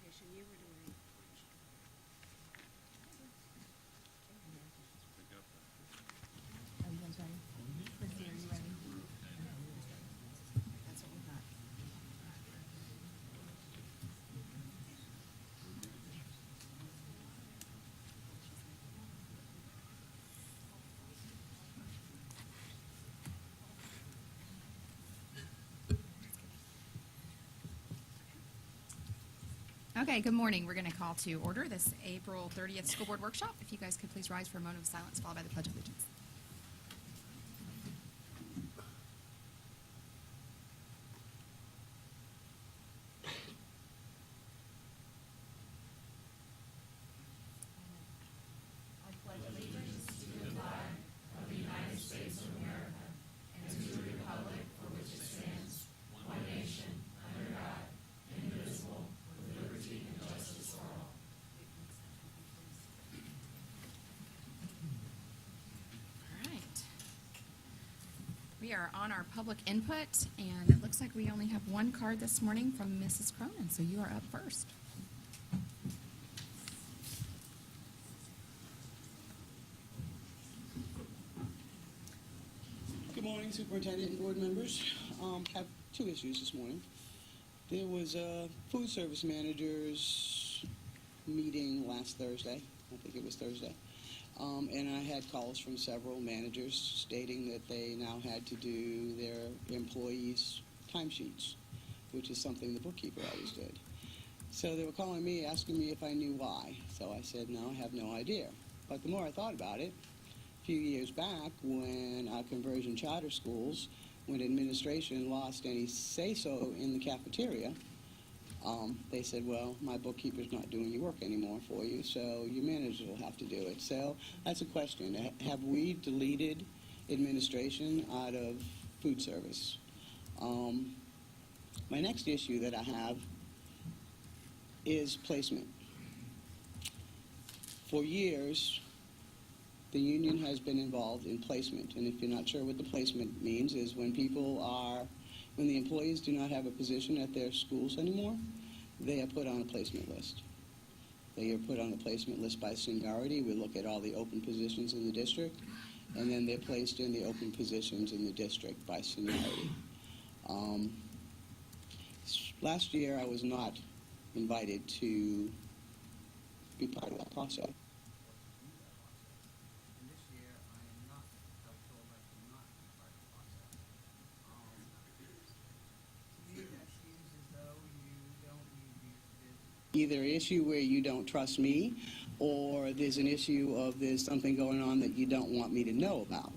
presentation you were doing. Are you guys ready? Chrissy, are you ready? That's what we got. Okay, good morning. We're going to call to order this April 30th School Board Workshop. If you guys could please rise for a moment of silence, followed by the Pledge of Allegiance. We are on our public input, and it looks like we only have one card this morning from Mrs. Cronin, so you are up first. Good morning, Superintendent and board members. Have two issues this morning. There was a food service managers meeting last Thursday. I think it was Thursday. And I had calls from several managers stating that they now had to do their employees' timesheets, which is something the bookkeeper always did. So they were calling me, asking me if I knew why. So I said, no, I have no idea. But the more I thought about it, a few years back when our conversion charter schools, when administration lost any say-so in the cafeteria, they said, well, my bookkeeper's not doing your work anymore for you, so your manager will have to do it. So that's a question. Have we deleted administration out of food service? My next issue that I have is placement. For years, the union has been involved in placement, and if you're not sure what the placement means, is when the employees do not have a position at their schools anymore, they are put on a placement list. They are put on a placement list by seniority. We look at all the open positions in the district, and then they're placed in the open positions in the district by seniority. Last year, I was not invited to be part of that process. And this year, I am not told I cannot be part of the process. To me, that seems as though you don't need Either issue where you don't trust me, or there's an issue of there's something going on that you don't want me to know about.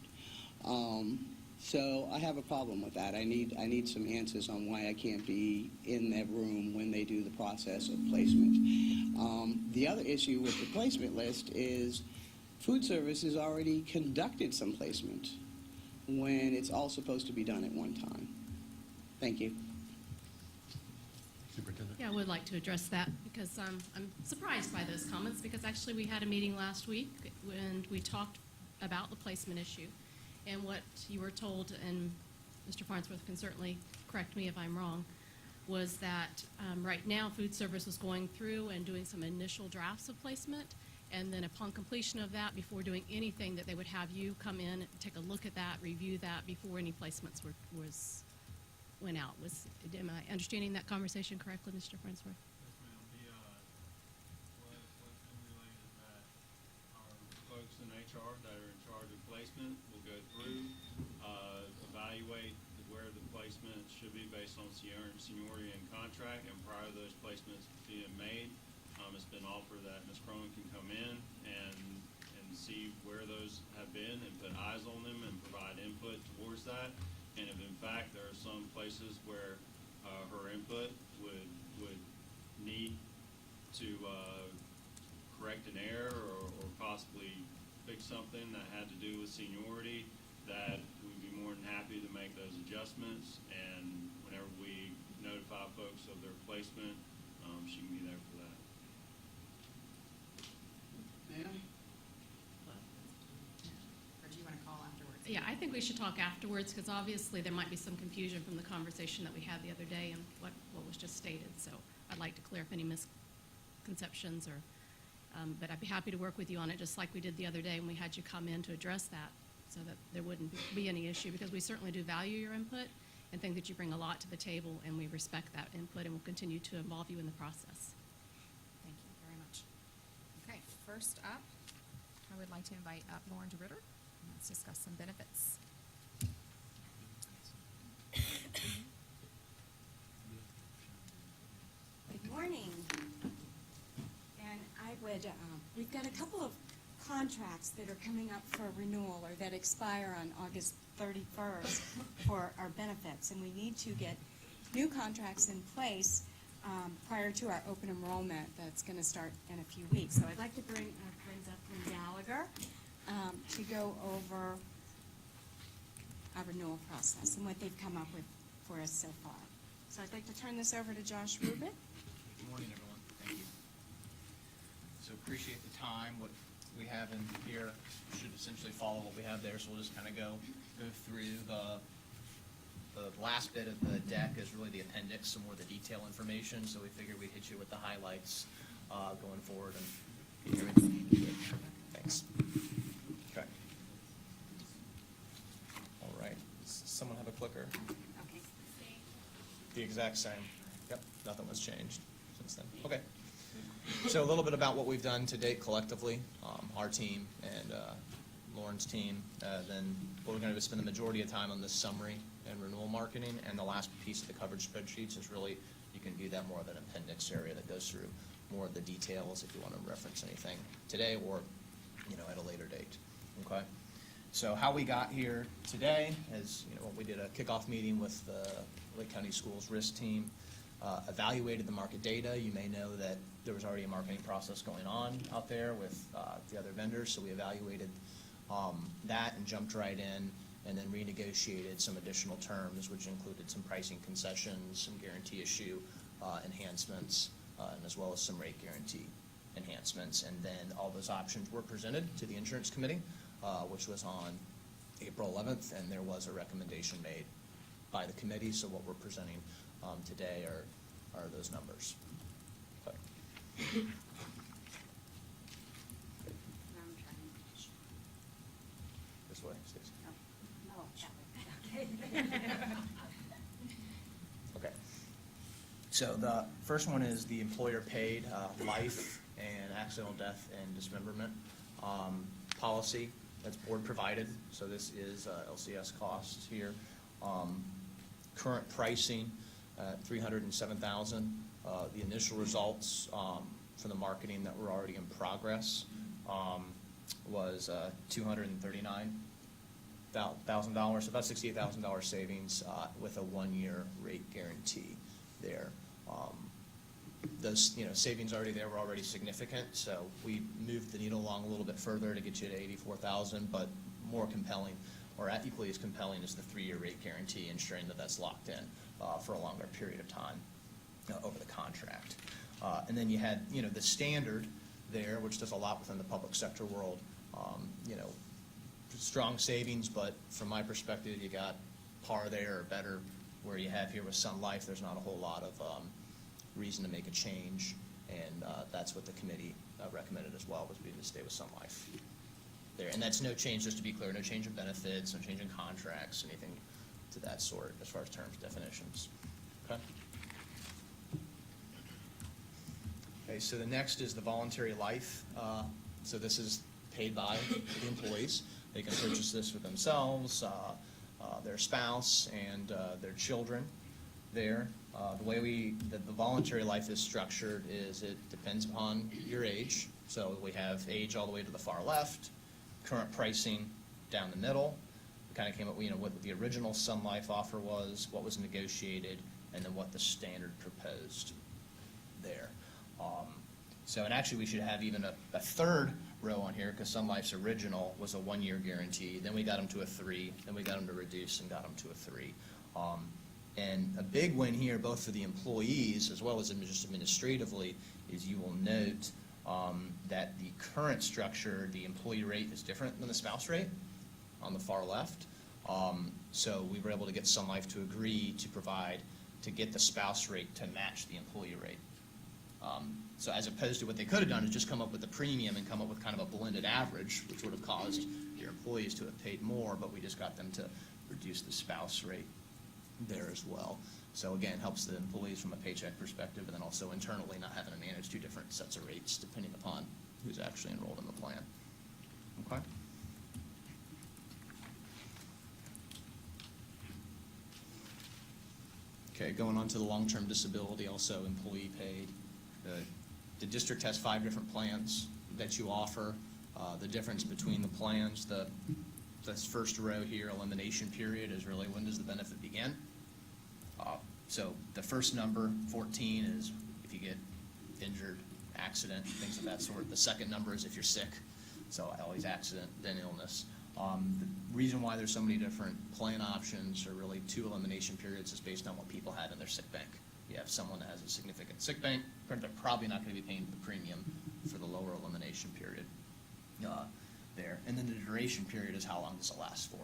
So I have a problem with that. I need some answers on why I can't be in that room when they do the process of placement. The other issue with the placement list is food service has already conducted some placement when it's all supposed to be done at one time. Thank you. Yeah, I would like to address that because I'm surprised by those comments because actually we had a meeting last week when we talked about the placement issue and what you were told, and Mr. Farnsworth can certainly correct me if I'm wrong, was that right now food service was going through and doing some initial drafts of placement, and then upon completion of that, before doing anything, that they would have you come in and take a look at that, review that before any placements went out. Am I understanding that conversation correctly, Mr. Farnsworth? Yes, ma'am. What's been relayed is that our folks in HR that are in charge of placement will go through, evaluate where the placement should be based on seniority and contract, and prior to those placements being made, it's been offered that Ms. Cronin can come in and see where those have been and put eyes on them and provide input towards that. And if in fact there are some places where her input would need to correct an error or possibly fix something that had to do with seniority, that we'd be more than happy to make those adjustments. And whenever we notify folks of their placement, she can be there for that. Ma'am? Or do you want to call afterwards? Yeah, I think we should talk afterwards because obviously there might be some confusion from the conversation that we had the other day and what was just stated. So I'd like to clear up any misconceptions or, but I'd be happy to work with you on it, just like we did the other day when we had you come in to address that, so that there wouldn't be any issue, because we certainly do value your input and think that you bring a lot to the table, and we respect that input, and we'll continue to involve you in the process. Thank you very much. Okay, first up, I would like to invite up Lauren DeRitter. Let's discuss some benefits. Good morning. And I would, we've got a couple of contracts that are coming up for renewal or that expire on August 31st for our benefits. And we need to get new contracts in place prior to our open enrollment that's going to start in a few weeks. So I'd like to bring our friends up from Gallagher to go over our renewal process and what they've come up with for us so far. So I'd like to turn this over to Josh Rubin. Good morning, everyone. Thank you. So appreciate the time. What we have in here should essentially follow what we have there. So we'll just kind of go through the last bit of the deck is really the appendix, some more of the detail information. So we figured we'd hit you with the highlights going forward. And can you hear me? Good. Thanks. Okay. All right. Does someone have a clicker? Okay. The exact same. Yep, nothing was changed since then. Okay. So a little bit about what we've done to date collectively, our team and Lauren's team. Then we're going to spend the majority of time on this summary and renewal marketing, and the last piece of the coverage spreadsheets is really, you can view that more of an appendix area that goes through more of the details if you want to reference anything today or, at a later date. Okay. So how we got here today is, we did a kickoff meeting with the Lake County Schools risk team, evaluated the market data. You may know that there was already a marketing process going on out there with the other vendors, so we evaluated that and jumped right in and then renegotiated some additional terms, which included some pricing concessions, some guarantee issue enhancements, and as well as some rate guarantee enhancements. And then all those options were presented to the insurance committee, which was on April 11th, and there was a recommendation made by the committee. So what we're presenting today are those numbers. Okay. I'm trying. This way, Stacy. Oh, that way. Okay. Okay. So the first one is the employer paid life and accidental death and dismemberment policy that's board provided. So this is LCS costs here. Current pricing, $307,000. The initial results from the marketing that were already in progress was $239,000, so about $68,000 savings with a 1-year rate guarantee there. Those savings already there were already significant, so we moved the needle along a little bit further to get you to $84,000, but more compelling, or equally as compelling, is the 3-year rate guarantee, ensuring that that's locked in for a longer period of time over the contract. And then you had the standard there, which does a lot within the public sector world. Strong savings, but from my perspective, you got par there or better. Where you have here with Sun Life, there's not a whole lot of reason to make a change, and that's what the committee recommended as well, was to stay with Sun Life there. And that's no change, just to be clear, no change in benefits, no change in contracts, anything to that sort as far as terms, definitions. Okay. Okay, so the next is the voluntary life. So this is paid by the employees. They can purchase this for themselves, their spouse, and their children there. The way the voluntary life is structured is it depends upon your age. So we have age all the way to the far left, current pricing down the middle. We kind of came up with what the original Sun Life offer was, what was negotiated, and then what the standard proposed there. And actually we should have even a third row on here, because Sun Life's original was a 1-year guarantee. Then we got them to a 3. Then we got them to reduce and got them to a 3. And a big win here, both for the employees as well as just administratively, is you will note that the current structure, the employee rate is different than the spouse rate on the far left. So we were able to get Sun Life to agree to get the spouse rate to match the employee rate So as opposed to what they could have done is just come up with a premium and come up with kind of a blended average, which would have caused your employees to have paid more, but we just got them to reduce the spouse rate there as well. So again, helps the employees from a paycheck perspective, and then also internally not having to manage two different sets of rates depending upon who's actually enrolled in the plan. Okay? Okay, going on to the long-term disability, also employee paid. The district has 5 different plans that you offer. The difference between the plans, this first row here, elimination period, is really when does the benefit begin? So the first number, 14, is if you get injured, accident, things of that sort. The second number is if you're sick. So always accident, then illness. The reason why there's so many different plan options, or really 2 elimination periods, is based on what people have in their sick bank. You have someone that has a significant sick bank, they're probably not going to be paying the premium for the lower elimination period there. And then the duration period is how long does it last for.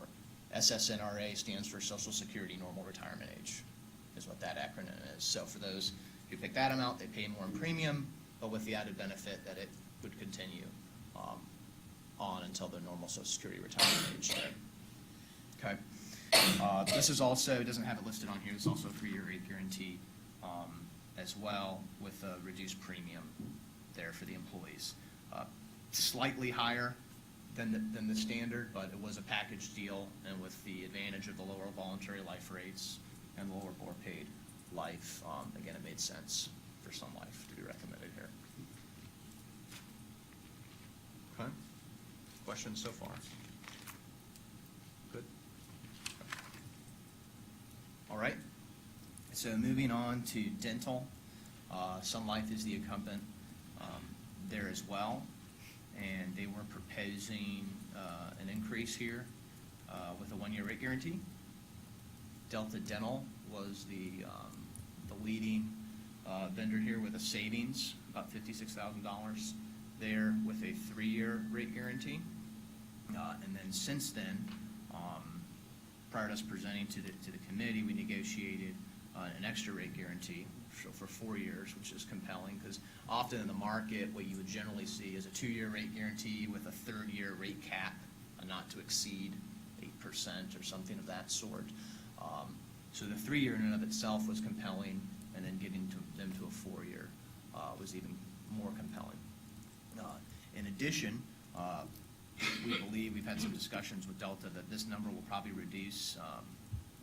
SSNRA stands for Social Security Normal Retirement Age, is what that acronym is. So for those who pick that amount, they pay more in premium, but with the added benefit that it would continue on until their normal Social Security retirement age there. Okay. This is also, it doesn't have it listed on here, it's also a 3-year rate guarantee as well, with a reduced premium there for the employees. Slightly higher than the standard, but it was a package deal, and with the advantage of the lower voluntary life rates and lower board paid life, again, it made sense for Sun Life to be recommended here. Okay. Questions so far? Good. All right. So moving on to dental, Sun Life is the incumbent there as well, and they were proposing an increase here with a 1-year rate guarantee. Delta Dental was the leading vendor here with a savings, about $56,000 there, with a 3-year rate guarantee. And then since then, prior to us presenting to the committee, we negotiated an extra rate guarantee for 4 years, which is compelling, because often in the market, what you would generally see is a 2-year rate guarantee with a 3rd-year rate cap, not to exceed 8% or something of that sort. So the 3-year in and of itself was compelling, and then getting them to a 4-year was even more compelling. In addition, we believe, we've had some discussions with Delta, that this number will probably reduce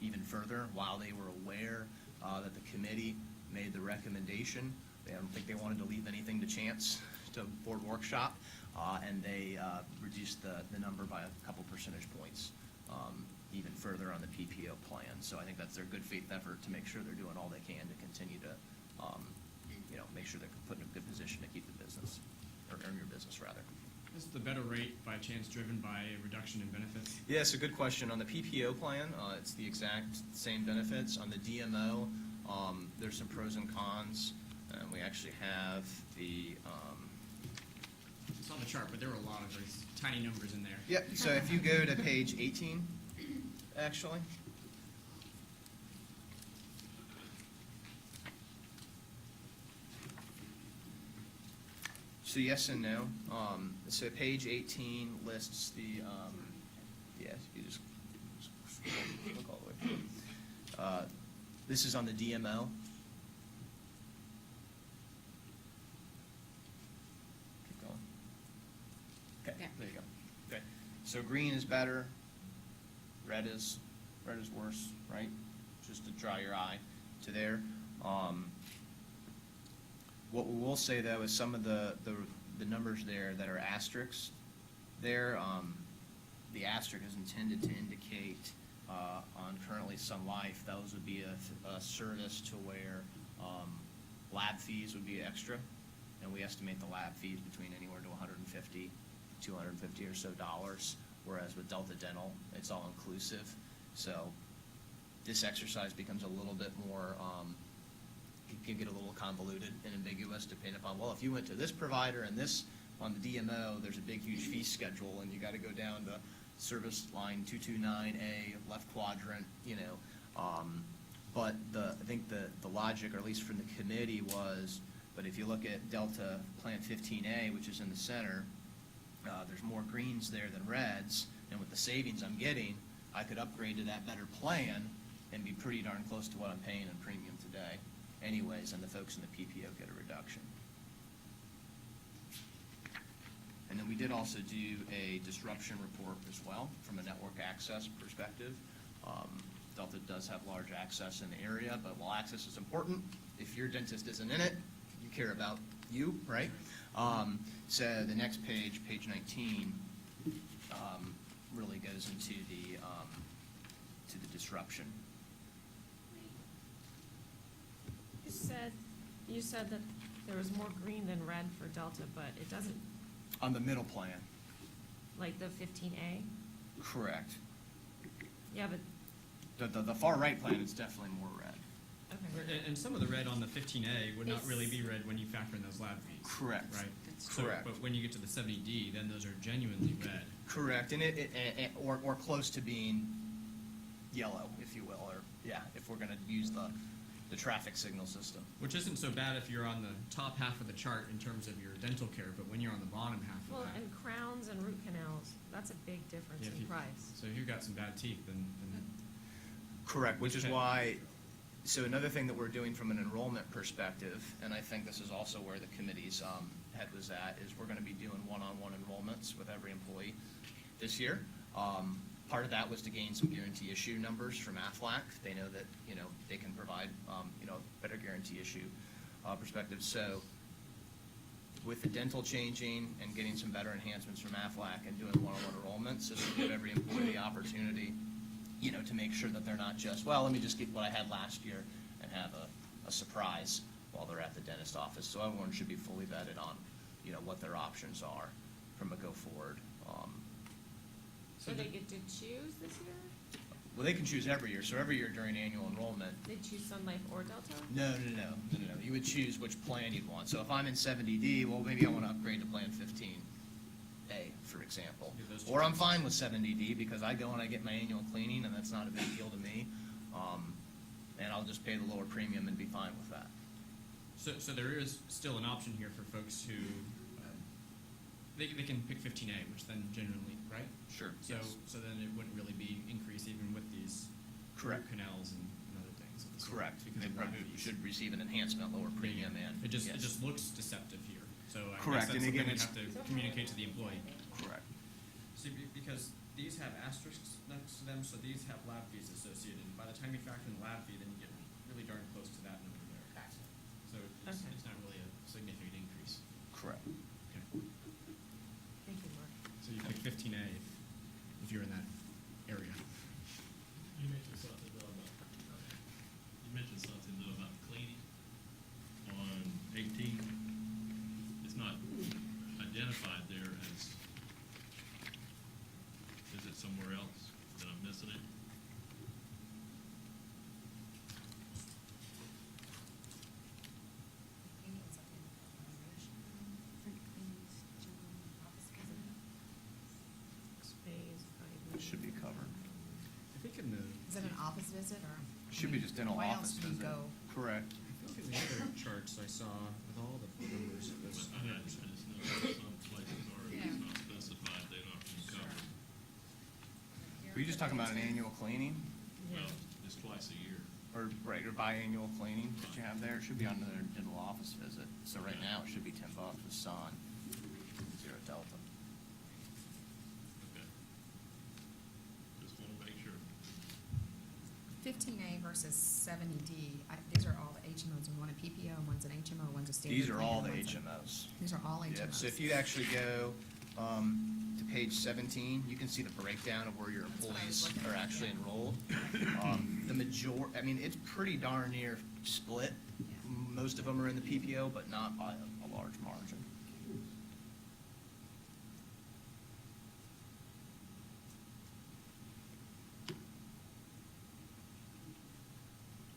even further. While they were aware that the committee made the recommendation, I don't think they wanted to leave anything to chance to board workshop, and they reduced the number by a couple percentage points even further on the PPO plan. So I think that's their good faith effort to make sure they're doing all they can to continue to make sure they're put in a good position to keep the business, or earn your business rather. Is the better rate by chance driven by a reduction in benefits? Yeah, it's a good question. On the PPO plan, it's the exact same benefits. On the DMO, there's some pros and cons. We actually have the... It's on the chart, but there were a lot of those tiny numbers in there. Yep, so if you go to page 18, actually. So yes and no. So page 18 lists the, yes, you just look all the way through. This is on the DMO. Keep going. Okay, Yeah. there you go. Okay, so green is better, red is worse, right? Just to draw your eye to there. What we will say, though, is some of the numbers there that are asterisks there, the asterisk is intended to indicate on currently Sun Life, those would be a service to where lab fees would be extra, and we estimate the lab fees between anywhere to $150, $250 or so dollars, whereas with Delta Dental, it's all inclusive. So this exercise becomes a little bit more, it can get a little convoluted and ambiguous depending upon, well, if you went to this provider and this on the DMO, there's a big, huge fee schedule, and you got to go down to service line 229A, left quadrant, But I think the logic, or at least from the committee, was But if you look at Delta Plan 15A, which is in the center, there's more greens there than reds, and with the savings I'm getting, I could upgrade to that better plan and be pretty darn close to what I'm paying in premium today anyways, and the folks in the PPO get a reduction. And then we did also do a disruption report as well from a network access perspective. Delta does have large access in the area, but while access is important, if your dentist isn't in it, you care about you, right? So the next page, page 19, really goes into the to the disruption. You said that there was more green than red for Delta, but it doesn't, On the middle plan, like the 15A? correct. Yeah, but, The far right plan is definitely more red. okay. And some of the red on the 15A would not It's- really be red when you factor in those lab fees. Correct. Right? Correct. But when you get to the 70D, then those are genuinely red. Correct, and or close to being yellow, if you will, or, yeah, if we're gonna use the traffic signal system. Which isn't so bad if you're on the top half of the chart in terms of your dental care, but when you're on the bottom half Well, of that. and crowns and root canals, that's a big difference yeah, if in you- price. So if you've got some bad teeth, then Correct, which is Okay. why, so another thing that we're doing from an enrollment perspective, and I think this is also where the committee's head was at, is we're gonna be doing one-on-one enrollments with every employee this year. Part of that was to gain some guarantee issue numbers from AFLAC. They know that, they can provide, better guarantee issue perspective. So with the dental changing and getting some better enhancements from AFLAC and doing one-on-one enrollments, this will give every employee the opportunity, to make sure that they're not just, well, let me just get what I had last year and have a surprise while they're at the dentist office. So everyone should be fully vetted on, what their options are from a go-forward. So they get to choose this year? Well, they can choose every year. So every year during annual enrollment, They choose Sun Life or Delta? no. You would choose which plan you'd want. So if I'm in 70D, well, maybe I want to upgrade to plan 15A, for example. Yeah, those two Or I'm choices. fine with 70D because I go and I get my annual cleaning, and that's not a big deal to me. And I'll just pay the lower premium and be fine with that. So there is still an option here for folks who, they can pick 15A, which then generally, right? Sure. So, Yes. so then it wouldn't really be increased even with these Correct. root canals and other things. of the sort Correct. because They of lab probably fees. should receive an enhancement, lower premium, and. It just yes. looks deceptive here. So I Correct, guess and that's again, something we have to communicate to the employee. Correct. See, because these have asterisks next to them, so these have lab fees associated. By the time you factor in the lab fee, then you get really darn close to that number there. So Okay. it's not really a significant increase. Correct. Okay. Thank you, Mark. So you pick 15A if you're in that area. You mentioned something though about cleaning on 18. It's not identified there as, is it somewhere else that I'm missing it? Space, It should be covered. I think in the, Is it an office visit or? It should be just dental Why office else do you visit. go? Correct. I think in the other charts I saw with all the numbers, it was I just know that some places are, Yeah. it's not specified, they don't cover. Were you just talking about an annual cleaning? Well, it's twice a year. Or biannual cleaning that you have there? It should be under their dental office visit. So right now, it should be $10 with Sun, 0 Delta. Okay. Just want to make sure. 15A versus 70D, these are all the HMOs, and one a PPO, and one's an HMO, one's a standard. These are all the plan, and one's HMOs. These are all HMOs. Yep, so if you actually go to page 17, you can see the breakdown of where your That's what I was employees looking are at, actually yeah. enrolled. It's pretty darn near split. Most of them are in the PPO, but not by a large margin.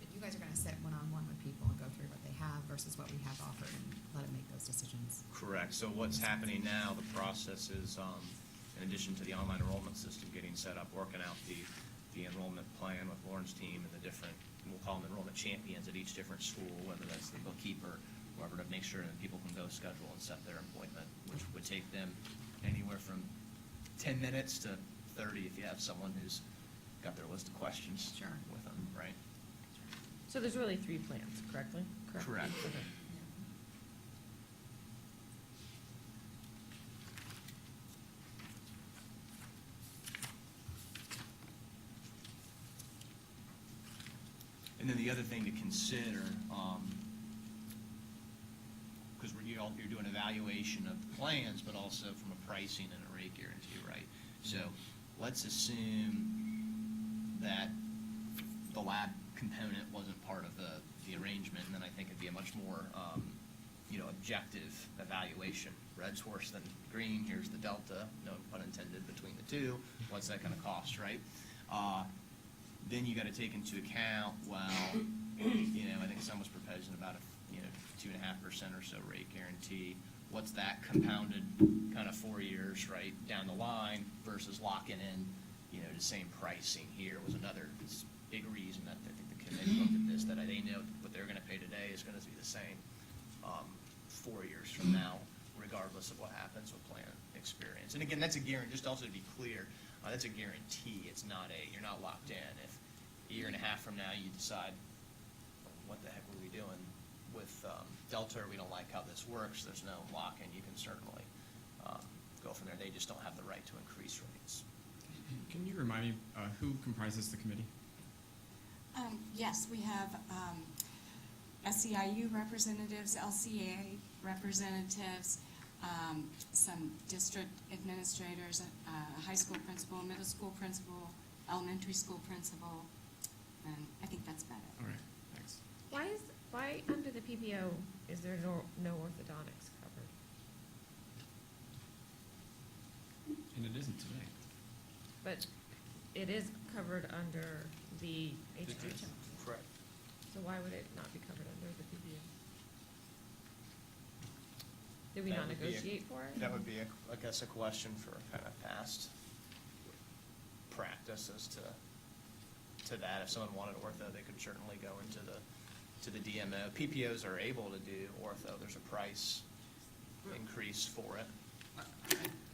But you guys are gonna sit one-on-one with people and go through what they have versus what we have offered and let them make those decisions. Correct. So what's happening now, the process is, in addition to the online enrollment system getting set up, working out the enrollment plan with Lauren's team and the different, we'll call them enrollment champions at each different school, whether that's the bookkeeper whoever, to make sure that people can go schedule and set their appointment, which would take them anywhere from 10 minutes to 30 if you have someone who's got their list of questions Sure. with them, right? So there's really 3 plans, correctly? Correct. Okay. And then the other thing to consider, because you're doing evaluation of the plans, but also from a pricing and a rate guarantee, right? So let's assume that the lab component wasn't part of the arrangement, and then I think it'd be a much more, objective evaluation. Red's worse than green, here's the delta, no pun intended, between the two. What's that gonna cost, right? Then you gotta take into account, I think someone's proposing about a 2.5% or so rate guarantee. What's that compounded kind of 4 years, right, down the line versus locking in, the same pricing here was another big reason that I think the committee looked at this, that they know what they're gonna pay today is gonna be the same 4 years from now, regardless of what happens with plan experience. And again, that's a guarantee, just also to be clear, that's a guarantee. It's not you're not locked in. If a year and a half from now you decide, what the heck were we doing with Delta, or we don't like how this works, there's no lock-in, you can certainly go from there. They just don't have the right to increase rates. Can you remind me who comprises the committee? Yes, we have SEIU representatives, LCA representatives, some district administrators, a high school principal, middle school principal, elementary school principal, and I think that's about it. All right, thanks. Why under the PPO is there no orthodontics covered? And it isn't today. But it is covered under the H2 chapter. Correct. So why would it not be covered under the PPO? Did we That not would be negotiate for it? That would be, I guess, a question for kind of past practice as to that. If someone wanted ortho, they could certainly go into the DMO. PPOs are able to do ortho. There's a price increase for it.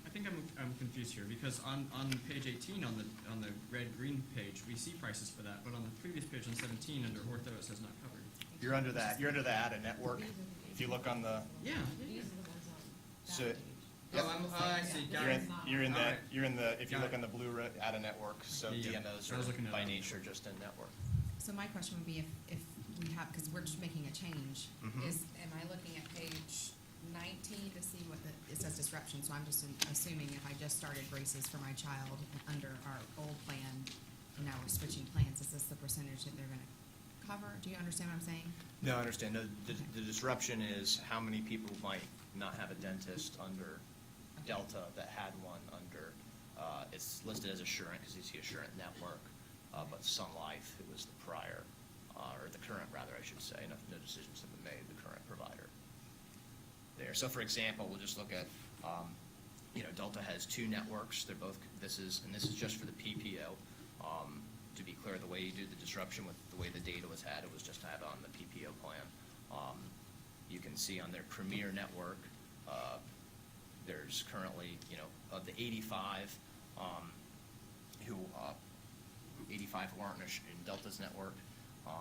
I think I'm confused here, because on page 18 on the red-green page, we see prices for that, but on the previous page on 17 under ortho, it says not covered. You're under that. You're under the add-a network. If you look on the, Yeah. These are the ones on so, that yep. I see, got it. You're in Alright. if you Got look it. on the blue add-a network, so Yeah, DMOs I was looking are at by that. nature just in network. So my question would be if we have, because we're just making a change, Mhm. am I looking at page 19 to see what it says disruption? So I'm just assuming if I just started braces for my child under our old plan, and now we're switching plans, is this the percentage that they're going to cover? Do you understand what I'm saying? No, I understand. No, the disruption is how many people might not have a dentist under Delta that had one under, it's listed as Assurant because it's the Assurant network, but Sun Life, who was the prior, or the current rather, I should say, no decisions have been made, the current provider there. So for example, we'll just look at, Delta has 2 networks. They're both, this is just for the PPO. To be clear, the way you do the disruption with the way the data was had, it was just had on the PPO plan. You can see on their Premier network, there's currently, of the 85, 85 who aren't in Delta's network.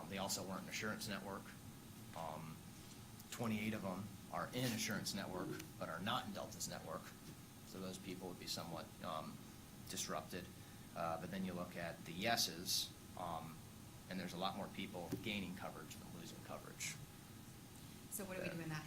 They also weren't in Assurance network. 28 of them are in Assurance network, but are not in Delta's network. So those people would be somewhat disrupted. But then you look at the yeses, and there's a lot more people gaining coverage than losing coverage. So what do we do in that?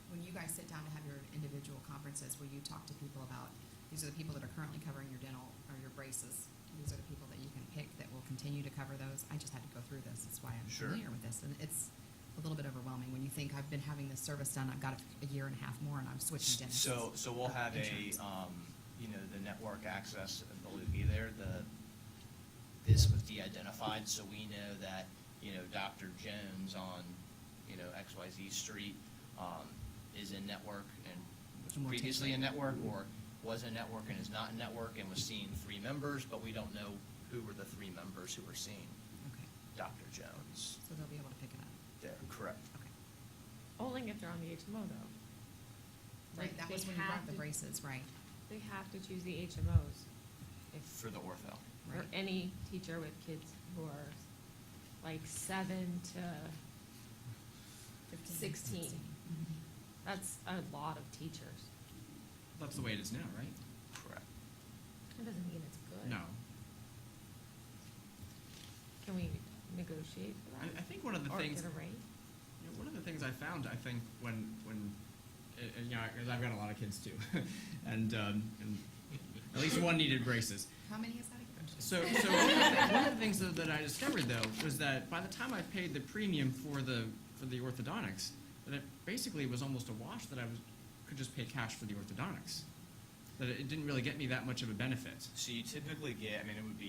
When you guys sit down to have your individual conferences, will you talk to people about, these are the people that are currently covering your dental or your braces? These are the people that you can pick that will continue to cover those? I just had to go through this. That's why I'm Sure. familiar with this. And it's a little bit overwhelming when you think I've been having this service done, I've got a year and a half more, and I'm switching dentists. So we'll have Insurance. the network access will be there. This was de-identified, so we know that, Dr. Jones on, XYZ Street, is in network and was And we'll take previously that. in network, or was in network and is not in network and was seeing 3 members, but we don't know who were the 3 members who were seeing Okay, Dr. Jones so they'll be able to pick it up. there. Correct. Okay. Only if they're on the HMO though. Right, Like, that they was when you have brought the to- braces, right? They have to choose the HMOs. If, For the ortho. or Right. any teacher with kids who are like 7 to 16. That's a lot of teachers. That's the way it is now, right? Correct. That doesn't mean it's good. No. Can we negotiate for that? I think one of the Or things, get a rate? you know, one of the things I found, I think, when you know, because I've got a lot of kids too, and at least one needed braces. How many is that again? So one of the things that I discovered though was that by the time I paid the premium for the orthodontics, that it basically was almost a wash that could just pay cash for the orthodontics. That it didn't really get me that much of a benefit. So you typically get, I mean, it'd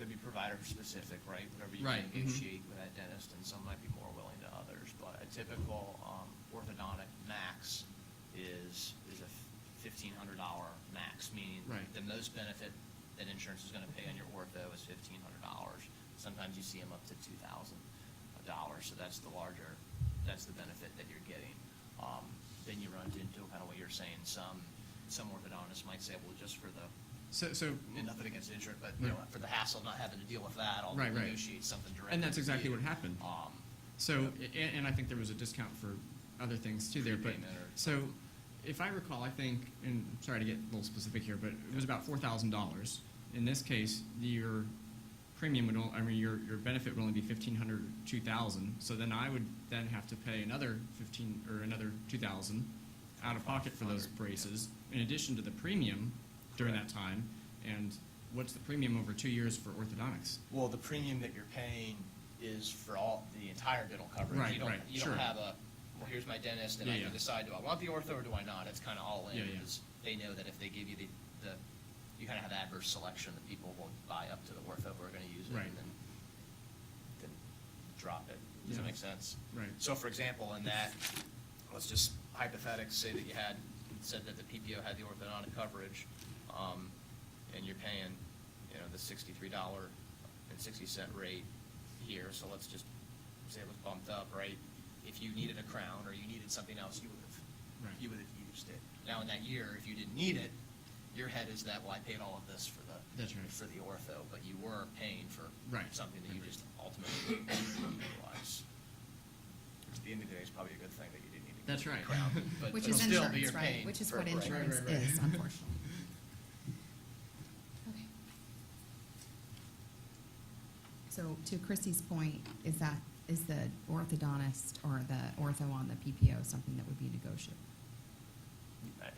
be provider specific, right? Whatever you Right, can negotiate with that dentist, and some might be more willing to others, but a typical orthodontic max is a $1,500 max, meaning Right. the most benefit that insurance is gonna pay on your ortho is $1,500. Sometimes you see them up to $2,000, so that's the benefit that you're getting. Then you run into kind of what you're saying, some orthodontists might say, well, just for the, So and nothing against insurance, but, you know, for the hassle of not having to deal with that, I'll Right, right. negotiate something directly. And that's with exactly you. what happened. Um, So, and I think there was a discount for other things too there, but, Prepayment or so, if I recall, I think, and sorry to get a little specific here, but it was about $4,000. In this case, your premium would, your benefit would only be $1,500, $2,000, so then I would then have to pay another another $2,000 out of pocket for those braces, in addition to the premium during that time, and what's the premium over 2 years for orthodontics? Well, the premium that you're paying is for the entire dental coverage. Right, You don't, right, you sure. don't have well, here's my dentist, and I Yeah, can yeah. decide, do I want the ortho or do I not? It's kind of all in, Yeah, yeah. because they know that if they give you you kind of have adverse selection, that people will buy up to the ortho who are going to use it, Right. and then drop it. Does that Yeah. make sense? Right. So, for example, in that, let's just hypothetically say that you said that the PPO had the orthodontic coverage, and you're paying, you know, the $63.60 rate here, so let's just say it was bumped up, right? If you needed a crown or you needed something else, you would Right. have used it. Now, in that year, if you didn't need it, your head is that, well, I paid all of this for That's right. for the ortho, but you were paying for Right. something that you just ultimately didn't utilize. At the end of the day, it's probably a good thing that you didn't need to That's get a right. crown, but Which but is still, insurance, you're right? paying Which is for what it, right? insurance right, right. is, unfortunately. Okay. So to Chrissy's point, is the orthodontist or the ortho on the PPO something that would be negotiable?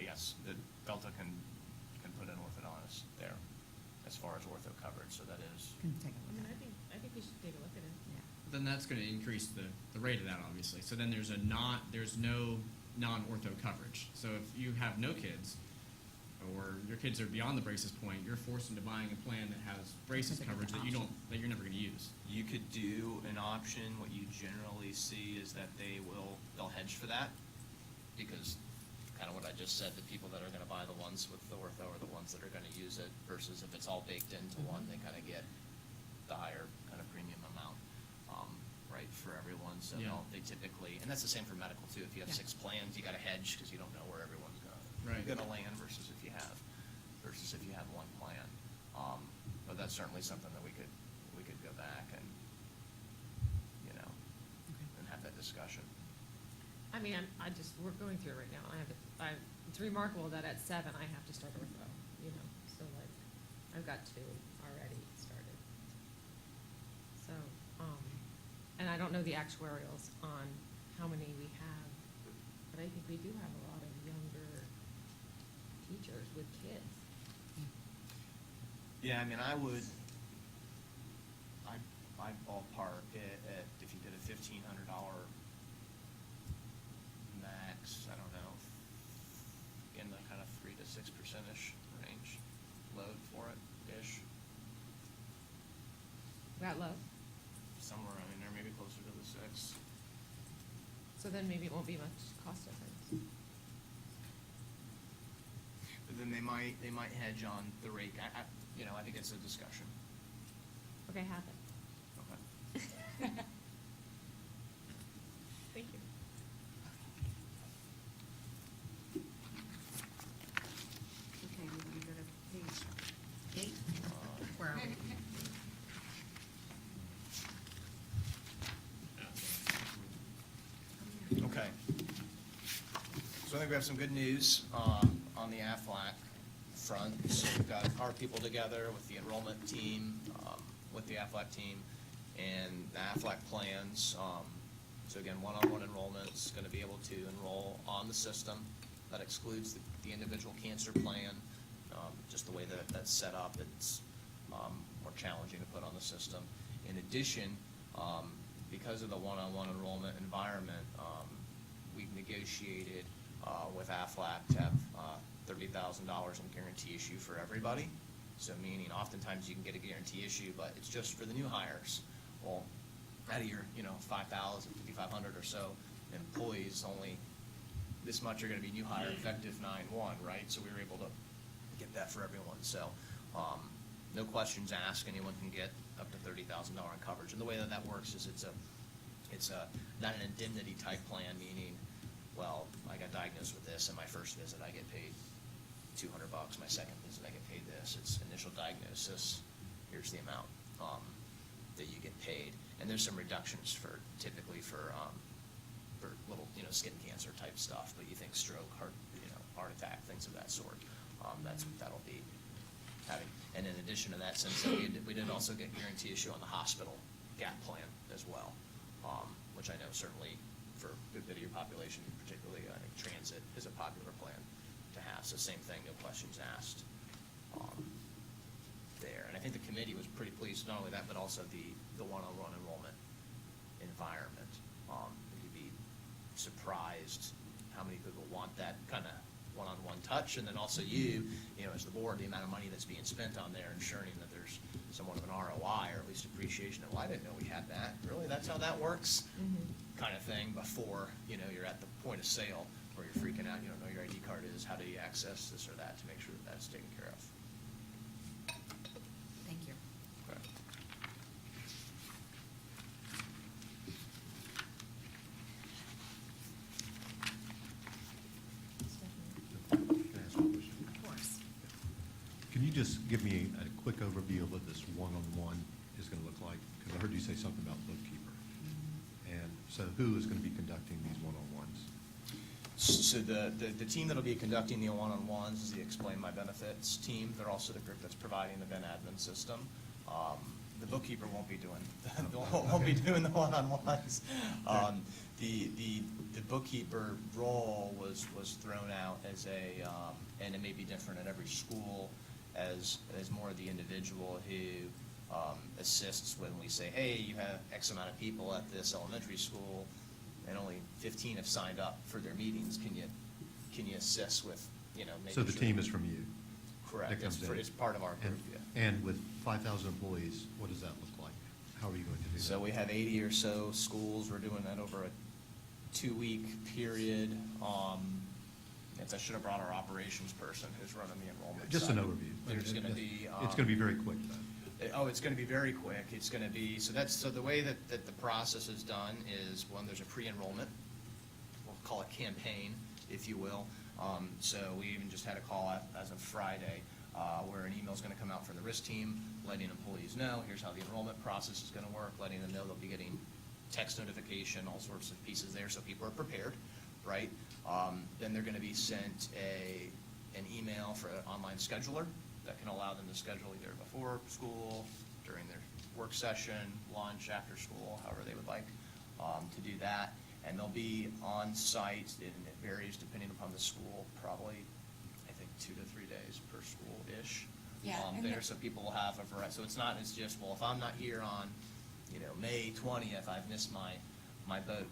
Yes, the Delta can put an orthodontist there as far as ortho coverage, so that is. Can take a I look mean, at it. I think we should take a look at it. Yeah. Then that's going to increase the rate of that, obviously. So then there's no non-ortho coverage. So if you have no kids, or your kids are beyond the braces point, you're forced into buying a plan that has braces That's a coverage different that you're never going to use. You could do an option. What you generally see is that they'll hedge for that, because kind of what I just said, the people that are going to buy the ones with the ortho are the ones that are going to use it, versus if it's all baked into one, they kind of get the higher kind of premium amount, right, for everyone. So Yeah. they typically, and that's the same for medical too. If you have Yeah. 6 plans, you got to hedge because you don't know where everyone's Right. going to land versus if you have one plan. But that's certainly something that we could go back and, you know, and have that discussion. I mean, we're going through it right now. It's remarkable that at 7 I have to start ortho, you know, so like, I've got 2 already started. So, and I don't know the actuarials on how many we have, but I think we do have a lot of younger teachers with kids. Yeah, I mean, I'd ballpark it at, if you did a $1,500 max, I don't know, in the kind of 3 to 6%-ish range load for it-ish, That low? somewhere in there, maybe closer to the 6. So then maybe it won't be much cost difference. But then they might hedge on the rate. I think it's a discussion. Okay, half it. Okay. Thank you. I think we have some good news on the AFLAC front. So we've got our people together with the enrollment team, with the AFLAC team, and the AFLAC plans. So again, one-on-one enrollment's going to be able to enroll on the system. That excludes the individual cancer plan. Just the way that that's set up, it's more challenging to put on the system. In addition, because of the one-on-one enrollment environment, we've negotiated with AFLAC to have $30,000 in guarantee issue for everybody. So meaning oftentimes you can get a guarantee issue, but it's just for the new hires. Well, out of your 5,000, 5,500 or so employees, only this much are going to be new hire effective 9/1, right? So we were able to get that for everyone. So no questions asked. Anyone can get up to $30,000 in coverage. And the way that that works is it's a not an indemnity type plan, meaning, well, I got diagnosed with this, and my first visit I get paid $200. My second visit I get paid this. It's initial diagnosis. Here's the amount that you get paid. And there's some reductions for typically for little skin cancer type stuff, but you think stroke, heart attack, things of that sort. That's what that'll be having. And in addition to that, since we did also get guarantee issue on the hospital gap plan as well, which I know certainly for a good bit of your population, particularly I think transit is a popular plan to have. So same thing, no questions asked there. And I think the committee was pretty pleased, not only that, but also the one-on-one enrollment environment. You'd be surprised how many people want that kind of one-on-one touch, and then also as the board, the amount of money that's being spent on there, ensuring that there's somewhat of an ROI, or at least appreciation of, well, I didn't know we had that. Really, that's how that works? Kind of thing before, you're at the point of sale where you're freaking out, you don't know what your ID card is, how do you access this or that to make sure that that's taken care of. Thank you. Okay. Can I ask a question? Of course. Can you just give me a quick overview of what this one-on-one is going to look like? Because I heard you say something about bookkeeper. And so who is going to be conducting these one-on-ones? So the team that'll be conducting the one-on-ones is the Explain My Benefits team. They're also the group that's providing the Ben admin system. The bookkeeper won't be doing the one-on-ones. The bookkeeper role was thrown out as and it may be different at every school, as more of the individual who assists when we say, hey, you have X amount of people at this elementary school, and only 15 have signed up for their meetings. Can you assist with making So the sure team is from you? Correct. That comes in. It's part of our group. Yeah. And with 5,000 employees, what does that look like? How are you going to do that? So we have 80 or so schools. We're doing that over a 2-week period. I should have brought our operations person who's running the enrollment. Just side. an overview. There's going to be. It's going to be very quick, though. It's going to be very quick. It's going to be, so the way that the process is done is when there's a pre-enrollment, we'll call it campaign, if you will. So we even just had a call as of Friday where an email is going to come out from the risk team, letting employees know, here's how the enrollment process is going to work, letting them know they'll be getting text notification, all sorts of pieces there, so people are prepared, right? Then they're going to be sent an email for an online scheduler that can allow them to schedule either before school, during their work session, lunch, after school, however they would like to do that. And they'll be on site, and it varies depending upon the school, probably, I think, 2 to 3 days per school-ish. Yeah, and There, so people will have a variety. So it's just, well, if I'm not here on, May 20th, I've missed my boat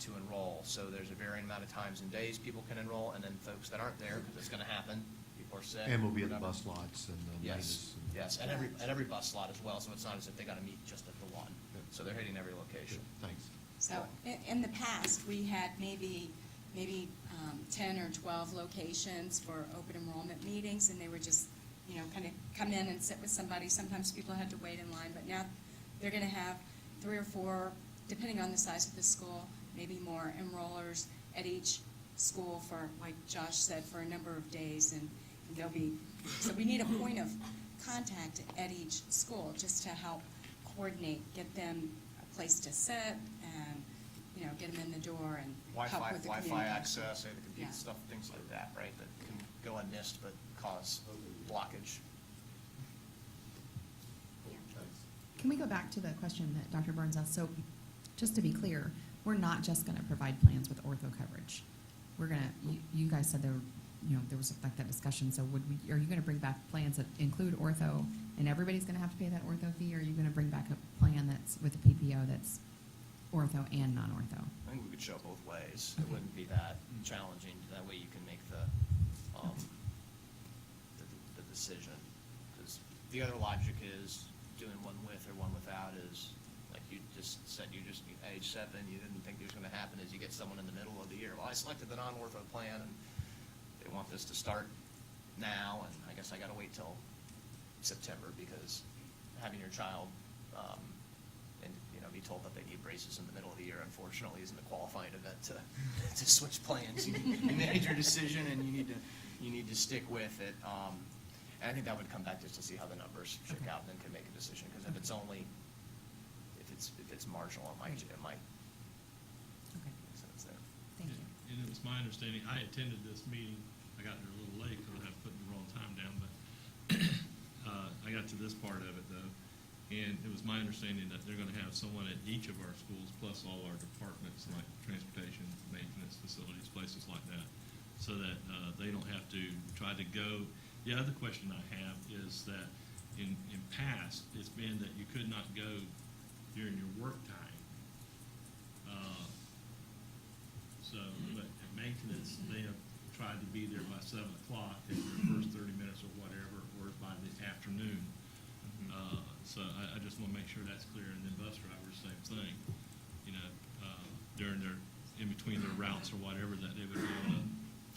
to enroll. So there's a varying amount of times and days people can enroll, and then folks that aren't there, because it's going to happen, people are sick. And we'll be at the whatever. bus lots and the Yes, maintenance. yes, at every bus slot as well, so it's not as if they got to meet just at the one. Good. So they're hitting every location. Thanks. So in the past, we had maybe 10 or 12 locations for open enrollment meetings, and they would just, kind of come in and sit with somebody. Sometimes people had to wait in line, but now they're going to have 3 or 4, depending on the size of the school, maybe more enrollers at each school for, like Josh said, for a number of days, and there'll be, so we need a point of contact at each school just to help coordinate, get them a place to sit, and, get them in the door and help Wi-Fi, with the Wi-Fi communication. access, it could be Yeah. stuff, things like that, right, that can go unmissed but cause blockage. Can we go back to the question that Dr. Burns asked? So, just to be clear, we're not just going to provide plans with ortho coverage. We're going to, you guys said there was like that discussion, so are you going to bring back plans that include ortho, and everybody's going to have to pay that ortho fee, or are you going to bring back a plan that's with the PPO that's ortho and non-ortho? I think we could show both ways. Okay. It wouldn't be that challenging. That way you can make the decision. Because the other logic is doing one with or one without is, like you just said, age 7, you didn't think it was going to happen as you get someone in the middle of the year. Well, I selected the non-ortho plan, and they want this to start now, and I guess I got to wait till September because having your child and be told that they need braces in the middle of the year, unfortunately, isn't a qualifying event to switch plans. You made your decision, and you need to stick with it. And I think that would come back just to see how the numbers shake out, and then can make a decision. Because if it's marginal, it might Okay. make sense there. Thank you. And it was my understanding, I attended this meeting, I got there a little late because I put the wrong time down, but I got to this part of it though, and it was my understanding that they're gonna have someone at each of our schools, plus all our departments, like transportation, maintenance, facilities, places like that, so that they don't have to try to go. The other question I have is that in past, it's been that you could not go during your work time. So, but at maintenance, they have tried to be there by 7 o'clock in your first 30 minutes or whatever, or by the afternoon. So I just want to make sure that's clear. And then bus drivers, same thing. During in between their routes or whatever, that they would be able to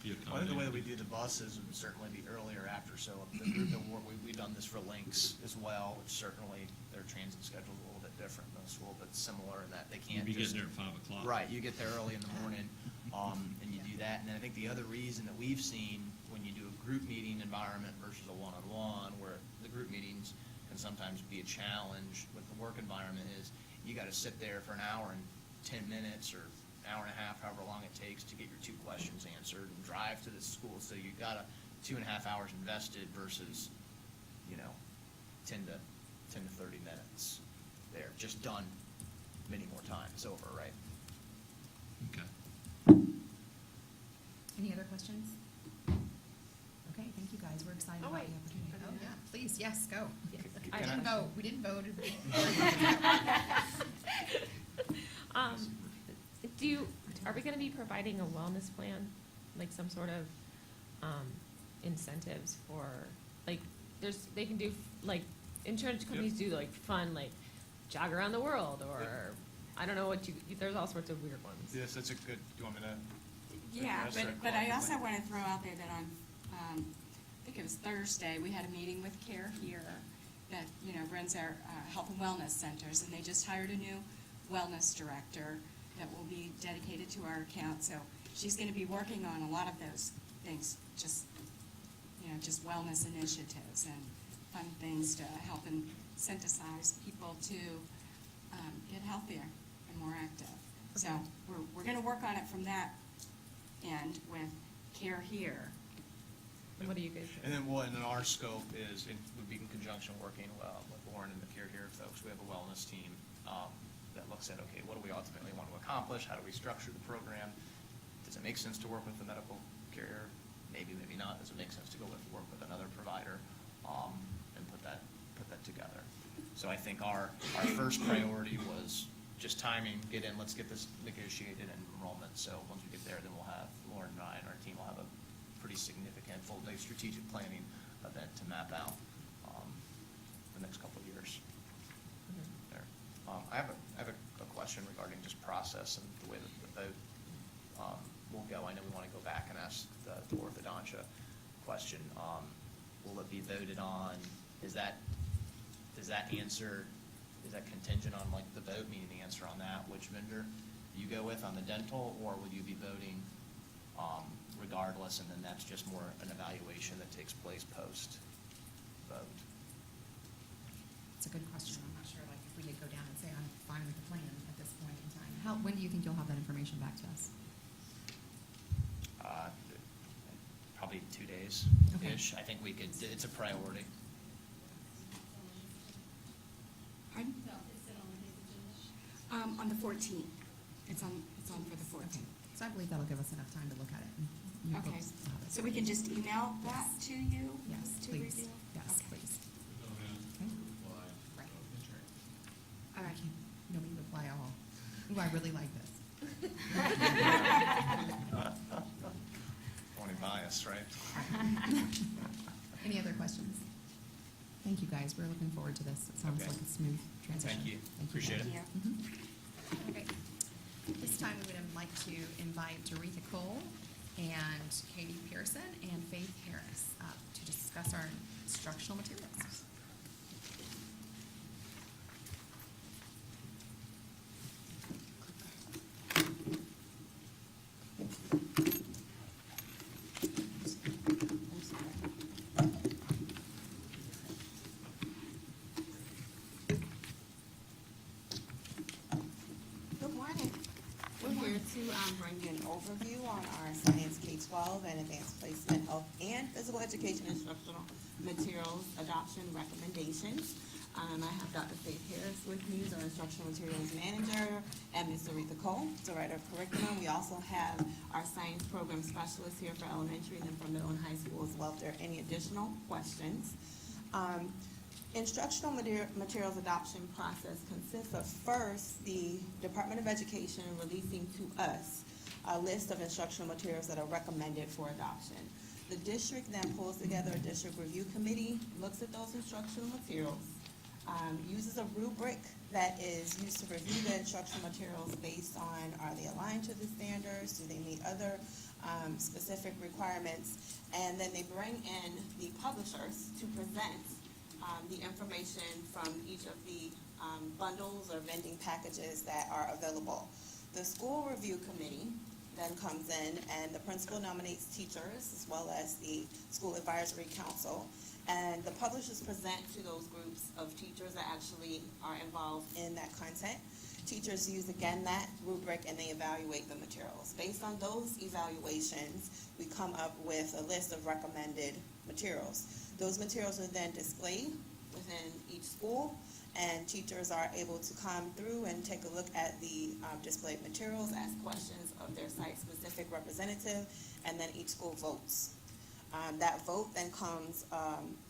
be accommodated. Well, I think the way that we do the buses would certainly be earlier after, so the group that we've done this for Lynx as well, which certainly their transit schedule is a little bit different than the school, but similar in that they can't You'd be just. getting there at 5 o'clock. Right, you get there early in the morning, and you do that, and then I think the other reason that we've seen when you do a group meeting environment versus a one-on-one, where the group meetings can sometimes be a challenge with the work environment, is you gotta sit there for an hour and 10 minutes, or hour and a half, however long it takes to get your 2 questions answered, and drive to the school, so you got 2.5 hours invested versus, 10 to 30 minutes there, just done many more times over, right? Okay. Any other questions? Okay, thank you guys. We're excited Oh, about wait. the opportunity. I Oh, didn't yeah, ask. please, yes, go. I- We didn't vote. We didn't vote. Are we gonna be providing a wellness plan, like some sort of, incentives for, like, they can do, like, insurance companies do like fun, like, jog around the world, or, I don't know what there's all sorts of weird ones. Yes, that's a good, do you want me to? Yeah, address that but I also collectively? want to throw out there that on, I think it was Thursday, we had a meeting with Care Here that, runs our health and wellness centers, and they just hired a new wellness director that will be dedicated to our account, so she's going to be working on a lot of those things, just wellness initiatives and fun things to help incentivize people to get healthier and more active. So we're going to work on it from that end with Care Here. And what do you guys And think? then our scope would be in conjunction working with Lauren and the Care Here folks. We have a wellness team that looks at, okay, what do we ultimately want to accomplish? How do we structure the program? Does it make sense to work with the medical carrier? Maybe, maybe not. Does it make sense to work with another provider and put that together? So I think our first priority was just timing, let's get this negotiated and enrollment. So once we get there, then we'll have, Lauren and I and our team will have a pretty significant full-day strategic planning event to map out the next couple of years there. I have a question regarding just process and the way that the vote will go. I know we want to go back and ask the orthodontia question. Will it be voted on? Does that contingent on like the vote, meaning the answer on that, which vendor you go with on the dental, or will you be voting regardless, and then that's just more an evaluation that takes place post-vote? It's a good question. I'm not sure, like, if we could go down and say, I'm fine with the plan at this point in time. when do you think you'll have that information back to us? Probably 2 days Okay. ish. I think we could. It's a priority. Pardon? On the 14th. It's on for the 14th. Okay, so I believe that'll give us enough time to look at it. And you Okay, folks will have it. so we can just email that to you? Yes, to please. review? Yes, Okay. please. We don't have Okay. to reply. Right. All right. Nobody reply all. Ooh, I really like this. Only bias, right? Any other questions? Thank you, guys. We're looking forward to this. It sounds Okay. like a smooth transition. Thank you. Appreciate it. Yeah. Okay. This time, we would like to invite Doretha Cole and Katie Pearson and Faith Harris up to discuss our instructional materials. Good morning. We're here to bring you an overview on our Science K-12 and Advanced Placement Health and Physical Education Instructional Materials Adoption Recommendations. I have Dr. Faith Harris with me, who's our Instructional Materials Manager, and Ms. Doretha Cole, Director of Curriculum. We also have our Science Program Specialist here for elementary and then for middle and high school as well, if there are any additional questions. Instructional materials adoption process consists of first the Department of Education releasing to us a list of instructional materials that are recommended for adoption. The district then pulls together a district review committee, looks at those instructional materials, uses a rubric that is used to review the instructional materials based on are they aligned to the standards, do they meet other specific requirements, and then they bring in the publishers to present the information from each of the bundles or vending packages that are available. The school review committee then comes in and the principal nominates teachers as well as the school advisory council. And the publishers present to those groups of teachers that actually are involved in that content. Teachers use again that rubric and they evaluate the materials. Based on those evaluations, we come up with a list of recommended materials. Those materials are then displayed within each school, and teachers are able to come through and take a look at the displayed materials, ask questions of their site-specific representative, and then each school votes. That vote then comes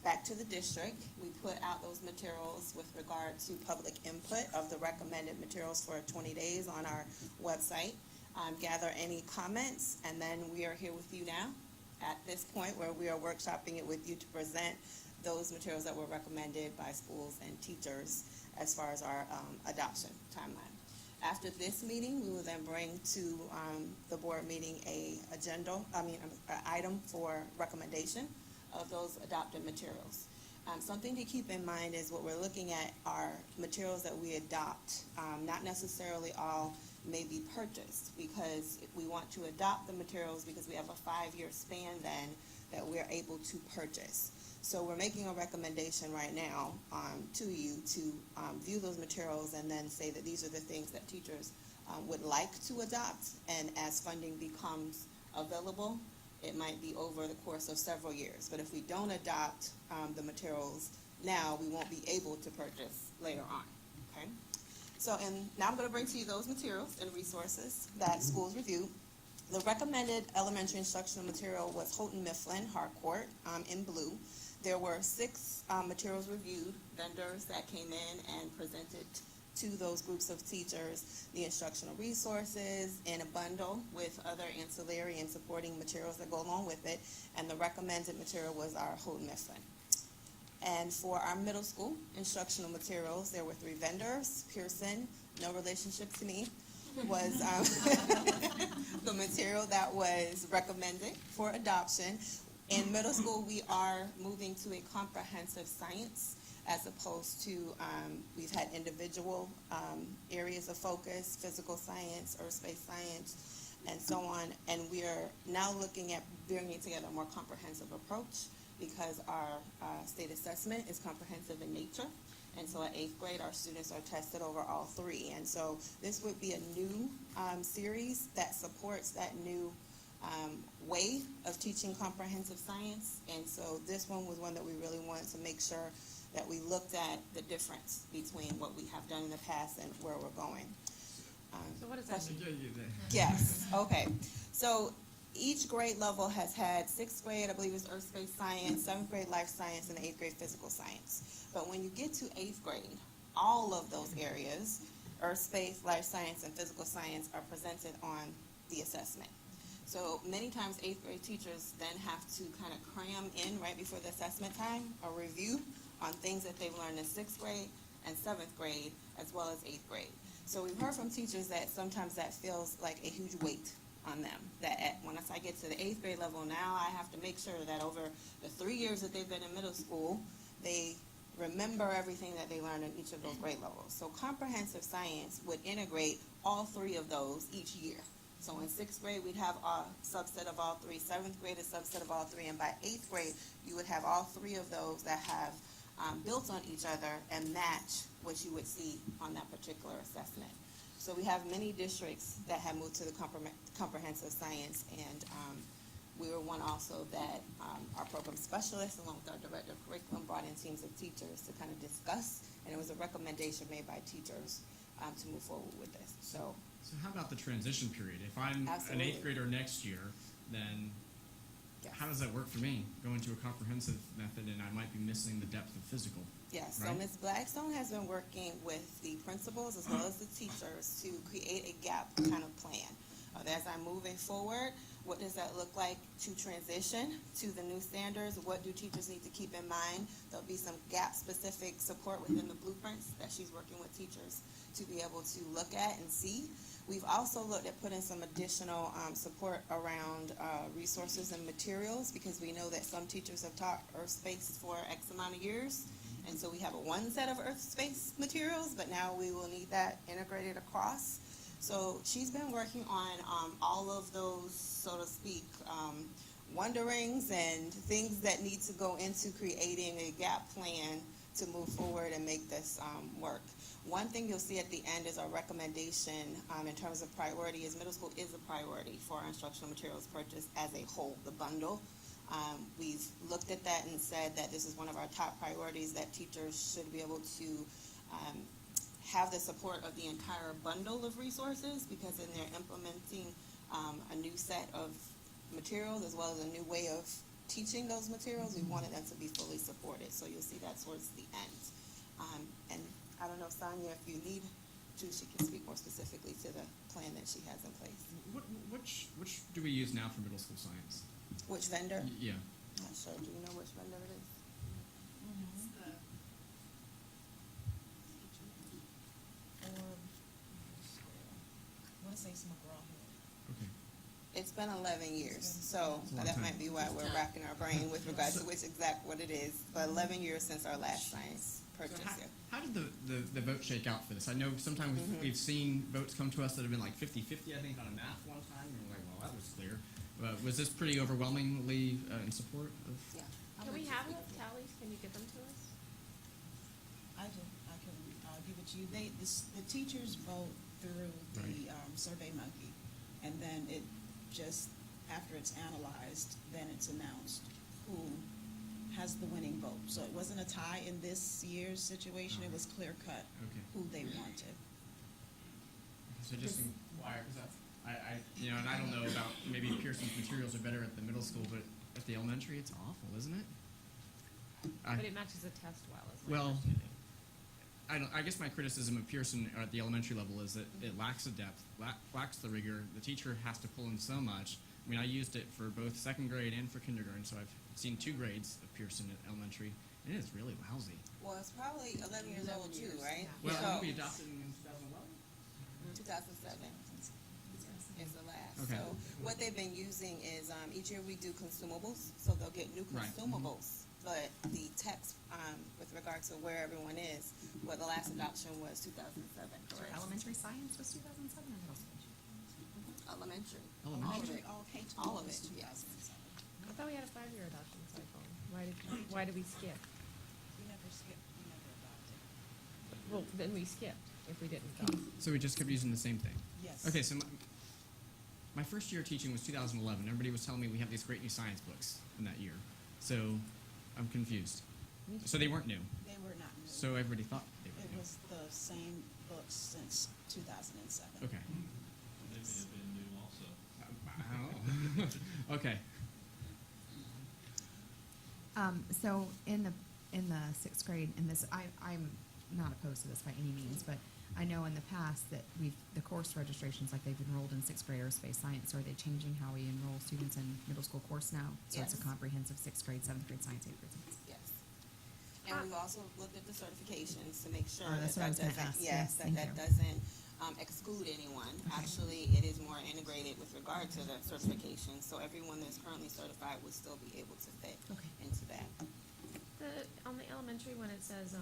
back to the district. We put out those materials with regard to public input of the recommended materials for 20 days on our website, gather any comments, and then we are here with you now at this point where we are workshopping it with you to present those materials that were recommended by schools and teachers as far as our adoption timeline. After this meeting, we will then bring to the board meeting an item for recommendation of those adopted materials. Something to keep in mind is what we're looking at are materials that we adopt, not necessarily all may be purchased, because we want to adopt the materials because we have a 5-year span then that we're able to purchase. So we're making a recommendation right now to you to view those materials and then say that these are the things that teachers would like to adopt, and as funding becomes available, it might be over the course of several years. But if we don't adopt the materials now, we won't be able to purchase later on, okay? So, and now I'm going to bring to you those materials and resources that schools review. The recommended elementary instructional material was Houghton Mifflin Harcourt in blue. There were 6 materials reviewed, vendors that came in and presented to those groups of teachers the instructional resources in a bundle with other ancillary and supporting materials that go along with it, and the recommended material was our Houghton Mifflin. And for our middle school instructional materials, there were 3 vendors. Pearson, no relationship to me, was the material that was recommended for adoption. In middle school, we are moving to a comprehensive science as opposed to, we've had individual areas of focus, physical science, earth space science, and so on. And we are now looking at bringing together a more comprehensive approach because our state assessment is comprehensive in nature. And so at 8th grade, our students are tested over all three. And so this would be a new series that supports that new way of teaching comprehensive science. And so this one was one that we really wanted to make sure that we looked at the difference between what we have done in the past and where we're going. So what does that question? mean? Yes, okay. So each grade level has had 6th grade, I believe it's earth-based science, 7th grade life science, and 8th grade physical science. But when you get to 8th grade, all of those areas, earth space, life science, and physical science, are presented on the assessment. So many times 8th grade teachers then have to kind of cram in right before the assessment time a review on things that they've learned in 6th grade and 7th grade as well as 8th grade. So we've heard from teachers that sometimes that feels like a huge weight on them, that once I get to the 8th grade level, now I have to make sure that over the 3 years that they've been in middle school, they remember everything that they learned in each of those grade levels. So comprehensive science would integrate all three of those each year. So in 6th grade, we'd have a subset of all three, 7th grade a subset of all three, and by 8th grade, you would have all three of those that have built on each other and match what you would see on that particular assessment. So we have many districts that have moved to the comprehensive science, and we were one also that our program specialists, along with our director of curriculum, brought in teams of teachers to kind of discuss, and it was a recommendation made by teachers to move forward with this. So how about the transition period? If I'm Absolutely. an 8th grader next year, then yes. how does that work for me? Going to a comprehensive method and I might be missing the depth of physical. Yes, so right? Ms. Blackstone has been working with the principals as well as the teachers to create a gap kind of plan. As I'm moving forward, what does that look like to transition to the new standards? What do teachers need to keep in mind? There'll be some gap-specific support within the blueprints that she's working with teachers to be able to look at and see. We've also looked at putting some additional support around resources and materials, because we know that some teachers have taught earth space for X amount of years. And so we have one set of earth space materials, but now we will need that integrated across. So she's been working on all of those, so to speak, wonderings and things that need to go into creating a gap plan to move forward and make this work. One thing you'll see at the end is our recommendation in terms of priority is middle school is a priority for our instructional materials purchase as a whole, the bundle. We've looked at that and said that this is one of our top priorities, that teachers should be able to have the support of the entire bundle of resources, because then they're implementing a new set of materials as well as a new way of teaching those materials. We wanted them to be fully supported, so you'll see that towards the end. And I don't know, Sonia, if you need to, she can speak more specifically to the plan that she has in place. Which do we use now for middle school science? Which vendor? Yeah. Not sure. Do you know which vendor it is? I want to say it's McGraw-Hill. Okay. It's been 11 years, so It's a long that time. might be why we're racking our brain with regards to which exact what it is. But 11 years since our last science purchase. So Yeah. how did the vote shake out for this? I know sometimes we've seen votes come to us that have been like 50-50, I think, on a math one time, and we're like, well, that was clear. Was this pretty overwhelmingly in support of? Yeah. Can we have those tallies? Can you give them to us? I can give it to you. The teachers vote through the Survey Monkey, and then it just, after it's analyzed, then it's announced who has the winning vote. So it wasn't a tie in this year's situation, it was clear cut Okay. who they wanted. So just inquire, because and I don't know about, maybe Pearson's materials are better at the middle school, but at the elementary, it's awful, isn't it? But it matches the test well, is my Well, understanding. I guess my criticism of Pearson at the elementary level is that it lacks the depth, lacks the rigor. The teacher has to pull in so much. I mean, I used it for both second grade and for kindergarten, so I've seen 2 grades of Pearson at elementary, and it is really lousy. Well, it's probably 11 years old too, right? Yeah. Well, So, we adopted in 2011. 2007 is the last. Okay. So what they've been using is each year we do consumables, so they'll get new Right. consumables. But the text with regard to where everyone is, well, the last adoption was 2007, So correct? elementary science was 2007 or middle school? Elementary. Elementary. All of it. All K-12 All of was it, yes. 2007. I thought we had a 5-year adoption cycle. Why did we skip? We never skipped, we never adopted. Well, then we skipped if we didn't go. So we just kept using the same thing? Yes. Okay, so my first year teaching was 2011. Everybody was telling me we have these great new science books in that year. So I'm confused. So they weren't new. They were not new. So everybody thought they It were new. was the same books since 2007. Okay. They may have been new also. Oh. Okay. So in the sixth grade, and this, I'm not opposed to this by any means, but I know in the past that the course registrations, like they've enrolled in sixth grade aerospace science, are they changing how we enroll students in middle school course now? So it's a Yes. comprehensive sixth grade, seventh grade science, eighth grade science. Yes. And we've also looked at the certifications to make sure Oh, that that's what I that was gonna doesn't, ask. yes, Yes, that thank that you. doesn't exclude anyone. Actually, it is more integrated with regard to the certification, so everyone that's currently certified would still be able to fit Okay. into that. On the elementary, when it says,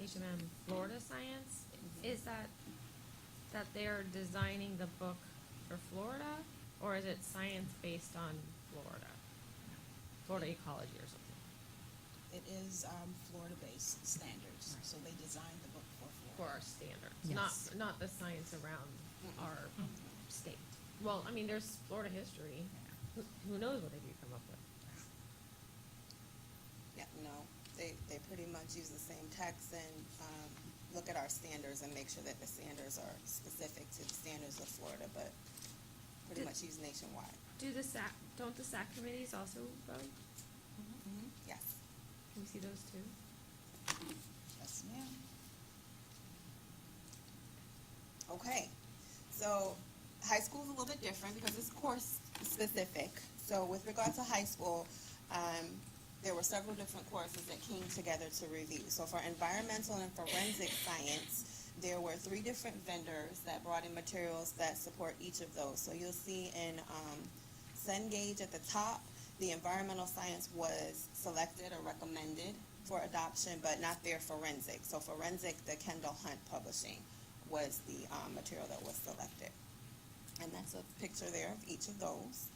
HMM Florida Science, is that they're designing the book for Florida, or is it science based on Florida? Florida ecology or something? It is Florida-based standards, so they designed the book for For Florida. our standards, Yes. not the science around our state. Well, I mean, there's Florida history. Who knows what they could come up with? Yeah, no, they pretty much use the same text and look at our standards and make sure that the standards are specific to the standards of Florida, but pretty much use nationwide. Don't the SAC committees also vote? Yes. Can we see those too? Yes, ma'am. Okay, so high school is a little bit different because it's course specific. So with regard to high school, there were several different courses that came together to review. So for environmental and forensic science, there were 3 different vendors that brought in materials that support each of those. So you'll see in Cengage at the top, the environmental science was selected or recommended for adoption, but not their forensic. So forensic, the Kendall Hunt Publishing was the material that was selected. And that's a picture there of each of those.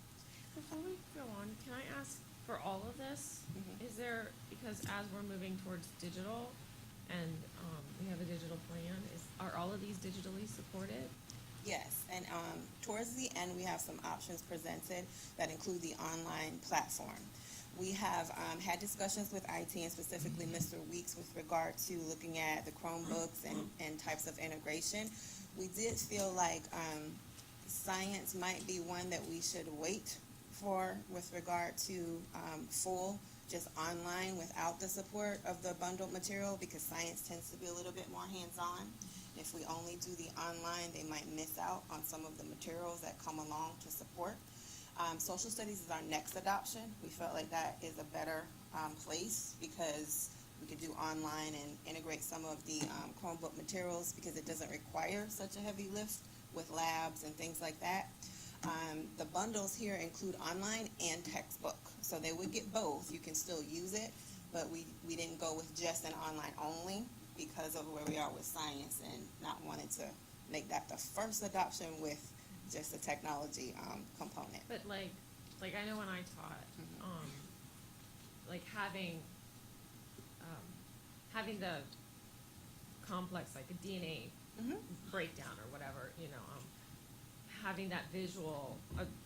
Before we go on, can I ask, for all of this, is there, because as we're moving towards digital, and we have a digital plan, are all of these digitally supported? Yes, and towards the end, we have some options presented that include the online platform. We have had discussions with IT and specifically Mr. Weeks with regard to looking at the Chromebooks and types of integration. We did feel like science might be one that we should wait for with regard to full, just online without the support of the bundled material, because science tends to be a little bit more hands-on. If we only do the online, they might miss out on some of the materials that come along to support. Social studies is our next adoption. We felt like that is a better place because we could do online and integrate some of the Chromebook materials because it doesn't require such a heavy lift with labs and things like that. The bundles here include online and textbook, so they would get both. You can still use it, but we didn't go with just an online only because of where we are with science and not wanting to make that the first adoption with just the technology component. But like I know when I taught, like having the complex, like a DNA breakdown or whatever, having that visual,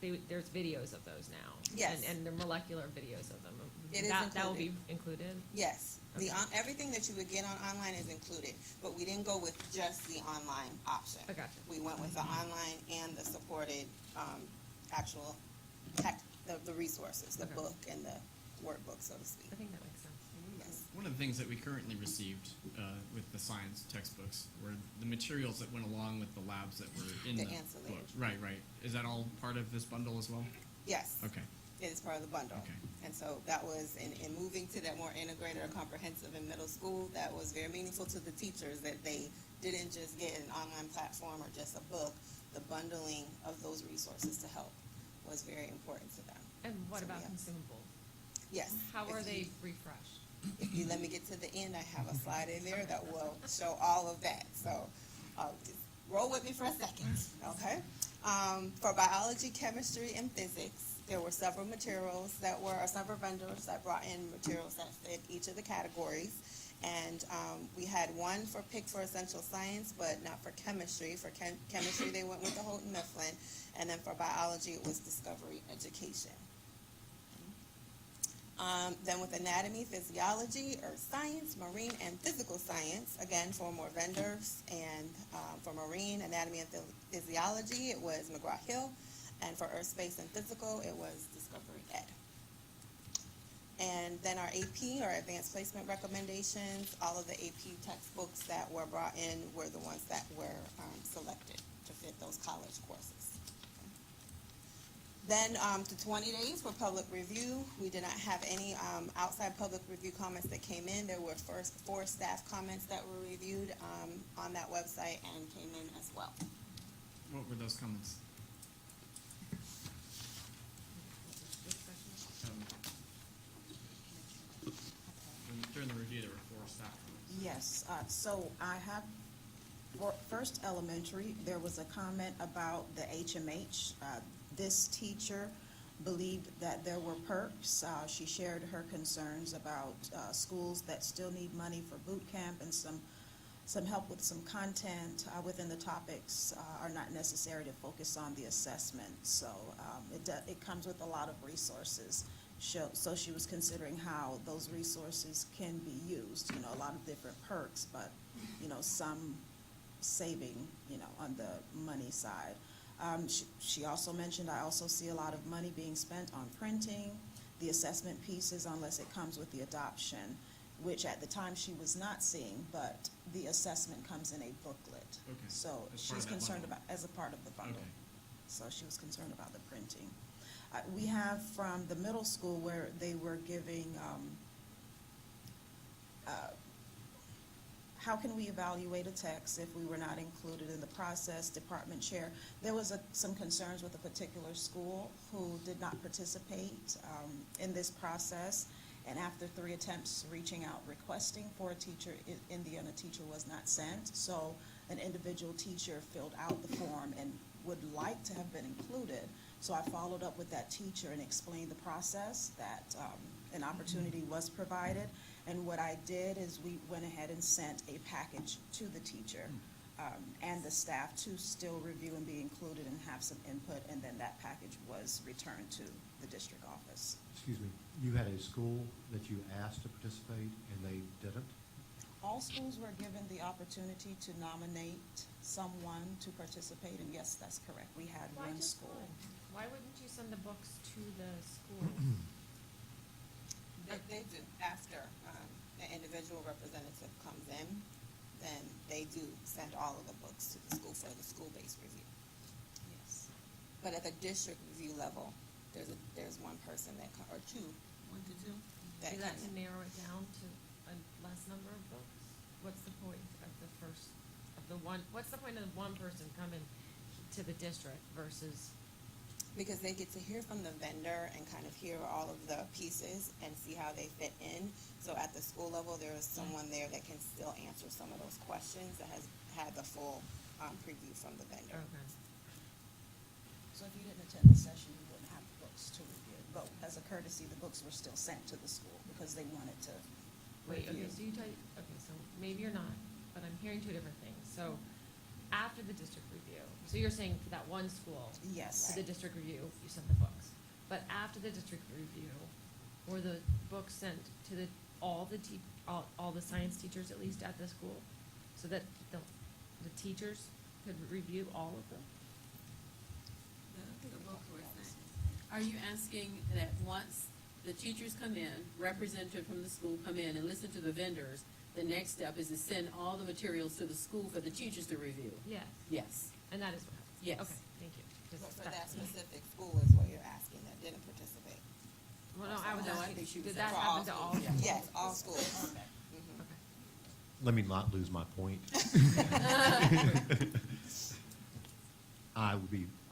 there's videos of those now. Yes. And they're molecular videos of them. It is That will be included. included? Yes, Okay. everything that you would get on online is included, but we didn't go with just the online option. I gotcha. We went with the online and the supported, actual tech, the resources, the Okay. book and the workbook, so to speak. I think that makes sense. Yes. One of the things that we currently received with the science textbooks were the materials that went along with the labs that were in The the ancillary. books. Right, right. Is that all part of this bundle as well? Yes. Okay. It is part of the bundle. Okay. And so that was, in moving to that more integrated or comprehensive in middle school, that was very meaningful to the teachers, that they didn't just get an online platform or just a book. The bundling of those resources to help was very important to them. And what So, about yeah. consumables? Yes. How are If they you- refreshed? If you let me get to the end, I have a slide in there that will show all of that. So just roll with me for a second, okay? For biology, chemistry, and physics, there were several several vendors that brought in materials that fit each of the categories. And we had one for picked for essential science, but not for chemistry. For chemistry, they went with the Houghton Mifflin. And then for biology, it was discovery education. Then with anatomy, physiology, earth science, marine, and physical science, again, for more vendors. And for marine, anatomy, and physiology, it was McGraw-Hill. And for earth, space, and physical, it was discovery ed. And then our AP, our advanced placement recommendations, all of the AP textbooks that were brought in were the ones that were selected to fit those college courses. Then to 20 days for public review. We did not have any outside public review comments that came in. There were first 4 staff comments that were reviewed on that website and came in as well. What were those comments? During the review, there were 4 staff comments. Yes, so I have, for First Elementary, there was a comment about the HMH. This teacher believed that there were perks. She shared her concerns about schools that still need money for boot camp and some help with some content within the topics are not necessary to focus on the assessment. So it comes with a lot of resources. So she was considering how those resources can be used, a lot of different perks, but, some saving, on the money side. She also mentioned, I also see a lot of money being spent on printing, the assessment pieces, unless it comes with the adoption, which at the time she was not seeing, but the assessment comes in a booklet. Okay. So As part of she's that concerned bundle. about, as a part of the bundle. Okay. So she was concerned about the printing. We have from the middle school where they were giving, how can we evaluate a text if we were not included in the process? Department chair, there was some concerns with a particular school who did not participate in this process. And after 3 attempts reaching out requesting for a teacher, in the end, a teacher was not sent. So an individual teacher filled out the form and would like to have been included. So I followed up with that teacher and explained the process, that an opportunity was provided. And what I did is we went ahead and sent a package to the teacher and the staff to still review and be included and have some input. And then that package was returned to the district office. Excuse me, you had a school that you asked to participate and they didn't? All schools were given the opportunity to nominate someone to participate, and yes, that's correct. We had Why one just school. one? Why wouldn't you send the books to the school? They do. After an individual representative comes in, then they do send all of the books to the school for the school-based review. Yes. But at the district review level, there's one person that, or 2, 1 to 2, that Is that comes to in. narrow it down to a less number of books? What's the point of what's the point of one person coming to the district versus? Because they get to hear from the vendor and kind of hear all of the pieces and see how they fit in. So at the school level, there is someone there that can still answer some of those questions, that has had the full preview from the vendor. Okay. So if you didn't attend the session, you wouldn't have the books to review. But as a courtesy, the books were still sent to the school because they wanted to Wait, okay, review. so maybe you're not, but I'm hearing 2 different things. So after the district review, so you're saying for that one school, Yes. to the district review, you sent the books. But after the district review, were the books sent to all the science teachers at least at the school? So that the teachers could review all of them? Are you asking that once the teachers come in, representative from the school come in and listen to the vendors, the next step is to send all the materials to the school for the teachers to review? Yes. Yes. And that is what happens? Yes. Okay, thank you. 'Cause But for that- that specific school is what you're asking that didn't participate. Well, no, I was No, I asking, think she was did that For all happen to all? schools. schools? Yes, all schools. Okay. Mhm. Okay. Let me not lose my point.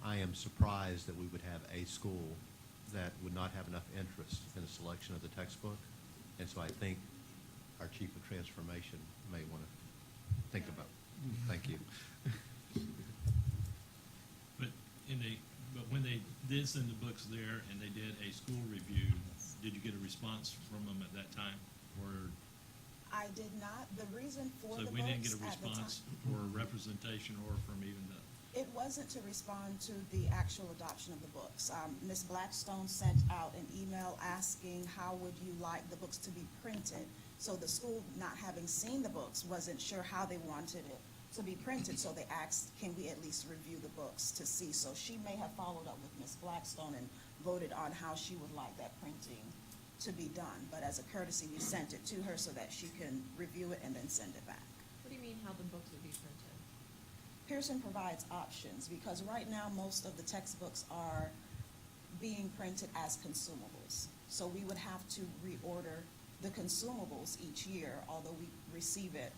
I am surprised that we would have a school that would not have enough interest in the selection of the textbook. And so I think our chief of transformation may want to think about, thank you. But when they did send the books there and they did a school review, did you get a response from them at that time? Or I did not. The reason for So the we didn't get books a at the time. response or representation or from even the, It wasn't to respond to the actual adoption of the books. Ms. Blackstone sent out an email asking how would you like the books to be printed. So the school, not having seen the books, wasn't sure how they wanted it to be printed, so they asked, can we at least review the books to see? So she may have followed up with Ms. Blackstone and voted on how she would like that printing to be done. But as a courtesy, we sent it to her so that she can review it and then send it back. What do you mean how the books would be printed? Pearson provides options, because right now, most of the textbooks are being printed as consumables. So we would have to reorder the consumables each year, although we receive it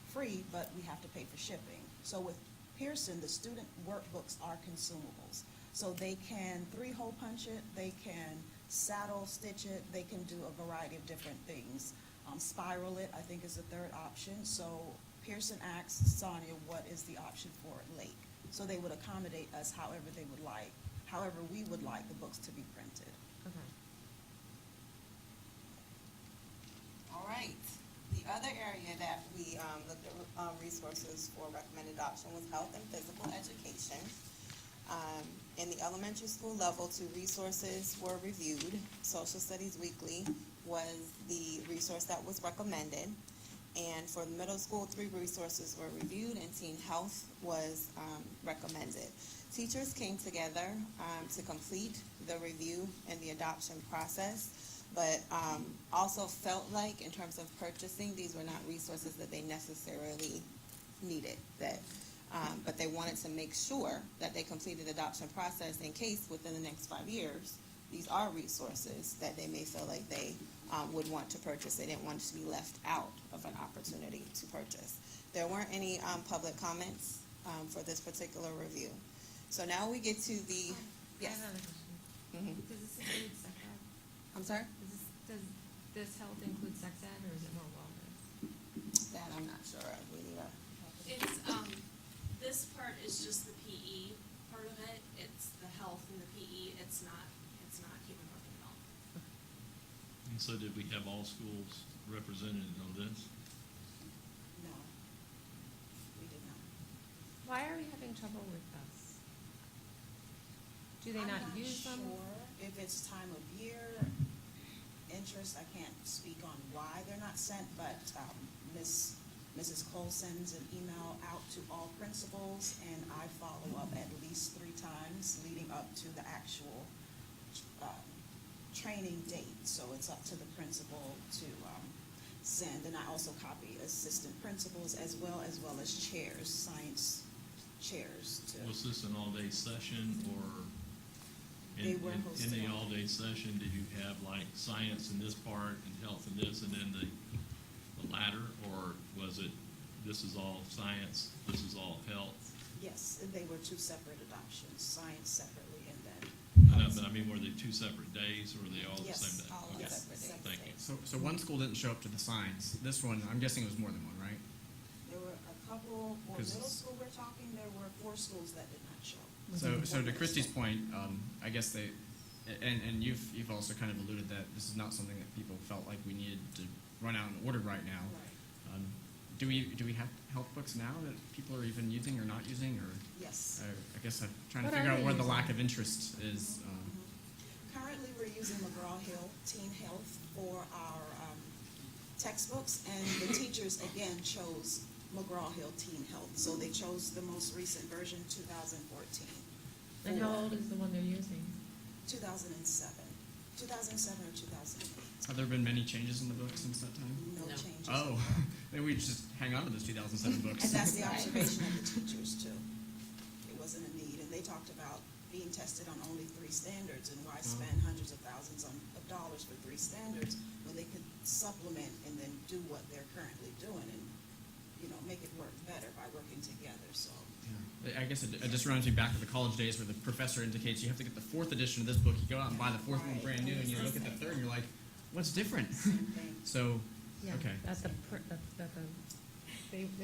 free, but we have to pay for shipping. So with Pearson, the student workbooks are consumables. So they can 3-hole punch it, they can saddle stitch it, they can do a variety of different things. Spiral it, I think, is the third option. So Pearson asked Sonia, what is the option for Lake? So they would accommodate us however they would like, however we would like the books to be printed. Okay. All right. The other area that we looked at resources for recommended adoption was health and physical education. In the elementary school level, 2 resources were reviewed. Social Studies Weekly was the resource that was recommended. And for the middle school, 3 resources were reviewed, and teen health was recommended. Teachers came together to complete the review and the adoption process, but also felt like in terms of purchasing, these were not resources that they necessarily needed. But they wanted to make sure that they completed the adoption process in case within the next 5 years, these are resources that they may feel like they would want to purchase. They didn't want it to be left out of an opportunity to purchase. There weren't any public comments for this particular review. So now we get to the, I yes. have another question. Mhm. Does this include sex ed? I'm sorry? Does this health include sex ed, or is it more wellness? That I'm not sure of. We need a. It's, this part is just the PE part of it. It's the health and the PE. It's not human work at all. and so did we have all schools represented on this? No, we did not. Why are we having trouble with us? Do they not use them? I'm not sure if it's time of year, interest. I can't speak on why they're not sent, but Mrs. Cole sends an email out to all principals, and I follow up at least 3 times leading up to the actual training date. So it's up to the principal to send, and I also copy assistant principals as well as chairs, science chairs too. Was this an all-day session, or They were in hosted the all- all-day session, did you have like science in this part and health in this, and then the latter, or was it, this is all science, this is all health? Yes, they were 2 separate adoptions, science separately and then. I know, but I mean, were they 2 separate days, or were they all the Yes, same day? all Okay. separate days. Thank you. So one school didn't show up to the signs. This one, I'm guessing it was more than one, right? There were a couple, for 'Cause- middle school we're talking, there were 4 schools that did not show. So to Christy's point, I guess they, and you've also kind of alluded that this is not something that people felt like we needed to run out and order right now. Right. Do we have health books now that people are even using or not using, or? Yes. I guess I'm trying to What figure are out they where the using? lack of interest is. Currently, we're using McGraw-Hill Teen Health for our textbooks, and the teachers, again, chose McGraw-Hill Teen Health. So they chose the most recent version, 2014. And how old is the one they're using? 2007. 2007 or 2008. Have there been many changes in the book since that time? No No. changes. Oh, maybe we just hang on to those 2007 books. And that's the observation of the teachers too. It wasn't a need, and they talked about being tested on only 3 standards, and why spend hundreds of thousands of dollars for 3 standards when they could supplement and then do what they're currently doing and, make it work better by working together, so. Yeah. I guess it just reminds me back to the college days where the professor indicates you have to get the 4th edition of this book. You go out and buy the 4th one Right. brand new, and you look at the 3rd, and you're like, what's different? Same thing. So, Yeah, okay. That's they're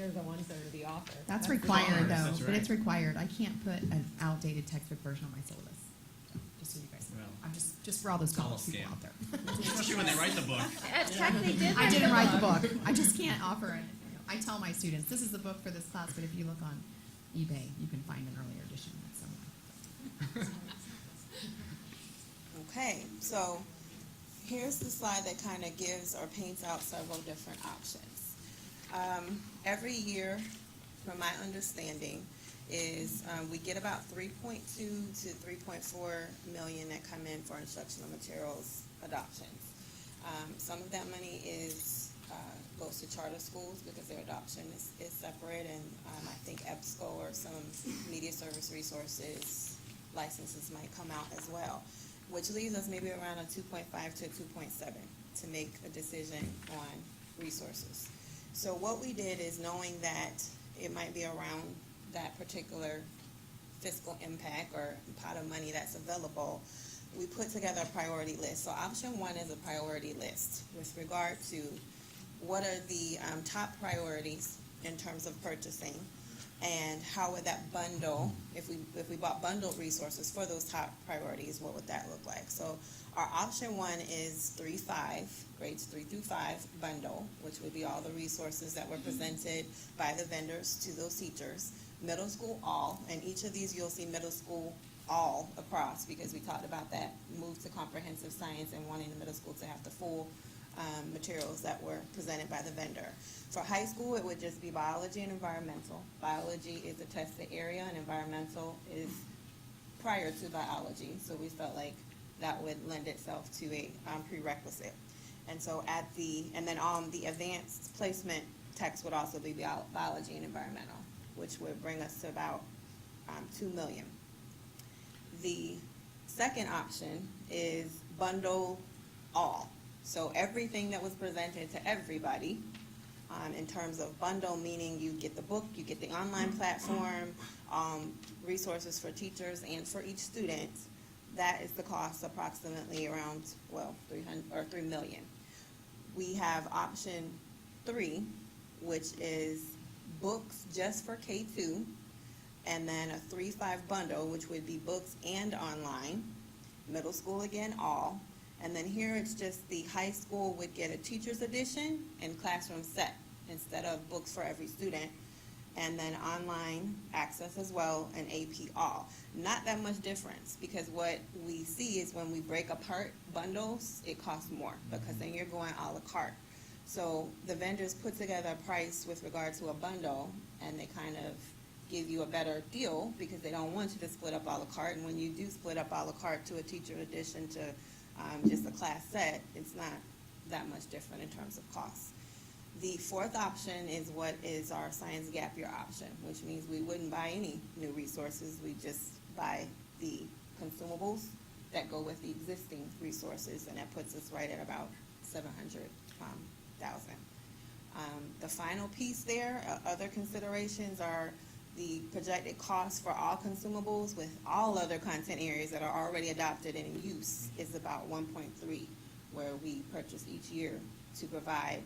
the ones that are the author. That's the required authors, though, that's but it's right. required. I can't put an outdated textbook version on my syllabus, just so you guys know. Well, I'm just for all those Small college people scale. out there. especially when they write the book. Technically did I didn't write the book. I just can't offer it. I tell my students, this is the book for this class, but if you look on eBay, you can find an earlier edition somewhere. Okay, so here's the slide that kind of gives or paints out several different options. Every year, from my understanding, is we get about 3.2 to 3.4 million that come in for instructional materials adoptions. Some of that money goes to charter schools because their adoption is separate, and I think EBSCO or some media service resources licenses might come out as well, which leaves us maybe around a 2.5 to 2.7 to make a decision on resources. So what we did is, knowing that it might be around that particular fiscal impact or pot of money that's available, we put together a priority list. So option one is a priority list with regard to what are the top priorities in terms of purchasing, and how would that bundle, if we bought bundled resources for those top priorities, what would that look like? So our option one is 3-5, grades 3 through 5 bundle, which would be all the resources that were presented by the vendors to those teachers. Middle school all, and each of these you'll see middle school all across, because we talked about that move to comprehensive science and wanting the middle school to have the full materials that were presented by the vendor. For high school, it would just be biology and environmental. Biology is a tested area, and environmental is prior to biology, so we felt like that would lend itself to a prerequisite. And so and then the advanced placement text would also be biology and environmental, which would bring us to about 2 million. The second option is bundle all. So everything that was presented to everybody, in terms of bundle, meaning you get the book, you get the online platform, resources for teachers and for each student, that is the cost approximately around, 3 million. We have option 3, which is books just for K2, and then a 3-5 bundle, which would be books and online. Middle school, again, all. And then here it's just the high school would get a teacher's edition and classroom set instead of books for every student. And then online access as well, and AP all. Not that much difference, because what we see is when we break apart bundles, it costs more, because then you're going a la carte. So the vendors put together a price with regard to a bundle, and they kind of give you a better deal because they don't want you to split up a la carte. And when you do split up a la carte to a teacher edition to just a class set, it's not that much different in terms of cost. The fourth option is what is our science gap year option, which means we wouldn't buy any new resources. We just buy the consumables that go with the existing resources, and that puts us right at about 700,000. The final piece there, other considerations are the projected cost for all consumables with all other content areas that are already adopted and in use is about 1.3, where we purchase each year to provide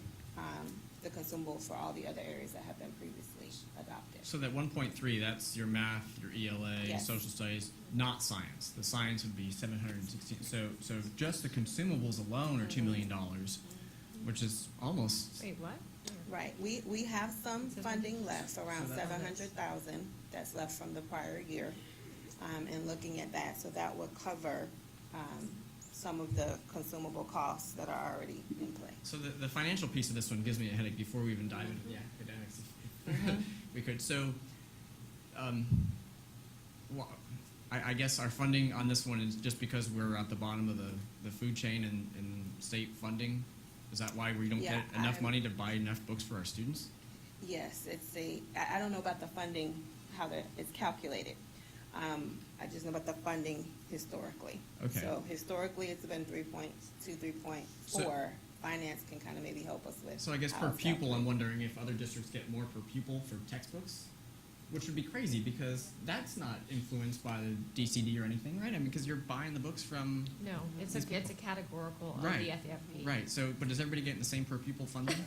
the consumables for all the other areas that have been previously adopted. So that 1.3, that's your math, your ELA, Yes. social studies, not science. The science would be 716. So just the consumables alone are $2 million, which is almost. Wait, what? Right, we have some funding left, around So that- 700,000 that's left from the prior year, and looking at that, so that would cover some of the consumable costs that are already in play. So the financial piece of this one gives me a headache before we even dive into the academics, if we could. So, I guess our funding on this one is just because we're at the bottom of the food chain and state funding. Is that why we don't Yeah, get enough money to buy enough books for our students? Yes, I don't know about the funding, how it's calculated. I just know about the funding historically. Okay. So historically, it's been 3.2, 3.4. So- Finance can kind of maybe help us with. So I guess how per it's pupil, I'm calculated. wondering if other districts get more per pupil for textbooks, which would be crazy because that's not influenced by the DCD or anything, right? I mean, because you're buying the books from. No, it's a categorical of Right. the FFP. Right. So, but does everybody get the same per pupil funding?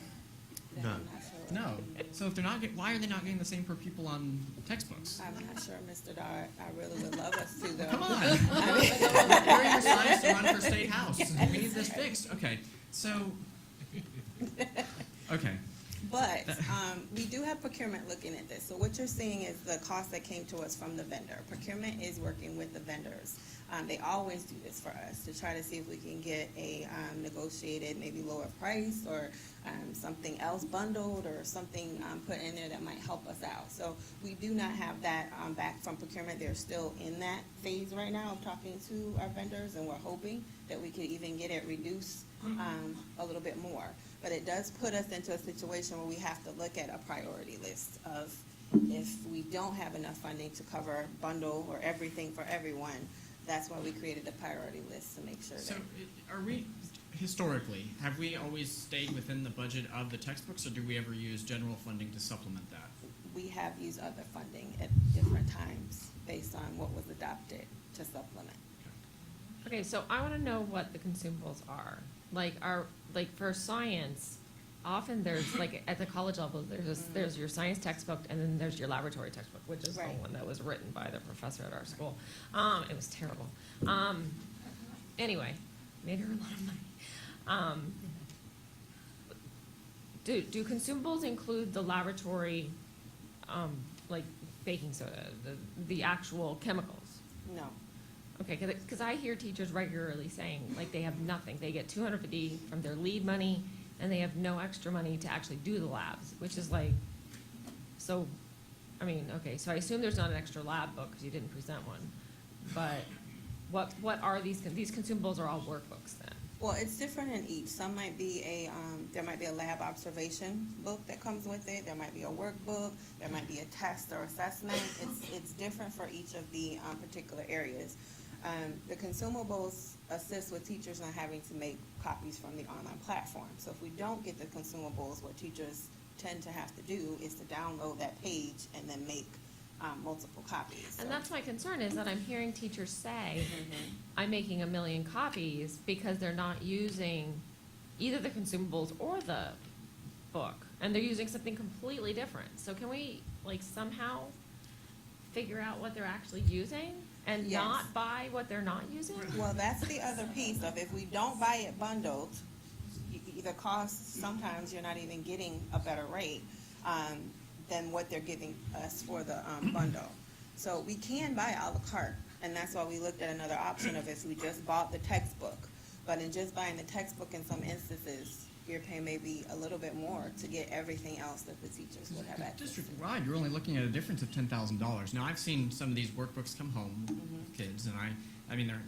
then No. I'm not sure. No. So if they're not why are they not getting the same per pupil on textbooks? I'm not sure, Mr. Dart. I really would love us to, though. Come on. I mean- Prepare your science to run for state house. We need this fixed. Okay. So. Okay. But we do have procurement looking at this. So what you're seeing is the cost that came to us from the vendor. Procurement is working with the vendors. They always do this for us to try to see if we can get a negotiated, maybe lower price or something else bundled or something put in there that might help us out. So we do not have that back from procurement. They're still in that phase right now of talking to our vendors, and we're hoping that we could even get it reduced a little bit more. But it does put us into a situation where we have to look at a priority list of if we don't have enough funding to cover bundle or everything for everyone. That's why we created a priority list to make sure So that. are we historically have we always stayed within the budget of the textbooks, or do we ever use general funding to supplement that? We have used other funding at different times based on what was adopted to supplement. Okay, so I want to know what the consumables are. Like for science, often there's like at the college level, there's your science textbook and then there's your laboratory textbook, which is the Right. one that was written by the professor at our school. It was terrible. Anyway, made her a lot of money. Do consumables include the laboratory, like baking soda, the actual chemicals? No. Okay, because I hear teachers regularly saying, like, they have nothing. They get $250 from their lead money, and they have no extra money to actually do the labs, which is like, so, I mean, okay, so I assume there's not an extra lab book, because you didn't present one. But what are these consumables are all workbooks then? Well, it's different in each. Some might be there might be a lab observation book that comes with it. There might be a workbook. There might be a test or assessment. It's different for each of the particular areas. The consumables assist with teachers not having to make copies from the online platform. So if we don't get the consumables, what teachers tend to have to do is to download that page and then make multiple copies. And that's my concern, is that I'm hearing teachers say, I'm making 1 million copies because they're not using either the consumables or the book, and they're using something completely different. So can we, like, somehow figure out what they're actually using and Yes. not buy what they're not using? Well, that's the other piece of if we don't buy it bundled, the cost, sometimes you're not even getting a better rate than what they're giving us for the bundle. So we can buy a la carte, and that's why we looked at another option of if we just bought the textbook. But in just buying the textbook, in some instances, you're paying maybe a little bit more to get everything else that the teachers would have access to. District-wide, you're only looking at a difference of $10,000. Now, I've seen some of these workbooks come home, kids, and I mean, they're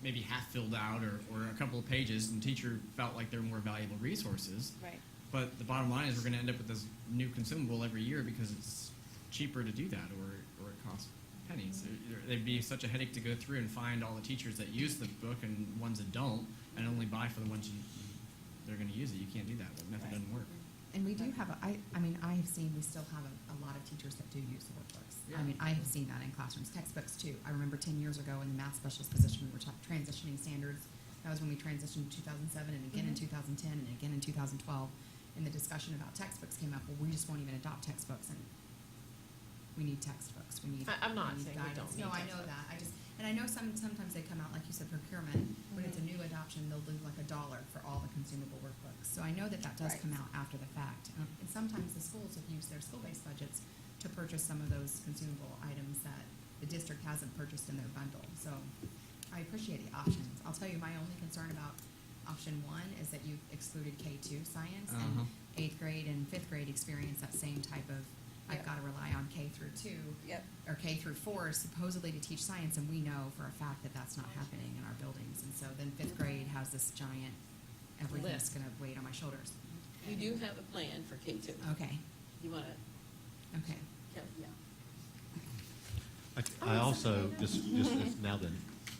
maybe half filled out or a couple of pages, and the teacher felt like they're more valuable resources. Right. But the bottom line is we're going to end up with this new consumable every year because it's cheaper to do that, or it costs pennies. It'd be such a headache to go through and find all the teachers that use the book and ones that don't, and only buy for the ones they're going to use it. You can't do that. The method doesn't work. And we do have, I mean, I have seen, we still have a lot of teachers that do use the workbooks. Yeah. I mean, I have seen that in classrooms, textbooks too. I remember 10 years ago in the math specialist position, we were transitioning standards. That was when we transitioned in 2007 and again in 2010 and again in 2012. And the discussion about textbooks came up, well, we just won't even adopt textbooks, and we need textbooks. We need. I'm not we need saying we guidance. don't need No, I know that. And I know sometimes they come out, like you said, procurement. When it's a new adoption, they'll do like $1 for all the consumable workbooks. So I know that does Right. come out after the fact. And sometimes the schools have used their school-based budgets to purchase some of those consumable items that the district hasn't purchased in their bundle. So I appreciate the options. I'll tell you, my only concern about option 1 is that you excluded K2 science, and 8th grade and 5th grade experience that same type of, I've Yep. got to rely on K through 2 Yep. or K through 4 supposedly to teach science, and we know for a fact that that's not happening in our buildings. And so then 5th grade has this giant, everything's List. going to weigh on my shoulders. You do have a plan for K2. Okay, You want to, okay. yeah. I also, just as now that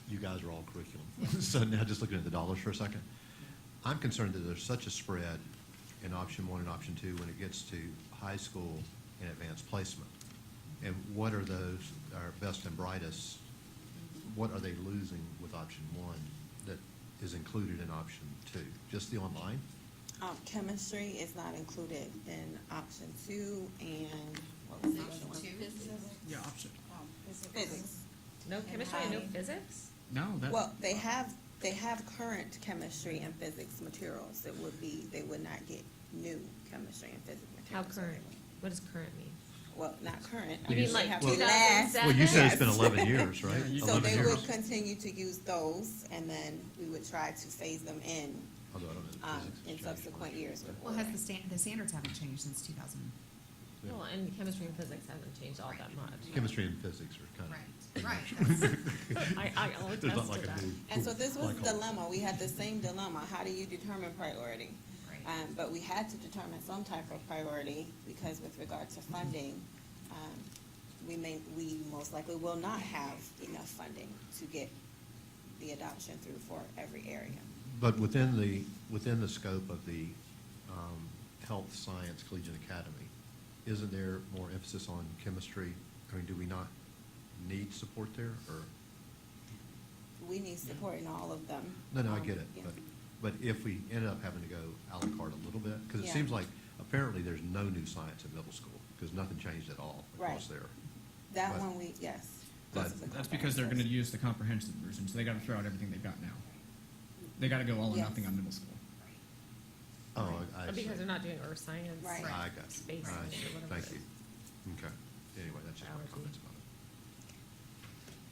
you guys are all curriculum, so now just looking at the dollars for a second, I'm concerned that there's such a spread in option 1 and option 2 when it gets to high school and advanced placement. And what are those, our best and brightest, what are they losing with option 1 that is included in option 2? Just the online? Chemistry is not included in option 2, and what was the other one? Yeah, option. Physics. No chemistry and no physics? No, that. Well, they have current chemistry and physics materials. They would not get new chemistry and physics How materials. current? What does current mean? Well, not current. You mean like They have to 2007? last. Well, you said it's been Yes. 11 years, right? Yeah, you- So 11 they years. would continue to use those, and then we would try to phase them in, Although I don't know if physics has in changed subsequent much. years. Well, has the standards haven't changed since 2000? Yeah. Well, and chemistry and physics hasn't changed all that much. Chemistry and physics are kind of. Right. I'll There's not attest like to a that. new. And so this was black the hole. dilemma. We had the same dilemma. How do you determine priority? Right. But we had to determine some type of priority because with regard to funding, we most likely will not have enough funding to get the adoption through for every area. But within the scope of the Health Science Collegiate Academy, isn't there more emphasis on chemistry? I mean, do we not need support there, or? We need support in all of them. No, I get it, Yeah. but if we ended up having to go à la carte a little bit, because it Yeah. seems like apparently there's no new science in middle school, because nothing changed at all across Right. there. That But- one yes. But- This is the That's because they're gonna comprehensive. use the comprehensive version, so they gotta throw out everything they've got now. They gotta go all or Yes. nothing on middle school. Oh, I see. Because they're not doing earth science. Right. I got you. Space I science see. or whatever it Thank you. Okay. Anyway, that's just my Biology. comments about it.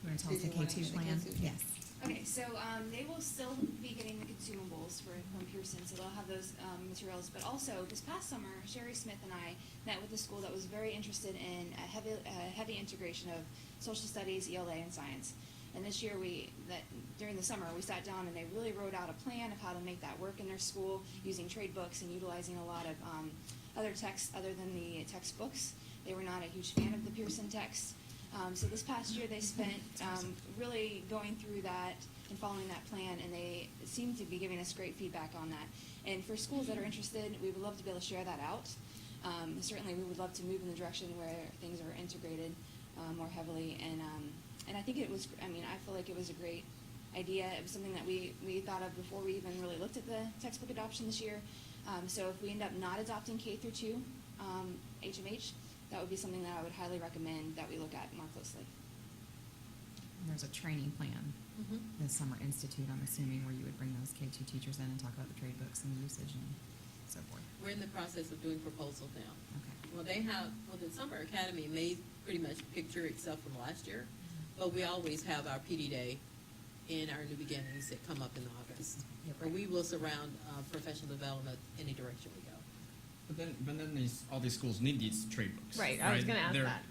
You want to tell us Did the you wanna K2 answer the plan? K2? Yes. Okay, so they will still be getting the consumables from Pearson, so they'll have those materials. But also, this past summer, Sherry Smith and I met with a school that was very interested in a heavy integration of social studies, ELA, and science. And this year, during the summer, we sat down and they really wrote out a plan of how to make that work in their school, using trade books and utilizing a lot of other texts other than the textbooks. They were not a huge fan of the Pearson text. So this past year, they spent really going through that and following that plan, and they seem to be giving us great feedback on that. And for schools that are interested, we would love to be able to share that out. Certainly, we would love to move in the direction where things are integrated more heavily. And I think I feel like it was a great idea. It was something that we thought of before we even really looked at the textbook adoption this year. So if we end up not adopting K through 2 HMH, that would be something that I would highly recommend that we look at more closely. And there's a training plan, the Summer Institute, I'm assuming, where you would bring those K2 teachers in and talk about the trade books and the usage and so forth. We're in the process of doing proposals now. Okay. Well, the Summer Academy may pretty much picture itself from last year, but we always have our PD Day and our New Beginnings that come up in August. Yeah, But right. we will surround professional development any direction we go. But then all these schools need these trade books. Right, I was gonna ask They're- that.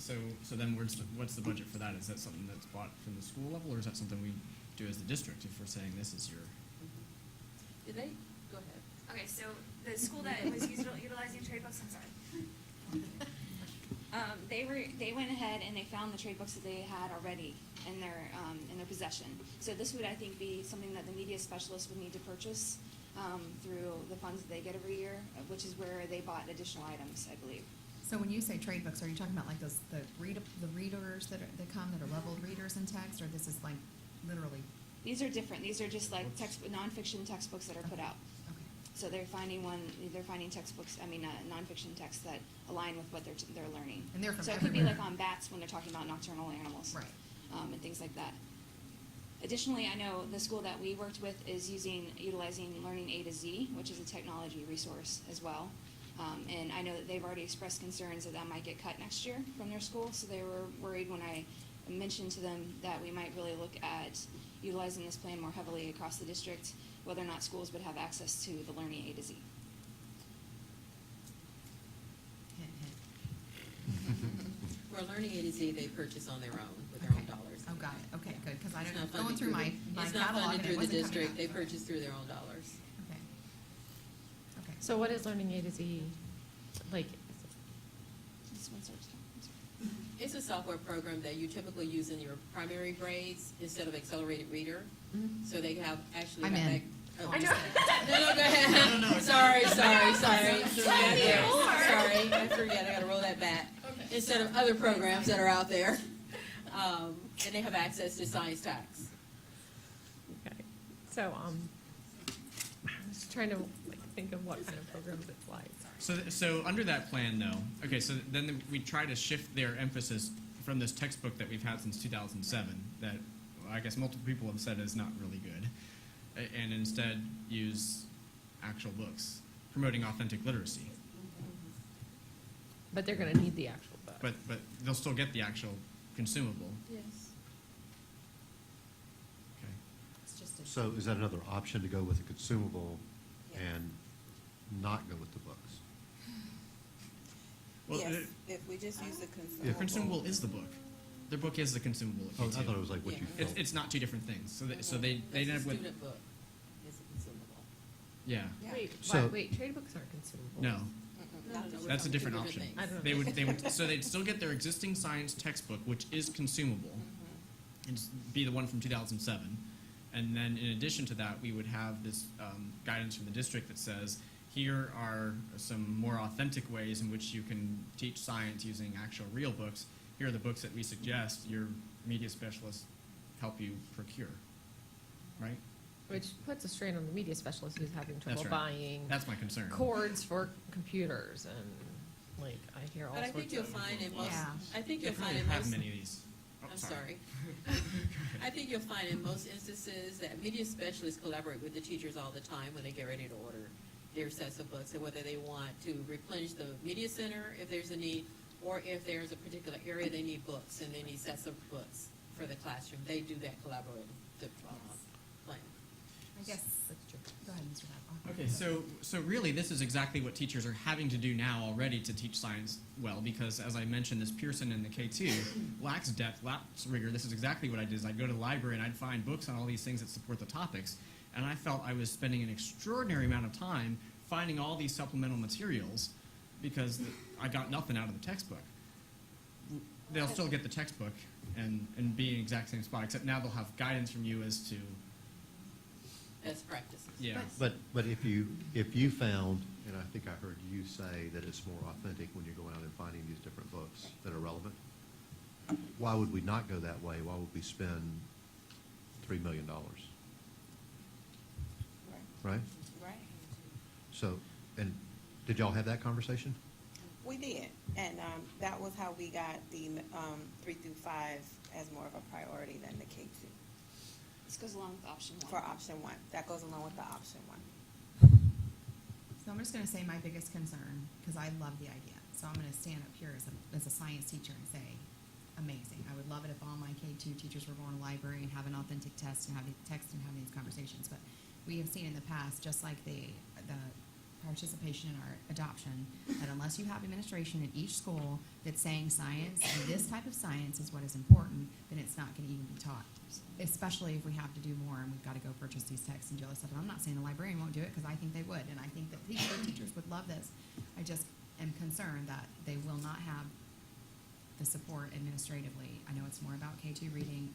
So then what's the budget for that? Is that something that's bought from the school level, or is that something we do as the district if we're saying this is your? Did they? Go ahead. Okay, so the school that was utilizing trade books, I'm sorry. They went ahead and they found the trade books that they had already in their possession. So this would, I think, be something that the media specialist would need to purchase through the funds that they get every year, which is where they bought additional items, I believe. So when you say trade books, are you talking about like the readers that come that are leveled readers in text, or this is like literally? These are different. These are just like nonfiction textbooks that are put out. Okay. So they're finding textbooks, nonfiction texts that align with what they're learning. And they're from So it could be everywhere. like on bats when they're talking about nocturnal animals. Right. And things like that. Additionally, I know the school that we worked with is utilizing Learning A to Z, which is a technology resource as well. And I know that they've already expressed concerns that might get cut next year from their school, so they were worried when I mentioned to them that we might really look at utilizing this plan more heavily across the district, whether or not schools would have access to the Learning A to Z. For Learning A to Z, they purchase on their own, with their own dollars. Oh, got it. Okay, good, because I It's don't, not going funded through my It's not catalog funded and it through the wasn't coming district, up. they purchase through their own dollars. Okay. Okay. So what is Learning A to Z, like, This one starts. I'm sorry. It's a software program that you typically use in your primary grades instead of accelerated reader. So they have actually. I'm have in. Oh, I just know. kidding. No, go ahead. Sorry. Sorry, I forget, I gotta roll that back. Instead of other programs that are out there. And they have access to science tax. okay, so, I was trying to, think of what kind of programs it's like. So under that plan, though, okay, so then we try to shift their emphasis from this textbook that we've had since 2007, that I guess multiple people have said is not really good, and instead use actual books, promoting authentic literacy. But they're gonna need the actual book. But they'll still get the actual consumable. Yes. Okay. It's just a. So is that another option to go with a consumable Yes. and not go with the books? Well, Yes, if we just use the consumable. the consumable is the book. Their book is the consumable. at Oh, I K2. thought it was like what you It's, felt. it's not two different things. So they That's end a up with, student book, is a consumable. yeah. Yeah. Wait, trade books aren't consumable. No, Mm-mm, No, not no, just- we're that's a talking different two option. things. I don't know. They would, so they'd still get their existing science textbook, which is consumable, and just be the one from 2007. And then in addition to that, we would have this guidance from the district that says, here are some more authentic ways in which you can teach science using actual real books. Here are the books that we suggest your media specialists help you procure, right? Which puts a strain on the media specialist who's having trouble right. buying That's my concern. cords for computers and, like, I hear all But I sorts think you'll of. find in most, Yeah. I think you'll If we find in have most. many of these. Oh, I'm sorry. I think you'll find in most instances that media specialists collaborate with the teachers all the time when they get ready to order their sets of books, and whether they want to replenish the media center if there's a need, or if there's a particular area they need books and they need sets of books for the classroom, they do that collaborative plan. I guess that's true. Go ahead, Mr. Hadlock. Okay, so really, this is exactly what teachers are having to do now already to teach science well, because as I mentioned, this Pearson in the K2 lacks depth, lacks rigor. This is exactly what I did. Is I'd go to the library and I'd find books on all these things that support the topics, and I felt I was spending an extraordinary amount of time finding all these supplemental materials because I got nothing out of the textbook. They'll still get the textbook and be in the exact same spot, except now they'll have guidance from you as to, Best practices. yeah. But if you found, and I think I heard you say that it's more authentic when you're going out and finding these different books that are relevant, why would we not go that way? Why would we spend $3 million? Right? Right. So, and did y'all have that conversation? We did, and that was how we got the 3 through 5 as more of a priority than the K2 This goes along with option one. for option 1. That goes along with the option 1. So I'm just gonna say my biggest concern, because I love the idea. So I'm gonna stand up here as a science teacher and say, amazing. I would love it if all my K2 teachers were going to the library and have an authentic test and having these conversations. But we have seen in the past, just like the participation in our adoption, that unless you have administration in each school that's saying science, and this type of science is what is important, then it's not gonna even be taught. Especially if we have to do more and we've gotta go purchase these texts and do all this stuff. And I'm not saying the librarian won't do it, because I think they would, and I think that teachers would love this. I just am concerned that they will not have the support administratively. I know it's more about K2 reading.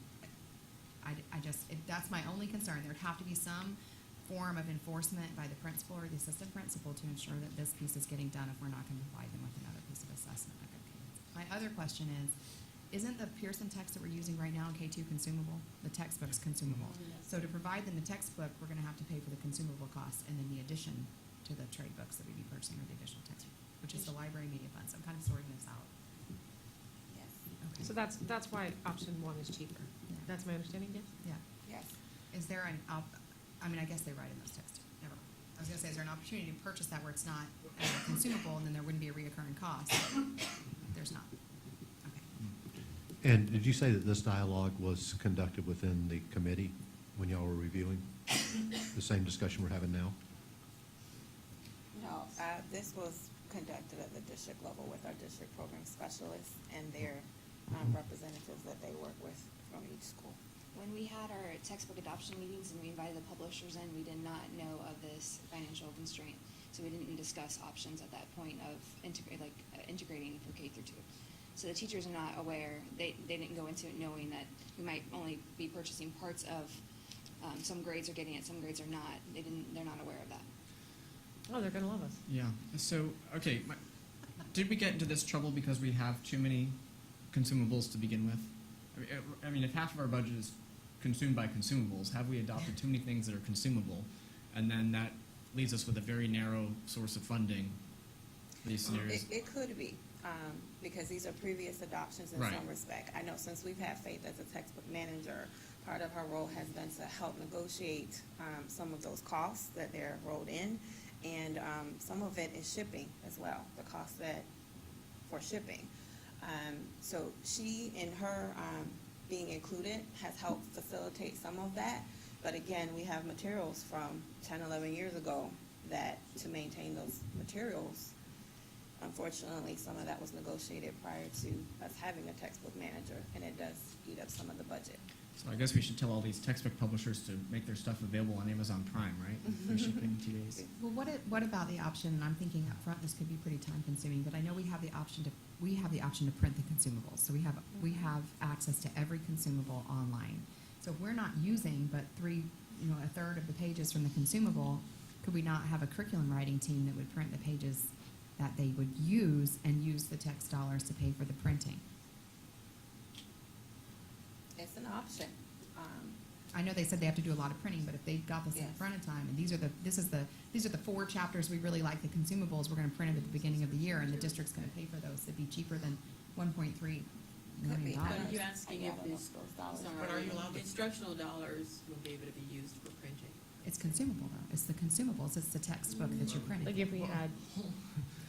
That's my only concern. There'd have to be some form of enforcement by the principal or the assistant principal to ensure that this piece is getting done if we're not going to provide them with another piece of assessment. My other question is, isn't the Pearson text that we're using right now in K2 consumable? The textbook's consumable. So to provide them the textbook, we're going to have to pay for the consumable costs and then the addition to the trade books that we'd be purchasing or the additional textbook, which is the library media fund. So I'm kind of sorting this out. Yes. Okay. So that's why option one is cheaper. Yeah. That's my understanding, yes? Yeah. Yes. Is there I guess they write in those texts. Never mind. I was gonna say, is there an opportunity to purchase that where it's not consumable and then there wouldn't be a reoccurring cost? There's not. Okay. And did you say that this dialogue was conducted within the committee when y'all were reviewing? The same discussion we're having now? No, this was conducted at the district level with our district program specialists and their representatives that they work with from each school. When we had our textbook adoption meetings and we invited the publishers in, we did not know of this financial constraint. So we didn't discuss options at that point of integrating for K through 2. So the teachers are not aware, they didn't go into it knowing that we might only be purchasing parts of, some grades are getting it, some grades are not. They're not aware of that. Oh, they're gonna love us. Yeah, so, okay, did we get into this trouble because we have too many consumables to begin with? I mean, if half of our budget is consumed by consumables, have we adopted too many things that are consumable? And then that leaves us with a very narrow source of funding for these scenarios. It could be, because these are previous adoptions in Right. some respect. I know since we've had Faith as a textbook manager, part of her role has been to help negotiate some of those costs that they're rolled in, and some of it is shipping as well, the cost for shipping. So she, in her being included, has helped facilitate some of that. But again, we have materials from 10, 11 years ago that to maintain those materials, unfortunately, some of that was negotiated prior to us having a textbook manager, and it does eat up some of the budget. So I guess we should tell all these textbook publishers to make their stuff available on Amazon Prime, right? Free shipping in 2 days. Well, what about the option, and I'm thinking up front, this could be pretty time consuming, but I know we have the option to print the consumables. So we have access to every consumable online. So if we're not using but a third of the pages from the consumable, could we not have a curriculum writing team that would print the pages that they would use and use the text dollars to pay for the printing? It's an option. I know they said they have to do a lot of printing, but if they've got this in Yes. front of time, and these are the 4 chapters we really like, the consumables, we're gonna print them at the beginning of the year, and the district's gonna pay for those. It'd be cheaper than $1.3 Could be. million. But are you I asking don't if know this, those dollars. sorry, But are you allowed to- instructional dollars will be able to be used for printing? It's consumable though. It's the consumables. It's the textbook that you're printing. Like if we had,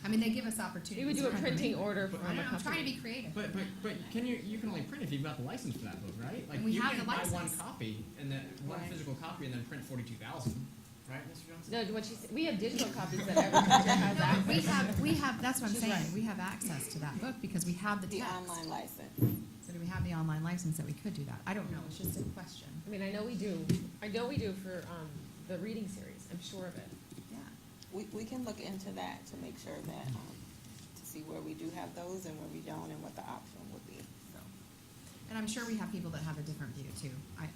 I mean, they give us opportunities. we would do to a print them. printing order But from I a know, I'm trying to be company. creative. But you can only print if you've got the license for that book, right? Like And we you have can't the buy one license. copy and then one Right. physical copy and then print 42,000, right, Mr. Johnson? No, what she said, we have digital copies that every teacher has No, access. we have, that's what I'm She's saying. right. We have access to that book because we have the The text. online license. So do we have the online license that we could do that? I don't know. It's just a question. I mean, I know we do for, the reading series, I'm sure of it. Yeah. We can look into that to make sure that, to see where we do have those and where we don't, and what the option would be, so. And I'm sure we have people that have a different view too.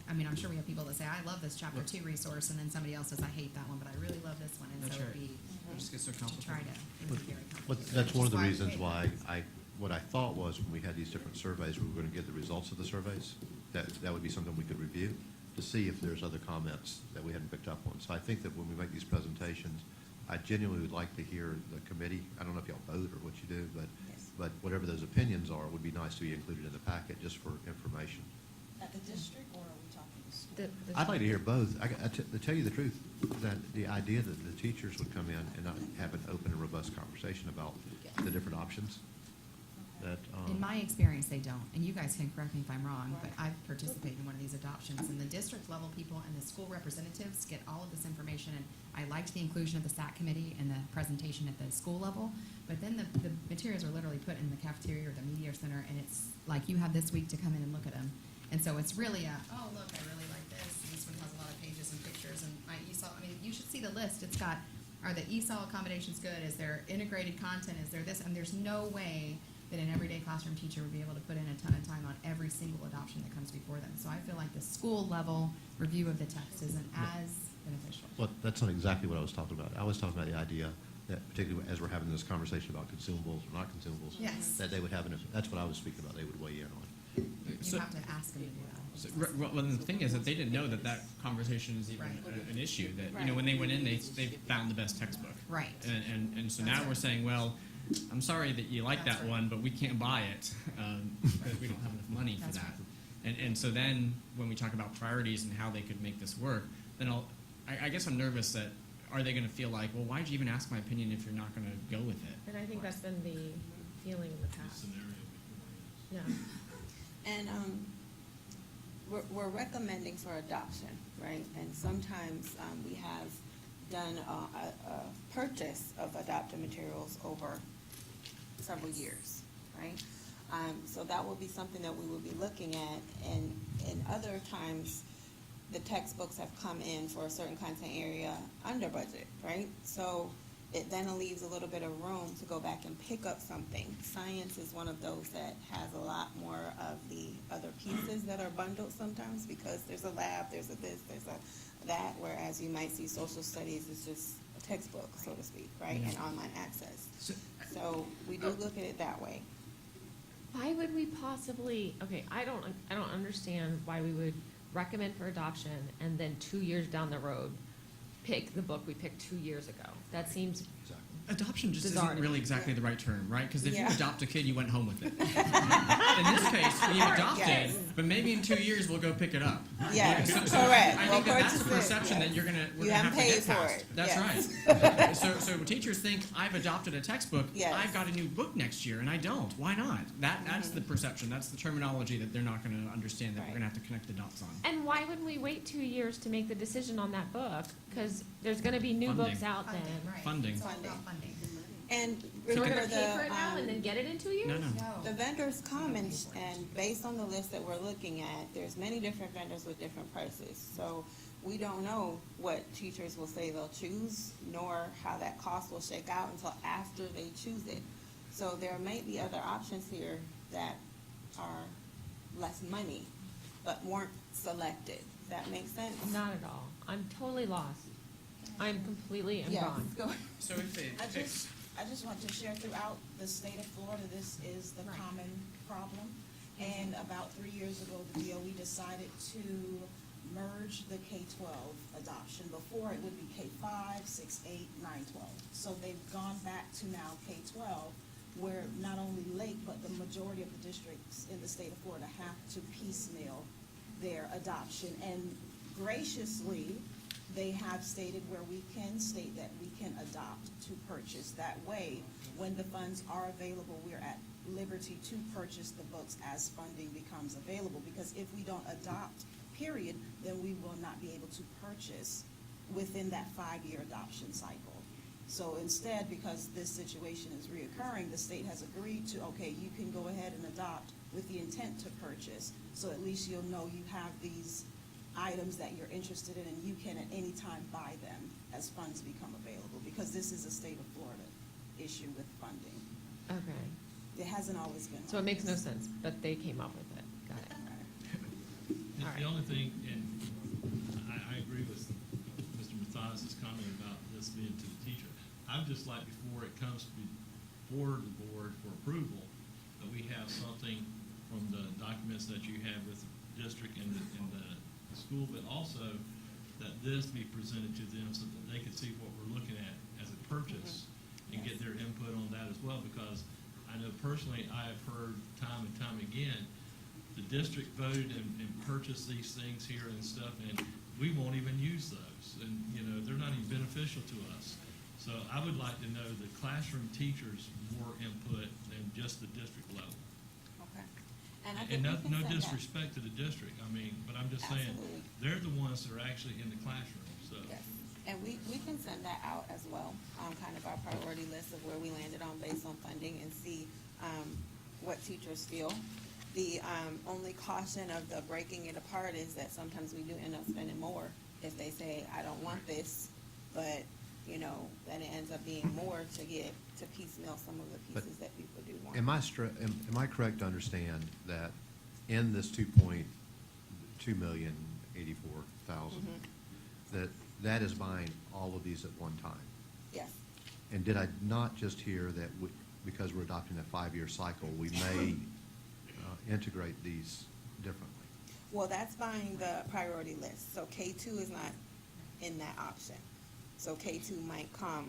I mean, I'm sure we have people that say, I love this chapter 2 resource, and then somebody else says, I hate that one, but I really love this one. And That's so it'd right. be It just gets so to try complicated. to, it would be very But complicated. that's one of the Which is reasons we why pay what I thought was when we had these different surveys, we were going to get the results of the surveys. That would be something we could review to see if there's other comments that we hadn't picked up on. So I think that when we make these presentations, I genuinely would like to hear the committee. I don't know if y'all vote or what you do, Yes. but whatever those opinions are would be nice to be included in the packet just for information. At the district, or are we talking to school? I'd like to hear both. To tell you the truth, that the idea that the teachers would come in and not have an open and robust conversation about the different options, that. In my experience, they don't, and you guys can correct me if I'm wrong, but I've participated in one of these adoptions, and the district level people and the school representatives get all of this information, and I liked the inclusion of the SAC committee and the presentation at the school level, but then the materials are literally put in the cafeteria or the media center, and it's like, you have this week to come in and look at them. And so it's really oh, look, I really like this one has a lot of pages and pictures, and my ESOL, I mean, you should see the list. It's got, are the ESOL accommodations good? Is there integrated content? Is there this? And there's no way that an everyday classroom teacher would be able to put in a ton of time on every single adoption that comes before them. So I feel like the school level review of the text isn't as beneficial. Well, that's not exactly what I was talking about. I was talking about the idea that particularly as we're having this conversation about consumables or not consumables, Yes. that they would have, that's what I was speaking about, they would weigh in on. You So- have to ask them to do that. So, well, the thing is that they didn't know that conversation is even Right. an issue. That when they went in, they found the best textbook. Right. And so now we're saying, well, I'm sorry that you like That's that right. one, but we can't buy it because we don't have enough money for That's that. right. And so then when we talk about priorities and how they could make this work, then I guess I'm nervous that are they going to feel like, well, why'd you even ask my opinion if you're not going to go with it? And I think that's been the feeling in the past. Scenario before, yes. Yeah. And we're recommending for adoption, right? And sometimes we have done a purchase of adopted materials over several years, right? So that will be something that we will be looking at. And in other times, the textbooks have come in for a certain content area under budget, right? So it then leaves a little bit of room to go back and pick up something. Science is one of those that has a lot more of the other pieces that are bundled sometimes, because there's a lab, there's a this, there's a that, whereas you might see social studies is just a textbook, so to speak, right? And online access. So we do look at it that way. Why would we possibly, okay, I don't understand why we would recommend for adoption and then 2 years down the road pick the book we picked 2 years ago. That seems Adoption just bizarre isn't to really me. exactly the right term, right? Because if Yeah. you adopt a kid, you went home with it. In this case, you adopted, Yes. but maybe in 2 years we'll go pick it up. Yes, So correct. I Well, think that that's the purchase it, perception yes. that we're You gonna have haven't to paid get for past. it, That's yes. right. So teachers think I've adopted a textbook. Yes. I've got a new book next year, and I don't. Why not? That's the perception. That's the terminology that they're not going to understand. That Right. we're going to have to connect the dots on. And why would we wait 2 years to make the decision on that book? Because there's going to be new Funding. books out Funding, then. right. Funding. It's all about funding. And So we're remember going to pay for it now and then the, get it in 2 years? No, no. the vendors come and based on the list that we're looking at, there's many different vendors with different prices. So we don't know what teachers will say they'll choose, nor how that cost will shake out until after they choose it. So there may be other options here that are less money, but weren't selected. Does that make sense? Not at all. I'm totally lost. I'm completely Yes, gone. go So if they I just want to share throughout the state of Florida, this is the common problem. And about 3 years ago, the DOE decided to merge the K-12 adoption. Before, it would be K-5, 6, 8, 9, 12. So they've gone back to now K-12, where not only Lake, but the majority of the districts in the state of Florida have to piecemeal their adoption. And graciously, they have stated where we can state that we can adopt to purchase. That way, when the funds are available, we're at liberty to purchase the books as funding becomes available. Because if we don't adopt, period, then we will not be able to purchase within that 5-year adoption cycle. So instead, because this situation is reoccurring, the state has agreed to, okay, you can go ahead and adopt with the intent to purchase. So at least you'll know you have these items that you're interested in, and you can at any time buy them as funds become available, because this is a state of Florida issue with funding. Okay. It hasn't always been. So it makes no sense, but they came up with it. Got it. All right. The only thing, and I agree with Mr. Mathias's comment about this being to the teacher. I would just like, before it comes before the board for approval, that we have something from the documents that you have with the district and the school, but also that this be presented to them so that they can see what we're looking at as a purchase and get their input on that as well, because I know personally, I have heard time and time again, the district voted and purchased these things here and stuff, and we won't even use those, and, you know, they're not even beneficial to us. So I would like to know the classroom teachers more input than just the district level. Okay. And I And think we no, can no send that. disrespect to the district, I mean, but I'm just saying, Absolutely. they're the ones that are actually in the classroom, so. Yes, and we can send that out as well, kind of our priority list of where we landed on based on funding, and see what teachers feel. The only caution of the breaking it apart is that sometimes we do end up spending more if they say, I don't want this, but, you know, then it ends up being more to piecemeal some of the But pieces that people do want. Am I correct to understand that in this 2,084,000, that is buying all of these at one time? Yes, And did I not just hear that because we're adopting a 5-year cycle, we may integrate these differently? well, that's buying the priority list, so K2 is not in that option. So K2 might come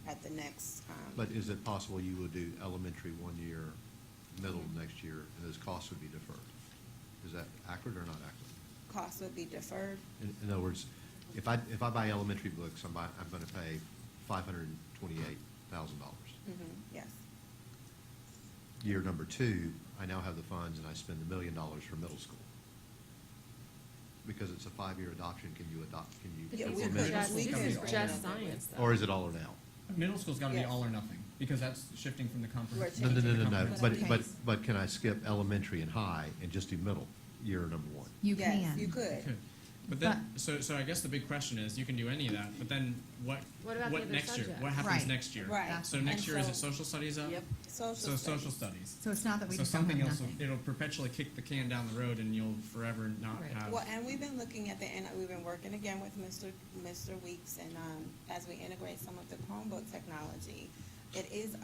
at the next, But is it possible you would do elementary 1 year, middle next year, and those costs would be deferred? Is that accurate or not accurate? costs would be deferred. In other words, if I buy elementary books, I'm going to pay $528,000. Yes, Year number 2, I now have the funds and I spend $1 million for middle school. Because it's a 5-year adoption, can you adopt, can you Yeah, we implement could. it? Just, We this could. is just science, though. Or is it all or now? Middle school's got to be Yes. all or nothing, because that's shifting from the We're comprehensive. No, no, changing no, no, no, Okay. but can I skip elementary and high and just do middle, year number 1? You yes, can. you could. Could. But then, so I guess the big question is, you can do any of that, but then What about the other next year? subjects? What happens Right. next year? Right. So next And year, is it so- social studies up? Yep. Social So social studies. studies. So it's not that we So just don't something have else, nothing. it'll perpetually kick the can down the road and you'll forever not Right. have. Well, and we've been looking at and we've been working again with Mr. Weeks, and as we integrate some of the Chromebook technology, it is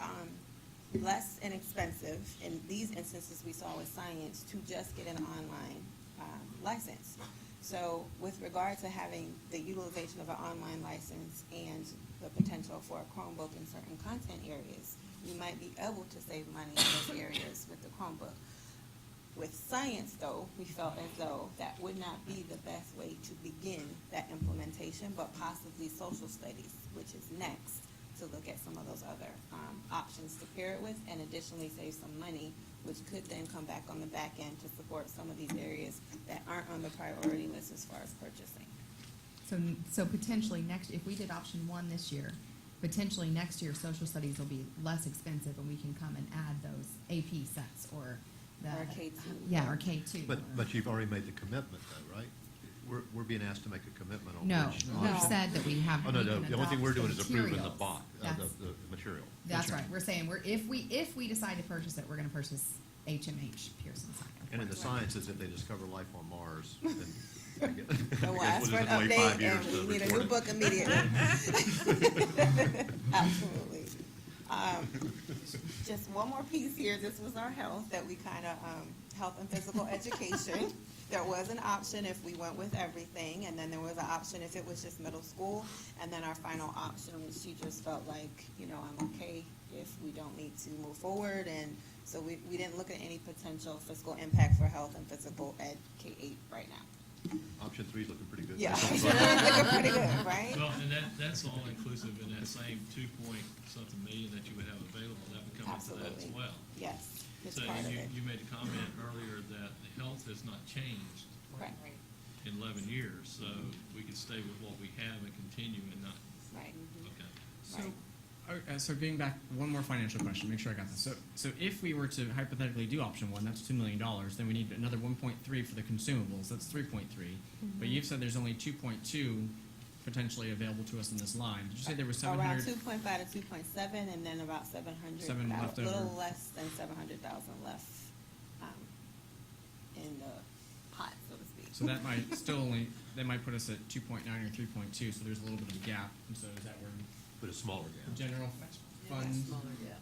less inexpensive in these instances we saw with science to just get an online license. So with regard to having the utilization of an online license and the potential for a Chromebook in certain content areas, you might be able to save money in those areas with the Chromebook. With science, though, we felt as though that would not be the best way to begin that implementation, but possibly social studies, which is next, to look at some of those other options to pair it with, and additionally save some money, which could then come back on the back end to support some of these areas that aren't on the priority list as far as purchasing. So potentially next, if we did option one this year, potentially next year, social studies will be less expensive and we can come and add those AP sets or the. Or K2. Yeah, or K2. But you've already made the commitment though, right? We're being asked to make a commitment on No, which we've option. said that we have. Oh, no, we no, can the only thing we're adopt doing is approving the materials. box, That's- the material. That's right. We're saying if we decide to purchase it, we're gonna purchase HMH Pearson Science. And in the sciences, if they discover life on Mars, then I guess So we'll we'll ask just for an have to wait update 5 years to and we need a report new it. book immediately. Absolutely. Just one more piece here, this was our health, that we kind of, health and physical education. There was an option if we went with everything, and then there was an option if it was just middle school. And then our final option, which teachers felt like, I'm okay if we don't need to move forward. And so we didn't look at any potential fiscal impact for health and physical ed K-8 right now. Option 3 is looking pretty good. Yeah, looking pretty good, right? Well, and that's all inclusive in that same 2-point-something million that you would have available, that would come into that as Absolutely. well. Yes, it's So part of it. you made a comment earlier that the health has not changed Right, in 11 years, so we could stay with what we have and continue and not, right. okay. So, Right. so getting back, one more financial question, make sure I got this. So if we were to hypothetically do option one, that's $2 million, then we need another 1.3 for the consumables, that's 3.3. But you've said there's only 2.2 potentially available to us in this line. Did you say there was 700? Around 2.5 to 2.7, and then about 700, Seven about left a little over. less than 700,000 left in the pot, so to speak. So that might still only, that might put us at 2.9 or 3.2, so there's a little bit of a gap. And so is that where But a smaller the gap. general fund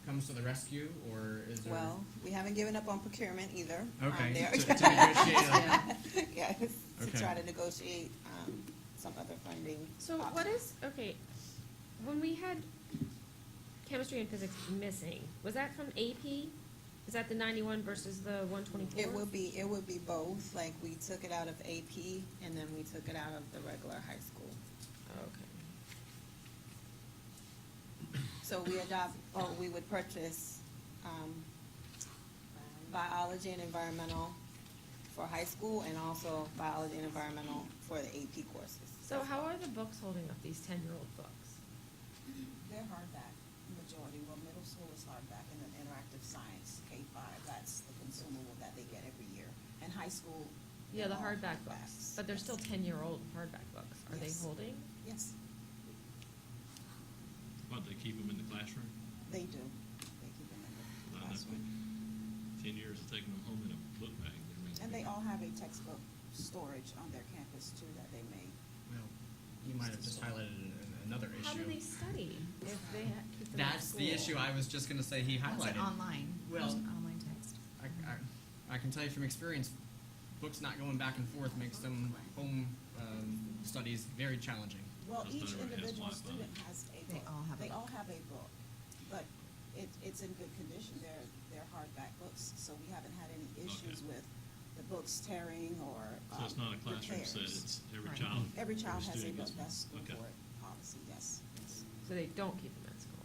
comes to the rescue, or is there? Well, we haven't given up on procurement either. Okay, There- to negotiate. Yes, Okay. to try to negotiate some other funding. So what is, okay, when we had chemistry and physics missing, was that from AP? Is that the 91 versus the 124? It would be both, like we took it out of AP and then we took it out of the regular high school. Okay. So we would purchase biology and environmental for high school and also biology and environmental for the AP courses. So how are the books holding up, these 10-year-old books? They're hardback, majority. Well, middle school is hardback, and then interactive science, K-5, that's the consumable that they get every year. And high school. Yeah, the they're all hardback books, hardbacks. but they're still 10-year-old hardback books. Are they Yes. holding? Yes, What, they keep them in the classroom? they do. They keep them in the I know. classroom. 10 years of taking them home in a book bag. And they all have a textbook storage on their campus too that they made. Well, you might have just highlighted another issue. How do they study if they keep them in That's the school? issue I was just going to say he What's it highlighted. online? Well, There's an online text. I can tell you from experience, books not going back and forth makes them home studies very challenging. Well, Just each not everybody has individual Wi-Fi. student has a book. They all have a They book. all have a book, but it's in good condition. They're hardback books, so we haven't had any issues Okay. with the books tearing or So it's not a classroom set, repairs. it's every Right. child. Every child has a student book, gets one. that's school Okay. board policy, yes. So they don't keep them at school?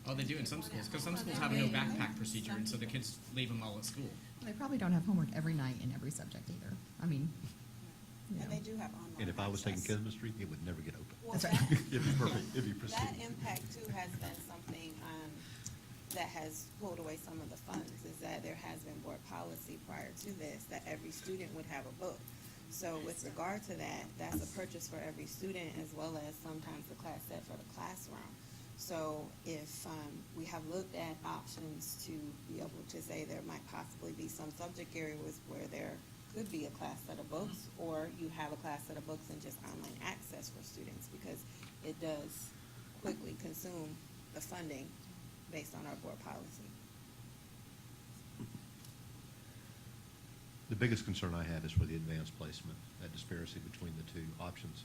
Oh, they do in some schools, because some schools have a no backpack procedure, and so the kids leave them all at school. They probably don't have homework every night in every subject either. I mean, you And know. they do have online And if I was taking access. chemistry, it would never get open. Well, That's right. It'd be perfect, it'd be pristine. That impact too has been something that has pulled away some of the funds, is that there has been board policy prior to this, that every student would have a book. So with regard to that, that's a purchase for every student as well as sometimes the class set for the classroom. So if we have looked at options to be able to say there might possibly be some subject areas where there could be a class set of books, or you have a class set of books and just online access for students, because it does quickly consume the funding based on our board policy. The biggest concern I have is for the advanced placement, that disparity between the two options,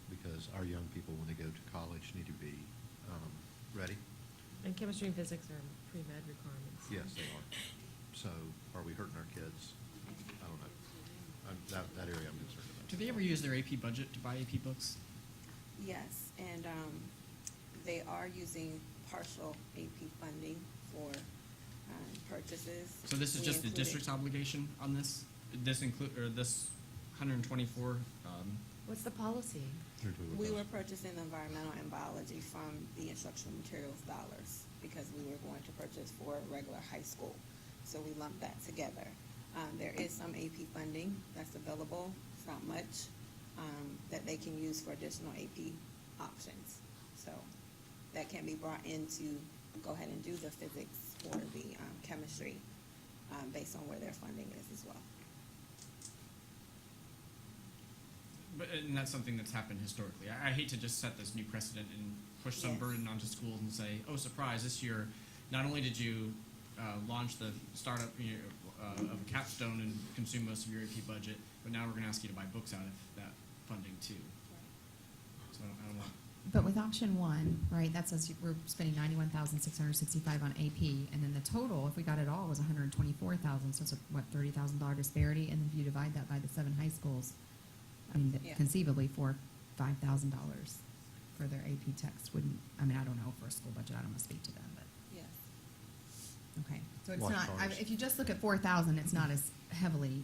because our young people, when they go to college, need to be ready. And chemistry and physics are pre-med requirements. Yes, they are. So are we hurting our kids? I don't know. That area I'm concerned about. Do they ever use their AP budget to buy AP books? Yes, and they are using partial AP funding for purchases. So this is We just the included- district's obligation on this? This include, or this 124, What's the policy? We were purchasing the environmental and biology from the instructional materials dollars because we were going to purchase for regular high school. So we lumped that together. There is some AP funding that's available, it's not much, that they can use for additional AP options. So that can be brought in to go ahead and do the physics or the chemistry based on where their funding is as well. But, and that's something that's happened historically. I hate to just set this new precedent and push some Yes. burden onto schools and say, oh, surprise, this year, not only did you launch the startup of a capstone and consume most of your AP budget, but now we're going to ask you to buy books out of that funding too. So I don't want. But with option one, right, that says we're spending 91,665 on AP, and then the total, if we got it all, was 124,000. So it's a what, $30,000 disparity, and then if you divide that by the 7 high schools, I mean, Yeah. conceivably $5,000 for their AP text wouldn't. I mean, I don't know for a school budget. I don't want to speak to them, but Yes. okay. So it's Watch not. ours. If you just look at 4,000, it's not as heavily.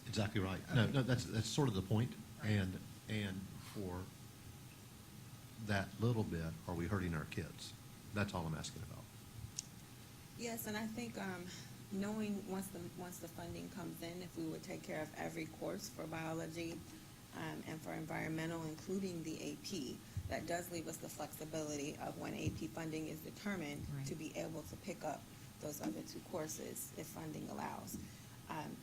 Exactly right. Okay. No, that's sort of the point. And for that little bit, are we hurting our kids? That's all I'm asking about. Yes, and I think knowing once the funding comes in, if we would take care of every course for biology and for environmental, including the AP, that does leave us the flexibility of when AP funding is determined Right. to be able to pick up those other 2 courses if funding allows.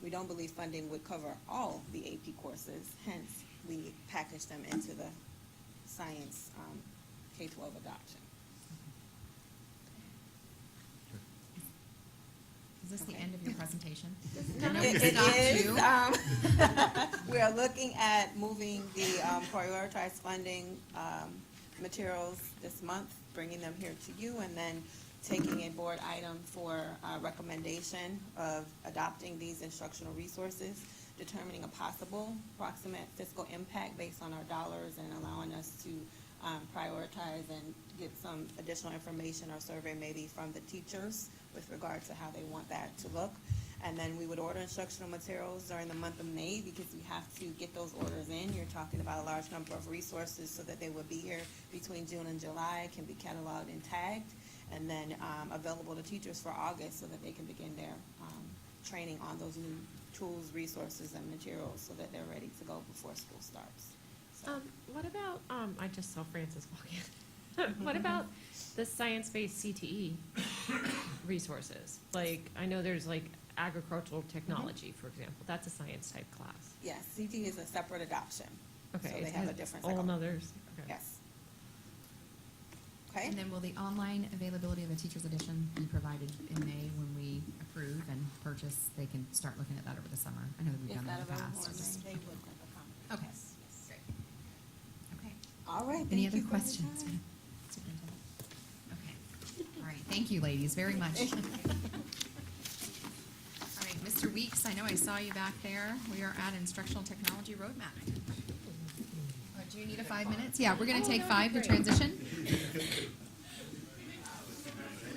We don't believe funding would cover all the AP courses, hence we package them into the science K-12 adoption. Is this the Okay. end of your presentation? No, I know it we stopped is. you. We are looking at moving the prioritized funding materials this month, bringing them here to you, and then taking a board item for recommendation of adopting these instructional resources, determining a possible approximate fiscal impact based on our dollars, and allowing us to prioritize and get some additional information or survey maybe from the teachers with regard to how they want that to look. And then we would order instructional materials during the month of May because we have to get those orders in. You're talking about a large number of resources so that they would be here between June and July, can be cataloged and tagged, and then available to teachers for August so that they can begin their training on those new tools, resources, and materials so that they're ready to go before school starts. So, What about, I just saw Francis walk in. What about the science-based CTE resources? Like, I know there's like agricultural technology, for example. That's a science-type class. yes, CT is a separate adoption. Okay. So it they have has a different. All cycle. others, okay. Yes. Okay. And then will the online availability of the teacher's edition be provided in May when we approve and purchase? They can start looking at that over the summer. I know that we've Is done that that in the available past. in Just- May? They would accommodate. Okay. Yes, yes. Great. Okay. All right. Any thank other you for your questions? time. Superintendent? Okay. All right. Thank you, ladies, very much. All right, Mr. Weeks, I know I saw you back there. We are at Instructional Technology Roadmap. Do you need a 5 minutes? Yeah, we're going to take 5 to transition.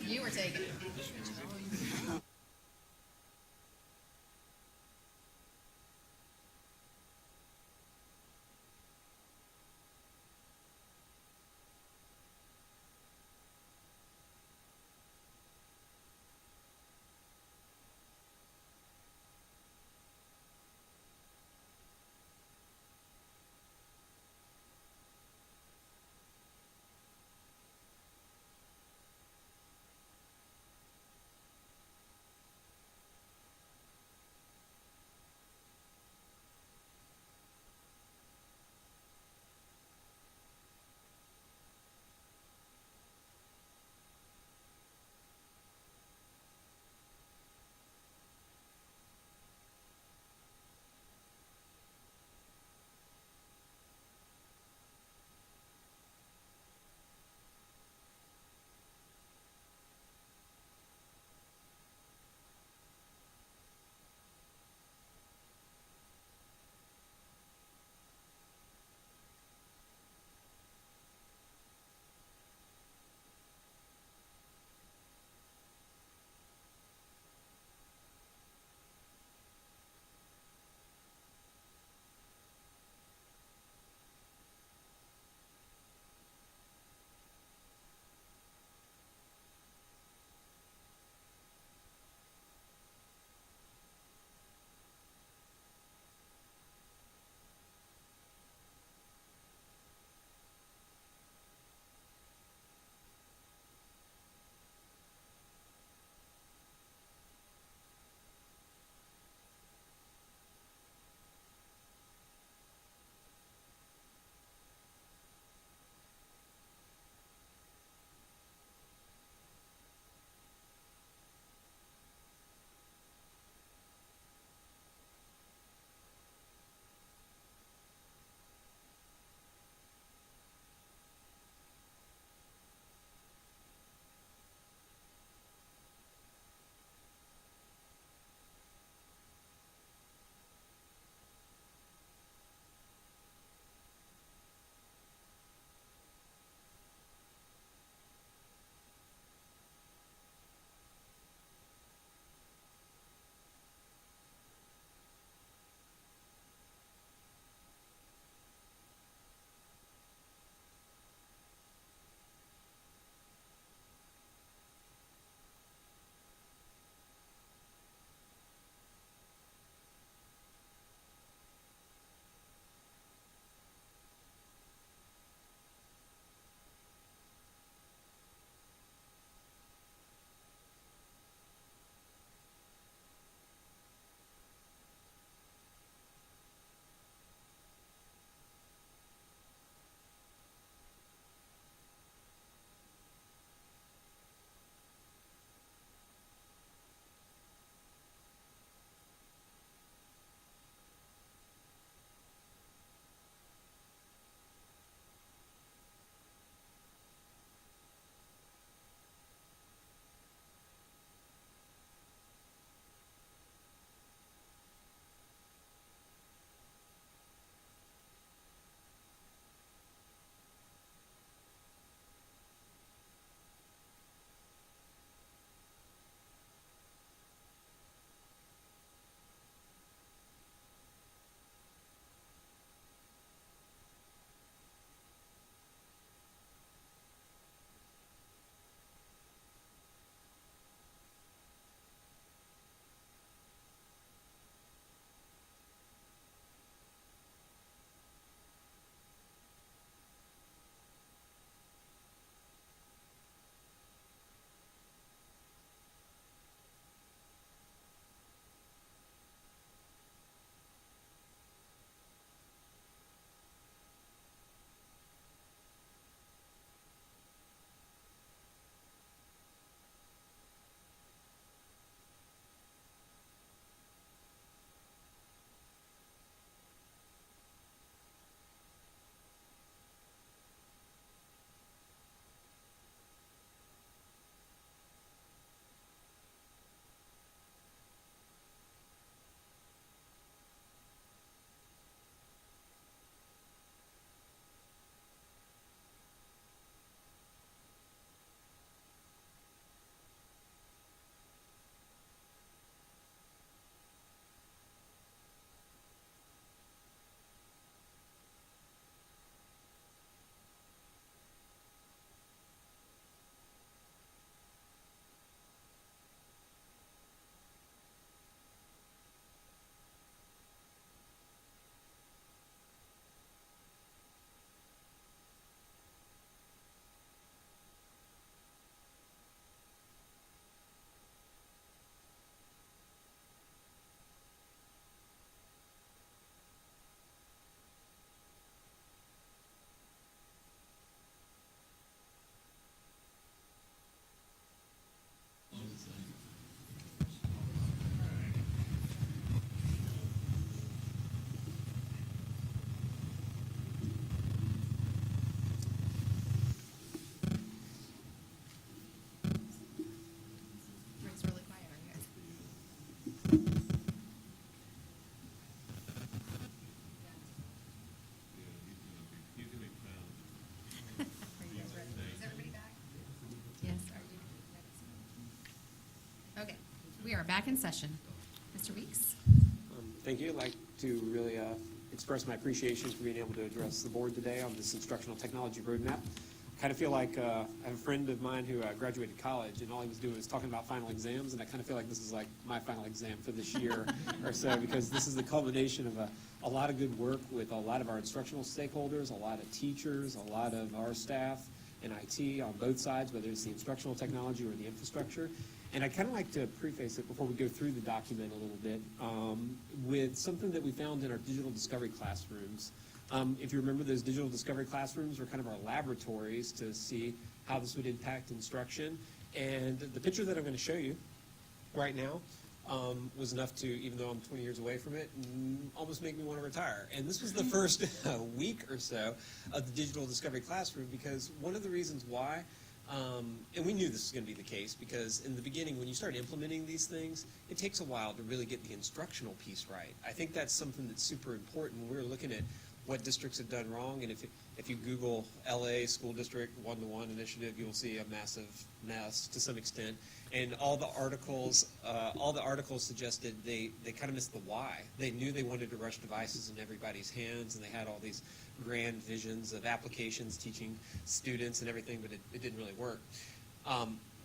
You were taking it. We are back in session. Mr. Weeks? Thank you. I'd like to really express my appreciation for being able to address the board today on this instructional technology roadmap. I kind of feel like I have a friend of mine who graduated college, and all he was doing was talking about final exams, and I kind of feel like this is like my final exam for this year or so, because this is the culmination of a lot of good work with a lot of our instructional stakeholders, a lot of teachers, a lot of our staff and IT on both sides, whether it's the instructional technology or the infrastructure. And I'd kind of like to preface it before we go through the document a little bit with something that we found in our digital discovery classrooms. If you remember, those digital discovery classrooms were kind of our laboratories to see how this would impact instruction. And the picture that I'm going to show you right now was enough to, even though I'm 20 years away from it, almost make me want to retire. And this was the first week or so of the digital discovery classroom, because one of the reasons why, and we knew this was going to be the case, because in the beginning, when you start implementing these things, it takes a while to really get the instructional piece right. I think that's something that's super important. We're looking at what districts have done wrong, and if you Google LA School District One-to-One Initiative, you'll see a massive mess to some extent. And all the articles suggested they kind of missed the why. They knew they wanted to rush devices in everybody's hands, and they had all these grand visions of applications teaching students and everything, but it didn't really work.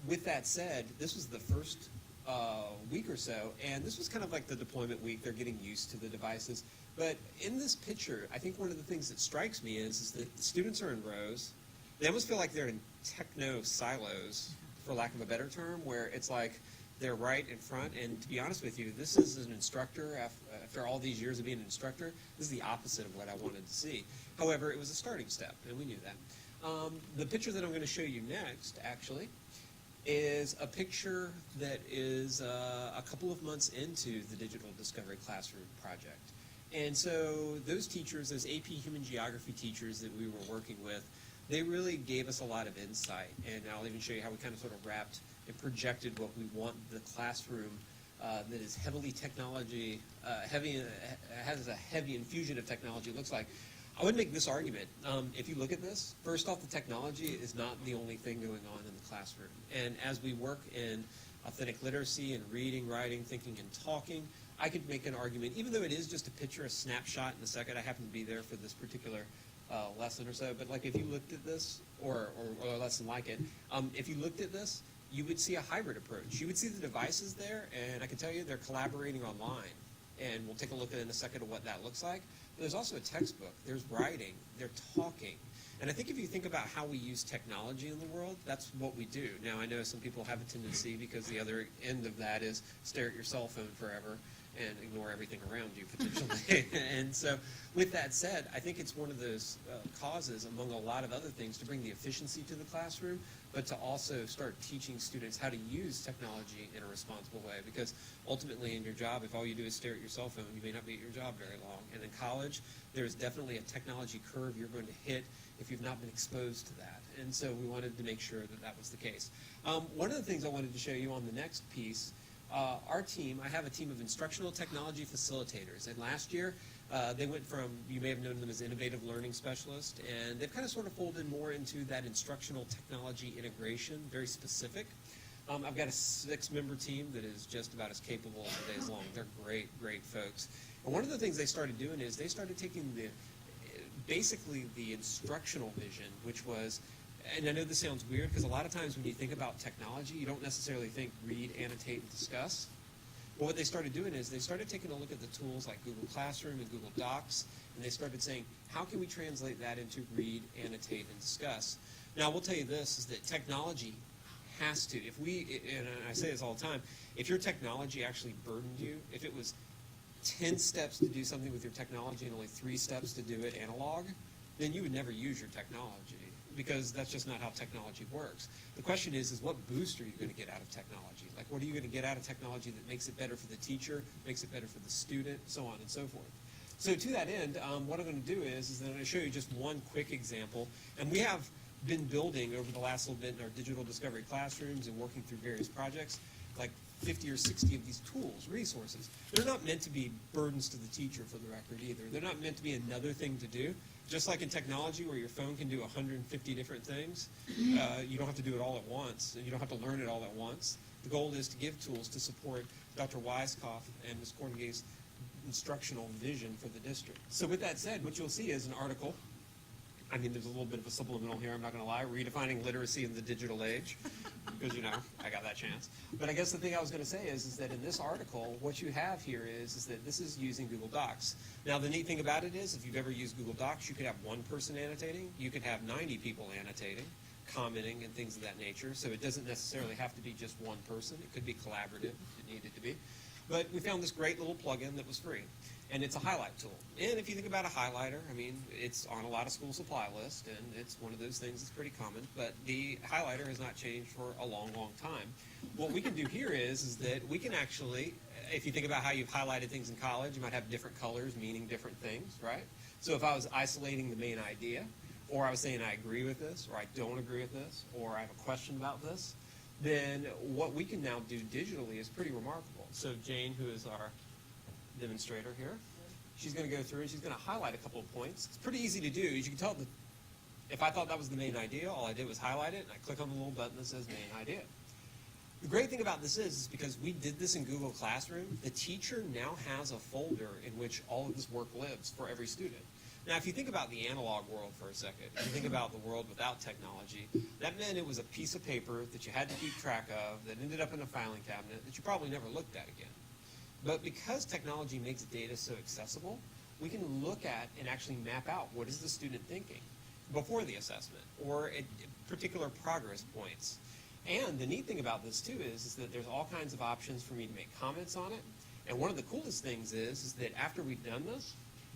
With that said, this was the first week or so, and this was kind of like the deployment week. They're getting used to the devices. But in this picture, I think one of the things that strikes me is that the students are in rows. They almost feel like they're in techno silos, for lack of a better term, where it's like they're right in front. And to be honest with you, this is an instructor, after all these years of being an instructor, this is the opposite of what I wanted to see. However, it was a starting step, and we knew that. The picture that I'm going to show you next, actually, is a picture that is a couple of months into the Digital Discovery Classroom project. And so those teachers, those AP Human Geography teachers that we were working with, they really gave us a lot of insight. And I'll even show you how we kind of sort of wrapped and projected what we want the classroom that is heavily technology, has a heavy infusion of technology looks like. I would make this argument. If you look at this, first off, the technology is not the only thing going on in the classroom. And as we work in authentic literacy and reading, writing, thinking, and talking, I could make an argument, even though it is just a picture, a snapshot in a second. I happen to be there for this particular lesson or so, but like if you looked at this, or a lesson like it, if you looked at this, you would see a hybrid approach. You would see the devices there, and I can tell you they're collaborating online. And we'll take a look at in a second at what that looks like. But there's also a textbook. There's writing. They're talking. And I think if you think about how we use technology in the world, that's what we do. Now, I know some people have a tendency, because the other end of that is stare at your cell phone forever and ignore everything around you, potentially. And so with that said, I think it's one of those causes, among a lot of other things, to bring the efficiency to the classroom, but to also start teaching students how to use technology in a responsible way. Because ultimately in your job, if all you do is stare at your cell phone, you may not be at your job very long. And in college, there's definitely a technology curve you're going to hit if you've not been exposed to that. And so we wanted to make sure that that was the case. One of the things I wanted to show you on the next piece, our team, I have a team of instructional technology facilitators. And last year, they went from, you may have known them as innovative learning specialists, and they've kind of sort of folded more into that instructional technology integration, very specific. I've got a 6-member team that is just about as capable as the day is long. They're great, great folks. And one of the things they started doing is they started taking basically the instructional vision, which was, and I know this sounds weird, because a lot of times when you think about technology, you don't necessarily think read, annotate, and discuss. But what they started doing is they started taking a look at the tools like Google Classroom and Google Docs, and they started saying, how can we translate that into read, annotate, and discuss? Now, I will tell you this, is that technology has to, if we, and I say this all the time, if your technology actually burdened you, if it was 10 steps to do something with your technology and only 3 steps to do it analog, then you would never use your technology, because that's just not how technology works. The question is what boost are you going to get out of technology? Like, what are you going to get out of technology that makes it better for the teacher, makes it better for the student, so on and so forth. So to that end, what I'm going to do is that I'm going to show you just one quick example. And we have been building over the last little bit in our digital discovery classrooms and working through various projects, like 50 or 60 of these tools, resources. They're not meant to be burdens to the teacher, for the record, either. They're not meant to be another thing to do. Just like in technology, where your phone can do 150 different things, you don't have to do it all at once, and you don't have to learn it all at once. The goal is to give tools to support Dr. Weiskopf and Ms. Cornegay's instructional vision for the district. So with that said, what you'll see is an article. I mean, there's a little bit of a subliminal here, I'm not going to lie, redefining literacy in the digital age, because, you know, I got that chance. But I guess the thing I was going to say is that in this article, what you have here is that this is using Google Docs. Now, the neat thing about it is, if you've ever used Google Docs, you could have one person annotating, you could have 90 people annotating, commenting, and things of that nature. So it doesn't necessarily have to be just one person. It could be collaborative if it needed to be. But we found this great little plugin that was free. And it's a highlight tool. And if you think about a highlighter, I mean, it's on a lot of school supply lists, and it's one of those things that's pretty common. But the highlighter has not changed for a long, long time. What we can do here is that we can actually, if you think about how you've highlighted things in college, you might have different colors meaning different things, right? So if I was isolating the main idea, or I was saying I agree with this, or I don't agree with this, or I have a question about this, then what we can now do digitally is pretty remarkable. So Jane, who is our demonstrator here, she's going to go through and she's going to highlight a couple of points. It's pretty easy to do. As you can tell, if I thought that was the main idea, all I did was highlight it, and I click on the little button that says main idea. The great thing about this is because we did this in Google Classroom, the teacher now has a folder in which all of this work lives for every student. Now, if you think about the analog world for a second, if you think about the world without technology, that meant it was a piece of paper that you had to keep track of that ended up in a filing cabinet that you probably never looked at again. But because technology makes data so accessible, we can look at and actually map out what is the student thinking before the assessment or at particular progress points. And the neat thing about this too is that there's all kinds of options for me to make comments on it. And one of the coolest things is that after we've done this,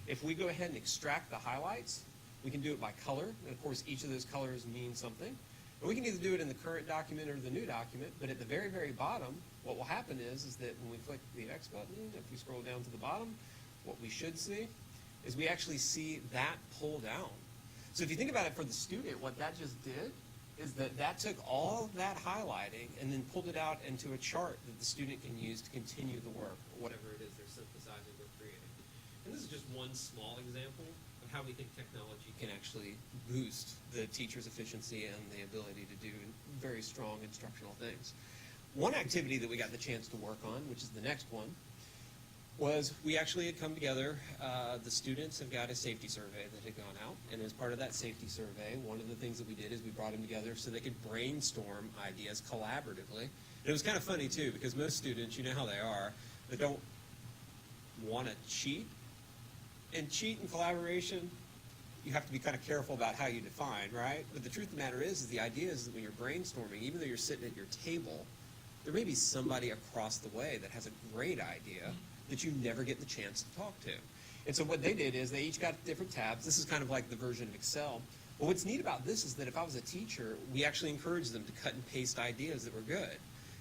if we go ahead and extract the highlights, we can do it by color. And of course, each of those colors means something. And we can either do it in the current document or the new document, but at the very, very bottom, what will happen is that when we click the X button, if we scroll down to the bottom, what we should see is we actually see that pull down. So if you think about it for the student, what that just did is that took all of that highlighting and then pulled it out into a chart that the student can use to continue the work, or whatever it is they're synthesizing or creating. And this is just one small example of how we think technology can actually boost the teacher's efficiency and the ability to do very strong instructional things. One activity that we got the chance to work on, which is the next one, was we actually had come together, the students have got a safety survey that had gone out, and as part of that safety survey, one of the things that we did is we brought them together so they could brainstorm ideas collaboratively. And it was kind of funny too, because most students, you know how they are, they don't want to cheat. And cheat and collaboration, you have to be kind of careful about how you define, right? But the truth of the matter is the idea is that when you're brainstorming, even though you're sitting at your table, there may be somebody across the way that has a great idea that you never get the chance to talk to. And so what they did is they each got different tabs. This is kind of like the version of Excel. But what's neat about this is that if I was a teacher, we actually encouraged them to cut and paste ideas that were good.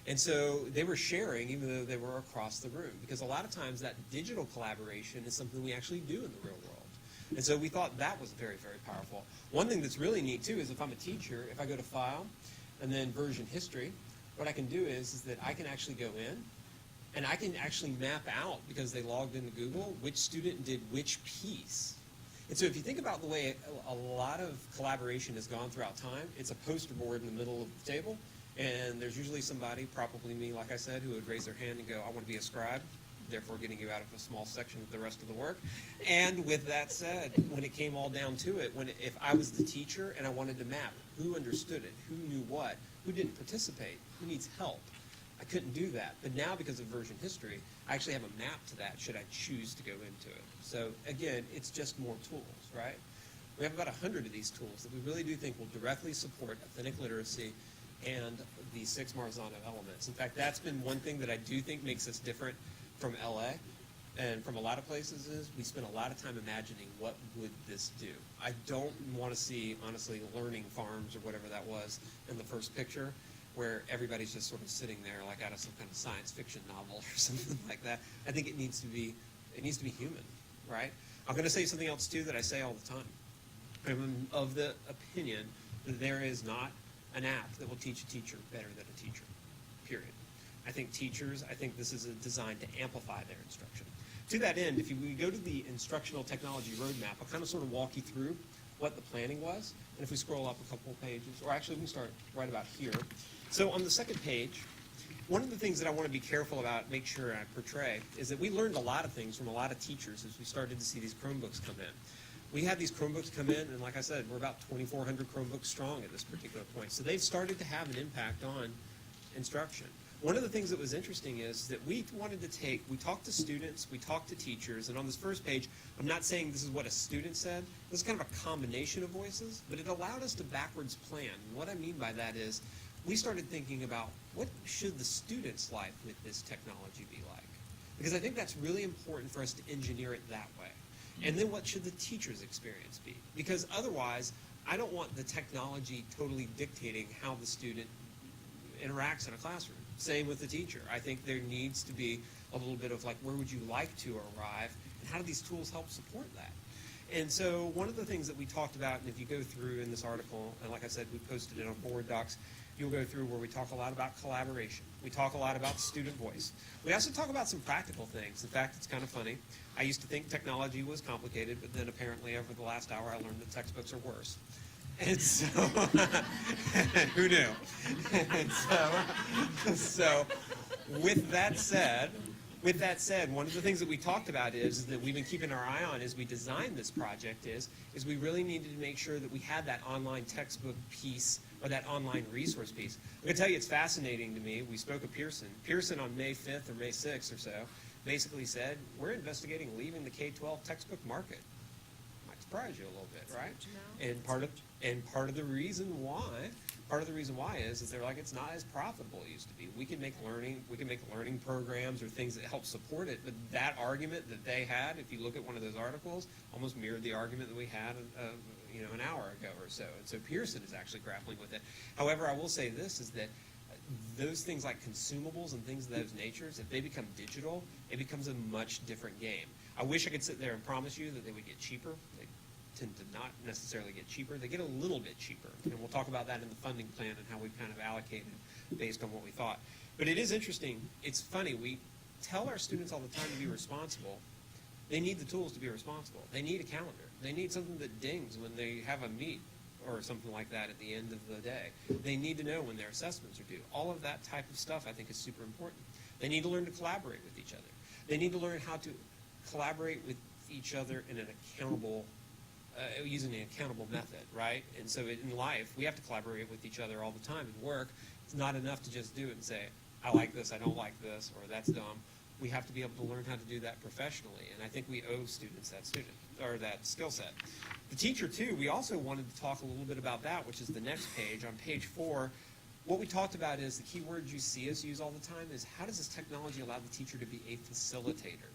And so they were sharing even though they were across the room, because a lot of times that digital collaboration is something we actually do in the real world. And so we thought that was very, very powerful. One thing that's really neat too is if I'm a teacher, if I go to File and then Version History, what I can do is that I can actually go in and I can actually map out, because they logged into Google, which student did which piece. And so if you think about the way a lot of collaboration has gone throughout time, it's a poster board in the middle of the table, and there's usually somebody, probably me, like I said, who would raise their hand and go, I want to be a scribe, therefore getting you out of a small section of the rest of the work. And with that said, when it came all down to it, if I was the teacher and I wanted to map who understood it, who knew what, who didn't participate, who needs help, I couldn't do that. But now, because of version history, I actually have a map to that should I choose to go into it. So again, it's just more tools, right? We have about 100 of these tools that we really do think will directly support authentic literacy and the 6 Marzano elements. In fact, that's been one thing that I do think makes us different from LA and from a lot of places is we spend a lot of time imagining what would this do. I don't want to see, honestly, learning farms or whatever that was in the first picture, where everybody's just sort of sitting there like out of some kind of science fiction novel or something like that. I think it needs to be human, right? I'm going to say something else too that I say all the time. I'm of the opinion that there is not an app that will teach a teacher better than a teacher, period. I think this is designed to amplify their instruction. To that end, if we go to the Instructional Technology Roadmap, I'll kind of sort of walk you through what the planning was. And if we scroll up a couple of pages, or actually we can start right about here. So on the second page, one of the things that I want to be careful about, make sure I portray, is that we learned a lot of things from a lot of teachers as we started to see these Chromebooks come in. We had these Chromebooks come in, and like I said, we're about 2,400 Chromebooks strong at this particular point. So they've started to have an impact on instruction. One of the things that was interesting is that we wanted to we talked to students, we talked to teachers, and on this first page, I'm not saying this is what a student said. This is kind of a combination of voices, but it allowed us to backwards plan. And what I mean by that is we started thinking about what should the students' life with this technology be like? Because I think that's really important for us to engineer it that way. And then what should the teacher's experience be? Because otherwise, I don't want the technology totally dictating how the student interacts in a classroom. Same with the teacher. I think there needs to be a little bit of like, where would you like to arrive, and how do these tools help support that? And so one of the things that we talked about, and if you go through in this article, and like I said, we posted it on board docs, you'll go through where we talk a lot about collaboration. We talk a lot about student voice. We also talk about some practical things. In fact, it's kind of funny. I used to think technology was complicated, but then apparently over the last hour I learned that textbooks are worse. And so, who knew? And so with that said, one of the things that we talked about is that we've been keeping our eye on as we designed this project is we really needed to make sure that we had that online textbook piece or that online resource piece. I'm going to tell you, it's fascinating to me. We spoke of Pearson. Pearson on May 5th or May 6th or so basically said, we're investigating leaving the K-12 textbook market. Might surprise you a little bit, right? And part of the reason why is they're like, it's not as profitable it used to be. We can make learning programs or things that help support it, but that argument that they had, if you look at one of those articles, almost mirrored the argument that we had an hour ago or so. And so Pearson is actually grappling with it. However, I will say this is that those things like consumables and things of those natures, if they become digital, it becomes a much different game. I wish I could sit there and promise you that they would get cheaper. They tend to not necessarily get cheaper. They get a little bit cheaper. And we'll talk about that in the funding plan and how we've kind of allocated based on what we thought. But it is interesting. It's funny. We tell our students all the time to be responsible. They need the tools to be responsible. They need a calendar. They need something that dings when they have a meet or something like that at the end of the day. They need to know when their assessments are due. All of that type of stuff I think is super important. They need to learn to collaborate with each other. They need to learn how to collaborate with each other in an accountable, using an accountable method, right? And so in life, we have to collaborate with each other all the time. In work, it's not enough to just do it and say, I like this, I don't like this, or that's dumb. We have to be able to learn how to do that professionally, and I think we owe students that skill set. The teacher, too, we also wanted to talk a little bit about that, which is the next page. On page 4, what we talked about is the key word you see us use all the time is how does this technology allow the teacher to be a facilitator?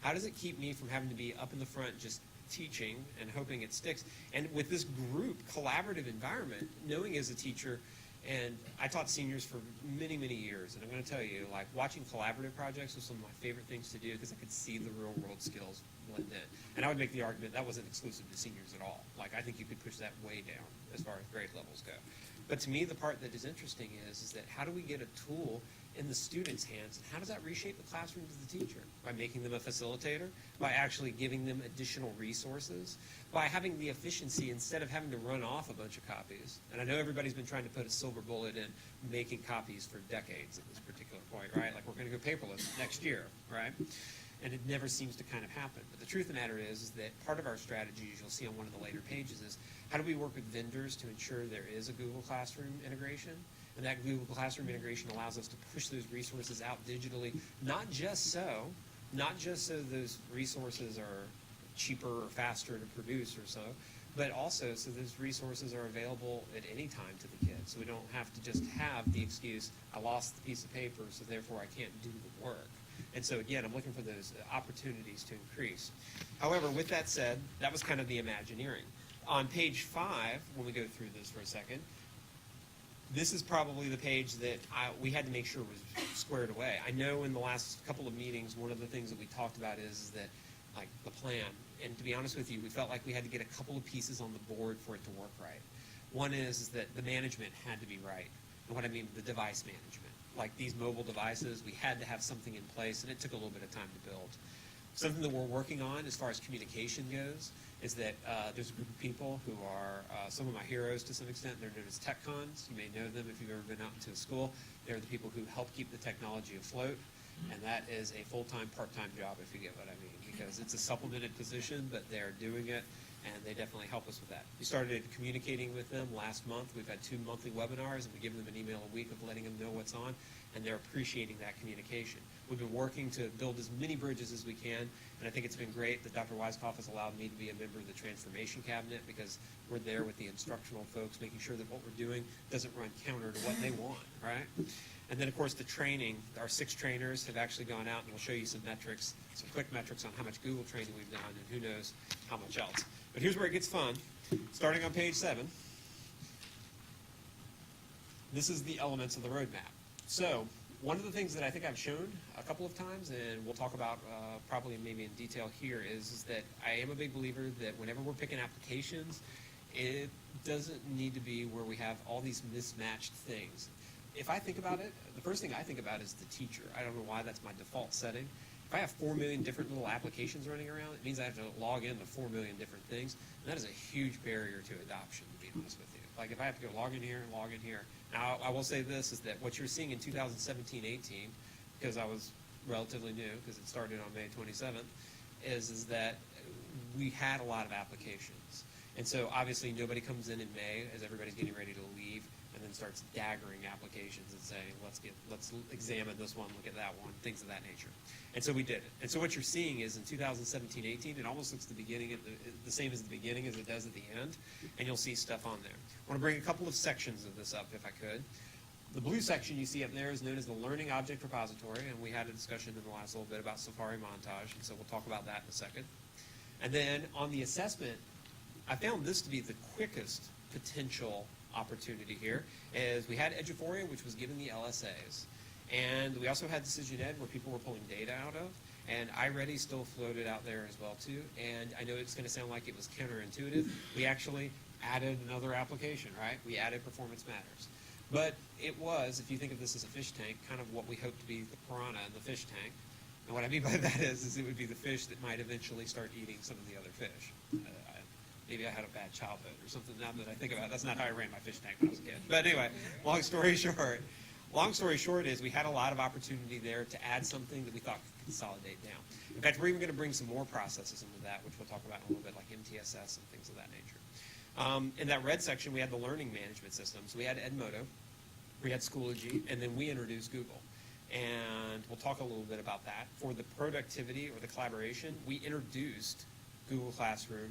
How does it keep me from having to be up in the front just teaching and hoping it sticks? And with this group collaborative environment, knowing as a teacher, and I taught seniors for many, many years, and I'm going to tell you, like, watching collaborative projects was some of my favorite things to do because I could see the real-world skills blend in. And I would make the argument that wasn't exclusive to seniors at all. Like, I think you could push that way down as far as grade levels go. But to me, the part that is interesting is that how do we get a tool in the students' hands, and how does that reshape the classroom to the teacher? By making them a facilitator, by actually giving them additional resources, by having the efficiency instead of having to run off a bunch of copies. And I know everybody's been trying to put a silver bullet in making copies for decades at this particular point, right? Like, we're going to go paperless next year, right? And it never seems to kind of happen. But the truth of the matter is that part of our strategy, as you'll see on one of the later pages, is how do we work with vendors to ensure there is a Google Classroom integration? And that Google Classroom integration allows us to push those resources out digitally, not just so those resources are cheaper or faster to produce or so, but also so those resources are available at any time to the kids. So we don't have to just have the excuse, I lost the piece of paper, so therefore I can't do the work. And so again, I'm looking for those opportunities to increase. However, with that said, that was kind of the Imagineering. On page 5, when we go through this for a second, this is probably the page that we had to make sure was squared away. I know in the last couple of meetings, one of the things that we talked about is that, like, the plan. And to be honest with you, we felt like we had to get a couple of pieces on the board for it to work right. One is that the management had to be right. And what I mean, the device management. Like these mobile devices, we had to have something in place, and it took a little bit of time to build. Something that we're working on as far as communication goes is that there's a group of people who are some of my heroes to some extent. They're known as tech cons. You may know them if you've ever been out into a school. They're the people who help keep the technology afloat, and that is a full-time, part-time job, if you get what I mean, because it's a supplemented position, but they're doing it, and they definitely help us with that. We started communicating with them last month. We've had 2 monthly webinars, and we give them an email a week of letting them know what's on, and they're appreciating that communication. We've been working to build as many bridges as we can, and I think it's been great that Dr. Weiskopf has allowed me to be a member of the Transformation Cabinet, because we're there with the instructional folks, making sure that what we're doing doesn't run counter to what they want, right? And then, of course, the training. Our 6 trainers have actually gone out, and we'll show you some metrics, some quick metrics on how much Google training we've done, and who knows how much else. But here's where it gets fun. Starting on page 7, this is the elements of the roadmap. So one of the things that I think I've shown a couple of times, and we'll talk about probably maybe in detail here, is that I am a big believer that whenever we're picking applications, it doesn't need to be where we have all these mismatched things. If I think about it, the first thing I think about is the teacher. I don't know why that's my default setting. If I have 4 million different little applications running around, it means I have to log into 4 million different things, and that is a huge barrier to adoption, to be honest with you. Like if I have to go log in here and log in here. Now, I will say this, is that what you're seeing in 2017-18, because I was relatively new, because it started on May 27th, is that we had a lot of applications. And so obviously nobody comes in May as everybody's getting ready to leave and then starts daggering applications and saying, let's examine this one, look at that one, things of that nature. And so we did it. And so what you're seeing is in 2017-18, it almost looks the same as the beginning as it does at the end, and you'll see stuff on there. I want to bring a couple of sections of this up, if I could. The blue section you see up there is known as the Learning Object Repository, and we had a discussion in the last little bit about Safari Montage, and so we'll talk about that in a second. And then on the assessment, I found this to be the quickest potential opportunity here, as we had Eduphoria, which was given the LSAs. And we also had Decision Ed, where people were pulling data out of, and iReady still floated out there as well too. And I know it's going to sound like it was counterintuitive. We actually added another application, right? We added Performance Matters. But it was, if you think of this as a fish tank, kind of what we hope to be the piranha in the fish tank. And what I mean by that is it would be the fish that might eventually start eating some of the other fish. Maybe I had a bad childhood or something now that I think about it. That's not how I ran my fish tank when I was a kid. But anyway, long story short is we had a lot of opportunity there to add something that we thought could consolidate down. In fact, we're even going to bring some more processes into that, which we'll talk about in a little bit, like MTSS and things of that nature. In that red section, we had the learning management systems. We had Edmodo, we had Schoology, and then we introduced Google. And we'll talk a little bit about that. For the productivity or the collaboration, we introduced Google Classroom.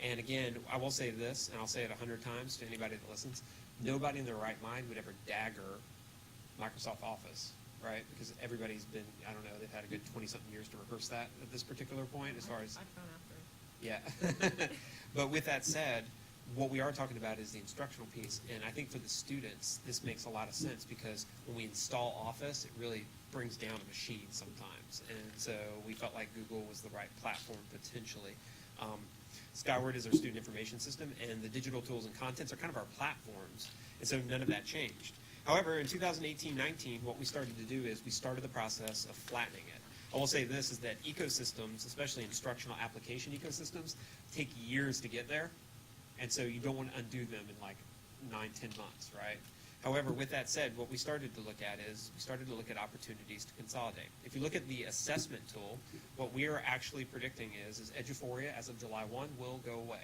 And again, I will say this, and I'll say it 100 times to anybody that listens, nobody in their right mind would ever dagger Microsoft Office, right? Because everybody's been, I don't know, they've had a good 20-something years to rehearse that at this particular point as far as... Yeah. But with that said, what we are talking about is the instructional piece, and I think for the students, this makes a lot of sense because when we install Office, it really brings down a machine sometimes. And so we felt like Google was the right platform potentially. Skyward is our student information system, and the digital tools and contents are kind of our platforms, and so none of that changed. However, in 2018-19, what we started to do is we started the process of flattening it. I will say this, is that ecosystems, especially instructional application ecosystems, take years to get there, and so you don't want to undo them in like 9-10 months, right? However, with that said, what we started to look at is we started to look at opportunities to consolidate. If you look at the assessment tool, what we are actually predicting is Eduphoria, as of July 1, will go away.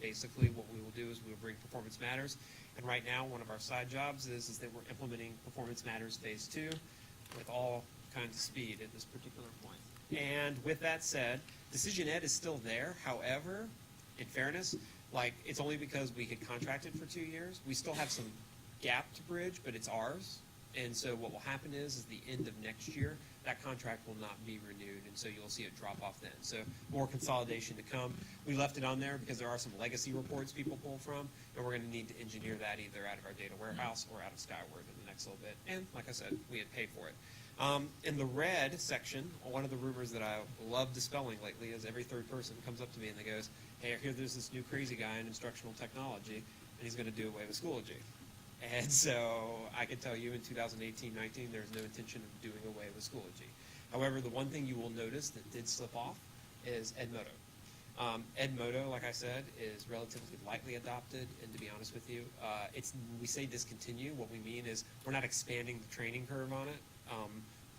Basically, what we will do is we will bring Performance Matters, and right now, one of our side jobs is that we're implementing Performance Matters Phase 2 with all kinds of speed at this particular point. And with that said, Decision Ed is still there. However, in fairness, like it's only because we had contracted for 2 years. We still have some gap to bridge, but it's ours. And so what will happen is the end of next year, that contract will not be renewed, and so you'll see it drop off then. So more consolidation to come. We left it on there because there are some legacy reports people pull from, and we're going to need to engineer that either out of our data warehouse or out of Skyward in the next little bit. And like I said, we had paid for it. In the red section, one of the rumors that I love dispelling lately is every third person comes up to me and they goes, hey, I hear there's this new crazy guy in instructional technology, and he's going to do away with Schoology. And so I can tell you in 2018-19, there's no intention of doing away with Schoology. However, the one thing you will notice that did slip off is Edmodo. Edmodo, like I said, is relatively lightly adopted, and to be honest with you, we say discontinue. What we mean is we're not expanding the training curve on it.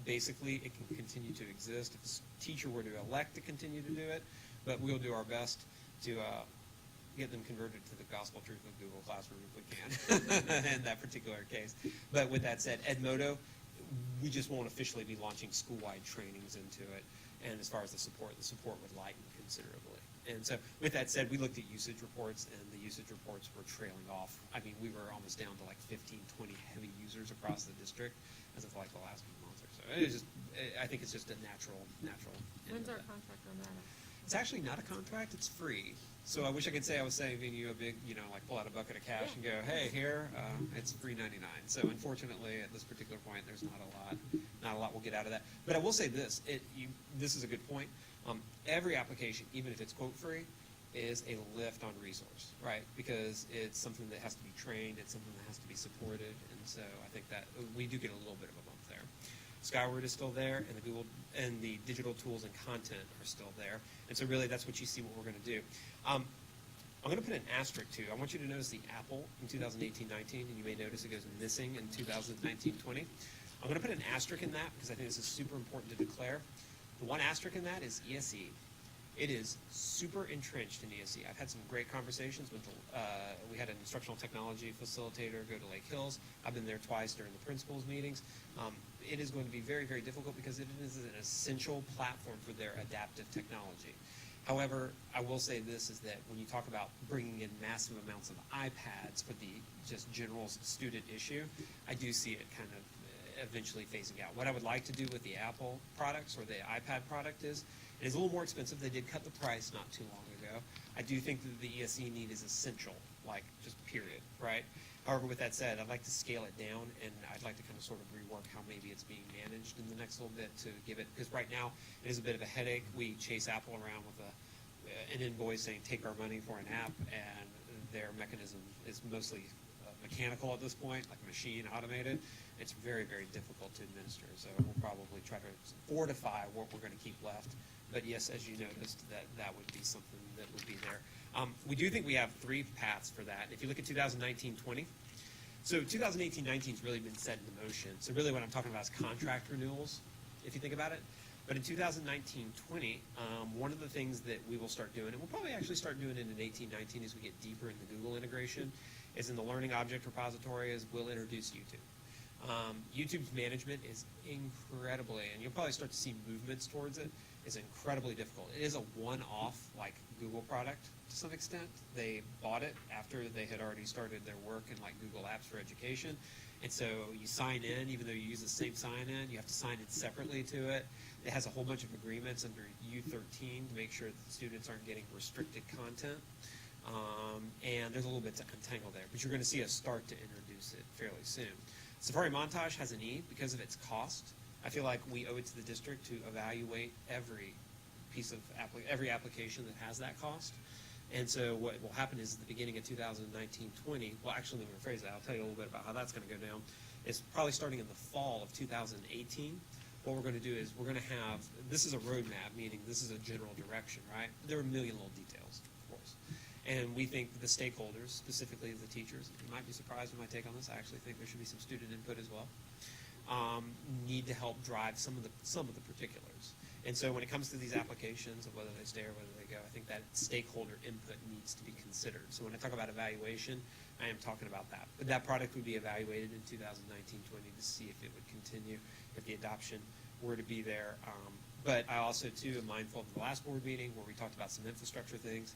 Basically, it can continue to exist if a teacher were to elect to continue to do it, but we'll do our best to get them converted to the gospel truth of Google Classroom if we can in that particular case. But with that said, Edmodo, we just won't officially be launching school-wide trainings into it. And as far as the support would lighten considerably. And so with that said, we looked at usage reports, and the usage reports were trailing off. I mean, we were almost down to like 15, 20 heavy users across the district as of like the last month or so. I think it's just a natural. When's our contract on that? It's actually not a contract, it's free. So I wish I could say I was saving you a big, like pull out a bucket of cash and go, hey, here, it's free 99. So unfortunately, at this particular point, there's not a lot we'll get out of that. But I will say this, this is a good point. Every application, even if it's quote free, is a lift on resource, right? Because it's something that has to be trained, it's something that has to be supported, and so I think that we do get a little bit of a bump there. Skyward is still there, and the digital tools and content are still there, and so really that's what you see what we're going to do. I'm going to put an asterisk too. I want you to notice the Apple in 2018-19, and you may notice it goes missing in 2019-20. I'm going to put an asterisk in that because I think this is super important to declare. The one asterisk in that is ESE. It is super entrenched in ESE. I've had some great conversations with we had an instructional technology facilitator go to Lake Hills. I've been there twice during the principals meetings. It is going to be very, very difficult because it is an essential platform for their adaptive technology. However, I will say this is that when you talk about bringing in massive amounts of iPads for the just general student issue, I do see it kind of eventually phasing out. What I would like to do with the Apple products or the iPad product is, it is a little more expensive. They did cut the price not too long ago. I do think that the ESE need is essential, like just period, right? However, with that said, I'd like to scale it down, and I'd like to kind of sort of rework how maybe it's being managed in the next little bit to give it, because right now it is a bit of a headache. We chase Apple around with an invoice saying take our money for an app, and their mechanism is mostly mechanical at this point, like machine automated. It's very, very difficult to administer, so we'll probably try to fortify what we're going to keep left. But yes, as you noticed, that would be something that would be there. We do think we have 3 paths for that. If you look at 2019-20, so 2018-19 has really been set into motion. So really what I'm talking about is contract renewals, if you think about it. But in 2019-20, one of the things that we will start doing, and we'll probably actually start doing it in 18-19 as we get deeper into Google integration, is in the Learning Object Repository is we'll introduce YouTube. YouTube's management is incredibly, and you'll probably start to see movements towards it, is incredibly difficult. It is a one-off, like, Google product to some extent. They bought it after they had already started their work in, like, Google Apps for Education. And so you sign in, even though you use the same sign-in, you have to sign in separately to it. It has a whole bunch of agreements under U13 to make sure that the students aren't getting restricted content. And there's a little bit to untangle there. But you're going to see us start to introduce it fairly soon. Safari Montage has an E because of its cost. I feel like we owe it to the district to evaluate every piece of every application that has that cost. And so what will happen is at the beginning of 2019-20, well, actually, let me rephrase that. I'll tell you a little bit about how that's going to go down. It's probably starting in the fall of 2018. What we're going to do is we're going to have, this is a roadmap, meaning this is a general direction, right? There are a million little details, of course. And we think the stakeholders, specifically the teachers, you might be surprised with my take on this. I actually think there should be some student input as well. Need to help drive some of the particulars. And so when it comes to these applications of whether they stay or whether they go, I think that stakeholder input needs to be considered. So when I talk about evaluation, I am talking about that. But that product would be evaluated in 2019-20 to see if it would continue, if the adoption were to be there. But I also, too, am mindful of the last board meeting where we talked about some infrastructure things.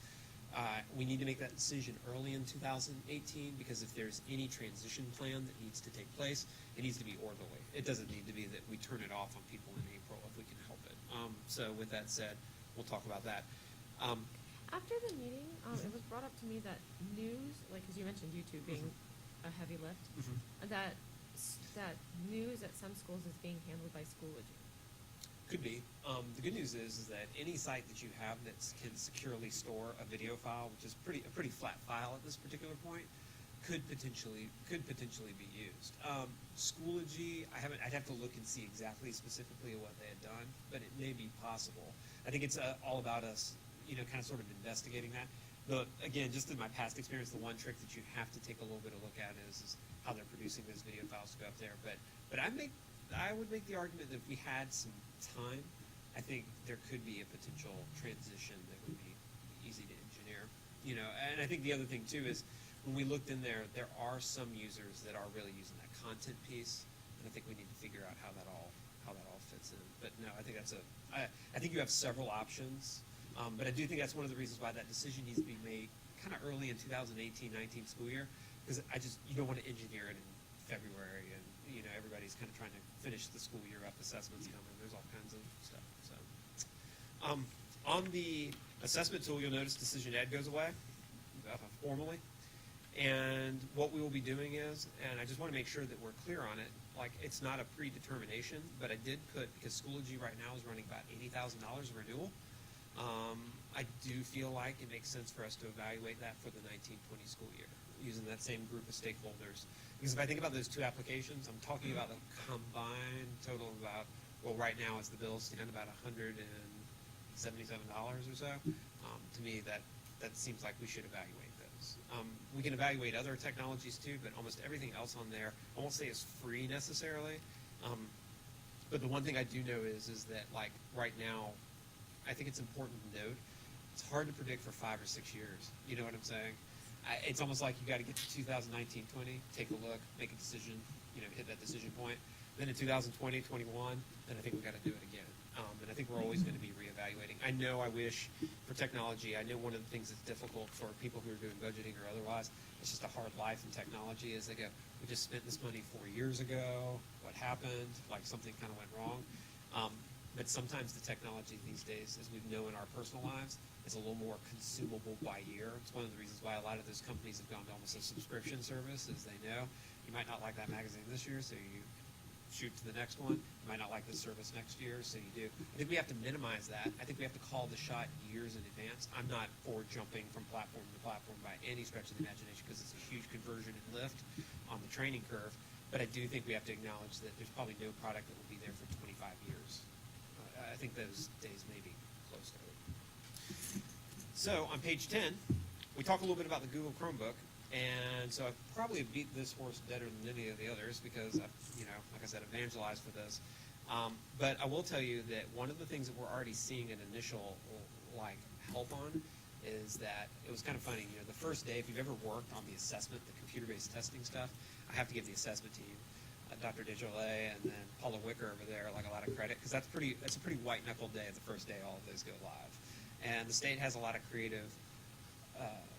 We need to make that decision early in 2018 because if there's any transition plan that needs to take place, it needs to be orderly. It doesn't need to be that we turn it off on people in April if we can help it. So with that said, we'll talk about that. After the meeting, it was brought up to me that news, like, because you mentioned YouTube being a heavy lift, that news at some schools is being handled by Schoology. Could be. The good news is that any site that you have that can securely store a video file, which is a pretty flat file at this particular point, could potentially be used. Schoology, I'd have to look and see exactly specifically what they had done, but it may be possible. I think it's all about us, kind of sort of investigating that. But again, just in my past experience, the one trick that you have to take a little bit of look at is how they're producing those video files to go up there. But I would make the argument that if we had some time, I think there could be a potential transition that would be easy to engineer. And I think the other thing too is when we looked in there are some users that are really using that content piece, and I think we need to figure out how that all fits in. But no, I think I think you have several options, but I do think that's one of the reasons why that decision needs to be made kind of early in 2018-19 school year, because you don't want to engineer it in February, and everybody's kind of trying to finish the school year up. Assessments coming. There's all kinds of stuff. So on the assessment tool, you'll notice Decision Ed goes away formally. And what we will be doing is, and I just want to make sure that we're clear on it, like it's not a predetermination, but I did put, because Schoology right now is running about $80,000 a renewal, I do feel like it makes sense for us to evaluate that for the 19-20 school year, using that same group of stakeholders. Because if I think about those two applications, I'm talking about a combined total of about, well, right now as the bills stand, about $177 or so. To me, that seems like we should evaluate those. We can evaluate other technologies too, but almost everything else on there, I won't say is free necessarily. But the one thing I do know is that like right now, I think it's important to note, it's hard to predict for 5 or 6 years. You know what I'm saying? It's almost like you got to get to 2019-20, take a look, make a decision, hit that decision point. Then in 2020-21, then I think we've got to do it again. And I think we're always going to be reevaluating. I know I wish for technology, I know one of the things that's difficult for people who are doing budgeting or otherwise, it's just a hard life in technology, is they go, we just spent this money 4 years ago, what happened? Like something kind of went wrong. But sometimes the technology these days, as we know in our personal lives, is a little more consumable by year. It's one of the reasons why a lot of those companies have gone to almost a subscription service, is they know you might not like that magazine this year, so you shoot to the next one. You might not like this service next year, so you do. I think we have to minimize that. I think we have to call the shot years in advance. I'm not for jumping from platform to platform by any stretch of the imagination, because it's a huge conversion and lift on the training curve. But I do think we have to acknowledge that there's probably no product that will be there for 25 years. I think those days may be close to it. So on page 10, we talk a little bit about the Google Chromebook. And so I probably beat this horse better than any of the others, because I've, like I said, evangelized for this. But I will tell you that one of the things that we're already seeing an initial help on is that it was kind of funny. The first day, if you've ever worked on the assessment, the computer-based testing stuff, I have to give the assessment team, Dr. Desjolais and then Paula Wicker over there, a lot of credit, because that's a pretty white-knuckle day the first day all of those go live. And the state has a lot of creative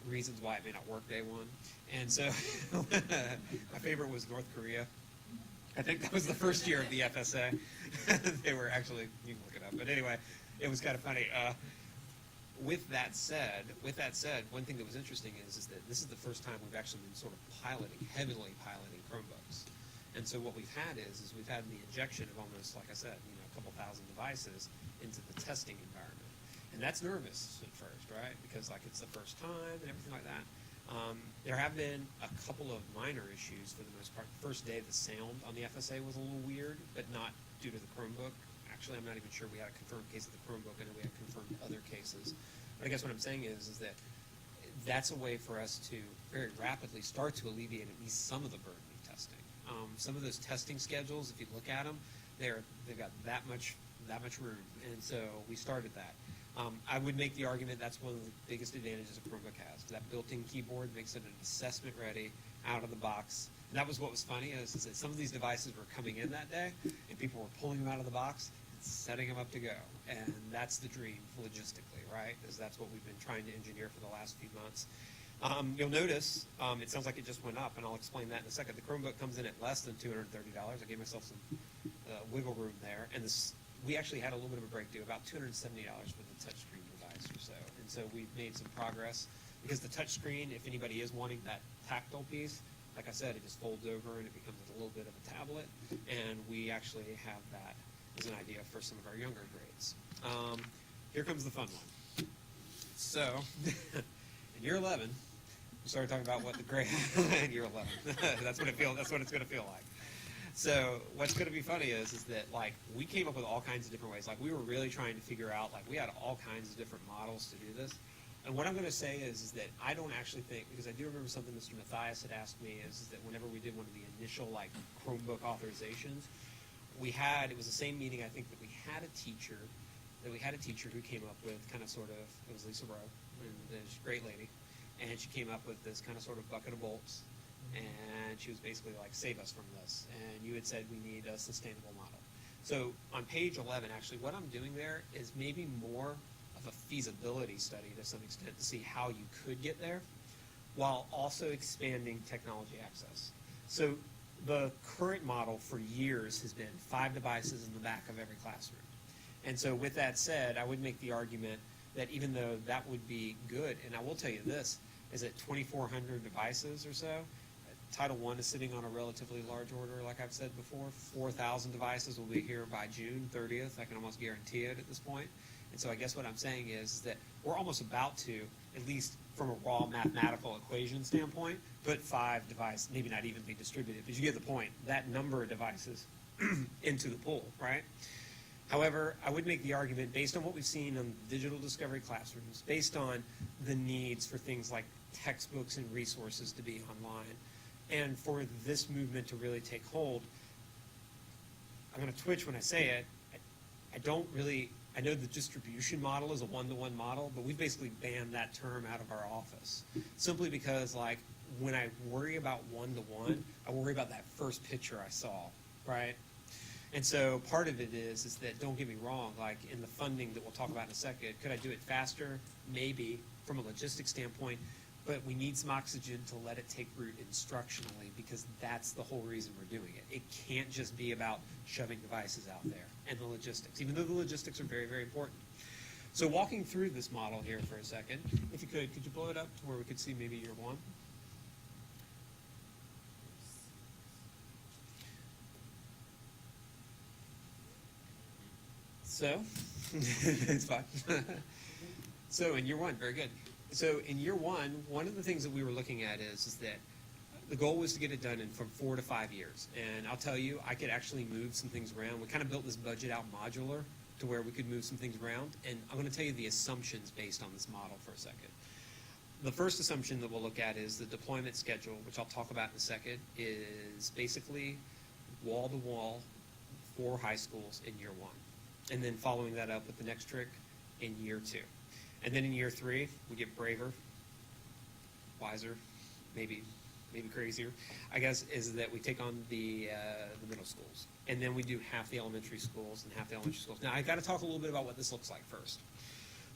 reasons why it may not work day one. And so my favorite was North Korea. I think that was the first year of the FSA. They were actually, you can look it up. But anyway, it was kind of funny. With that said, one thing that was interesting is that this is the first time we've actually been sort of heavily piloting Chromebooks. And so what we've had is we've had the injection of almost, like I said, a couple thousand devices into the testing environment. And that's nervous at first, right? Because it's the first time and everything like that. There have been a couple of minor issues for the most part. The first day, the sound on the FSA was a little weird, but not due to the Chromebook. Actually, I'm not even sure we had a confirmed case of the Chromebook. I know we had confirmed other cases. But I guess what I'm saying is that that's a way for us to very rapidly start to alleviate at least some of the burden of testing. Some of those testing schedules, if you look at them, they've got that much room, and so we started that. I would make the argument that's one of the biggest advantages a Chromebook has. That built-in keyboard makes it an assessment ready, out of the box. And that was what was funny, is that some of these devices were coming in that day, and people were pulling them out of the box and setting them up to go. And that's the dream logistically, right? Because that's what we've been trying to engineer for the last few months. You'll notice it sounds like it just went up, and I'll explain that in a second. The Chromebook comes in at less than $230. I gave myself some wiggle room there. And we actually had a little bit of a breakthrough, about $270 for the touchscreen device or so. And so we've made some progress, because the touchscreen, if anybody is wanting that tactile piece, like I said, it just folds over and it becomes a little bit of a tablet. And we actually have that as an idea for some of our younger grades. Here comes the fun one. So in year 11, We started talking about what the grade in year 11. That's what it's going to feel like. So what's going to be funny is that like we came up with all kinds of different ways. Like we were really trying to figure out, like we had all kinds of different models to do this. And what I'm going to say is that I don't actually think, because I do remember something Mr. Mathias had asked me, is that whenever we did one of the initial like Chromebook authorizations, it was the same meeting I think that we had a teacher who came up with kind of sort of, it was Lisa Rowe, and she's a great lady, and she came up with this kind of sort of bucket of bolts, and she was basically like, save us from this. And you had said we need a sustainable model. So on page 11, actually, what I'm doing there is maybe more of a feasibility study to some extent to see how you could get there, while also expanding technology access. So the current model for years has been 5 devices in the back of every classroom. And so with that said, I would make the argument that even though that would be good, and I will tell you this, is that 2,400 devices or so, Title I is sitting on a relatively large order, like I've said before. 4,000 devices will be here by June 30th. I can almost guarantee it at this point. And so I guess what I'm saying is that we're almost about to, at least from a raw mathematical equation standpoint, put 5 devices, maybe not evenly distributed, but you get the point, that number of devices into the pool, right? However, I would make the argument, based on what we've seen on digital discovery classrooms, based on the needs for things like textbooks and resources to be online, and for this movement to really take hold, I'm going to twitch when I say it. I know the distribution model is a one-to-one model, but we've basically banned that term out of our office. Simply because, like, when I worry about one-to-one, I worry about that first picture I saw, right? And so part of it is that, don't get me wrong, like in the funding that we'll talk about in a second, could I do it faster? Maybe, from a logistics standpoint, but we need some oxygen to let it take root instructionally, because that's the whole reason we're doing it. It can't just be about shoving devices out there and the logistics, even though the logistics are very, very important. So walking through this model here for a second, if you could you blow it up to where we could see maybe year 1? So, it's fine. So in year 1, very good. So in year 1, one of the things that we were looking at is that the goal was to get it done in from 4 to 5 years. And I'll tell you, I could actually move some things around. We kind of built this budget out modular to where we could move some things around. And I'm going to tell you the assumptions based on this model for a second. The first assumption that we'll look at is the deployment schedule, which I'll talk about in a second, is basically wall-to-wall for high schools in year 1. And then following that up with the next trick in year 2. And then in year 3, we get braver, wiser, maybe crazier, I guess, is that we take on the middle schools. And then we do half the elementary schools and half the elementary schools. Now, I've got to talk a little bit about what this looks like first.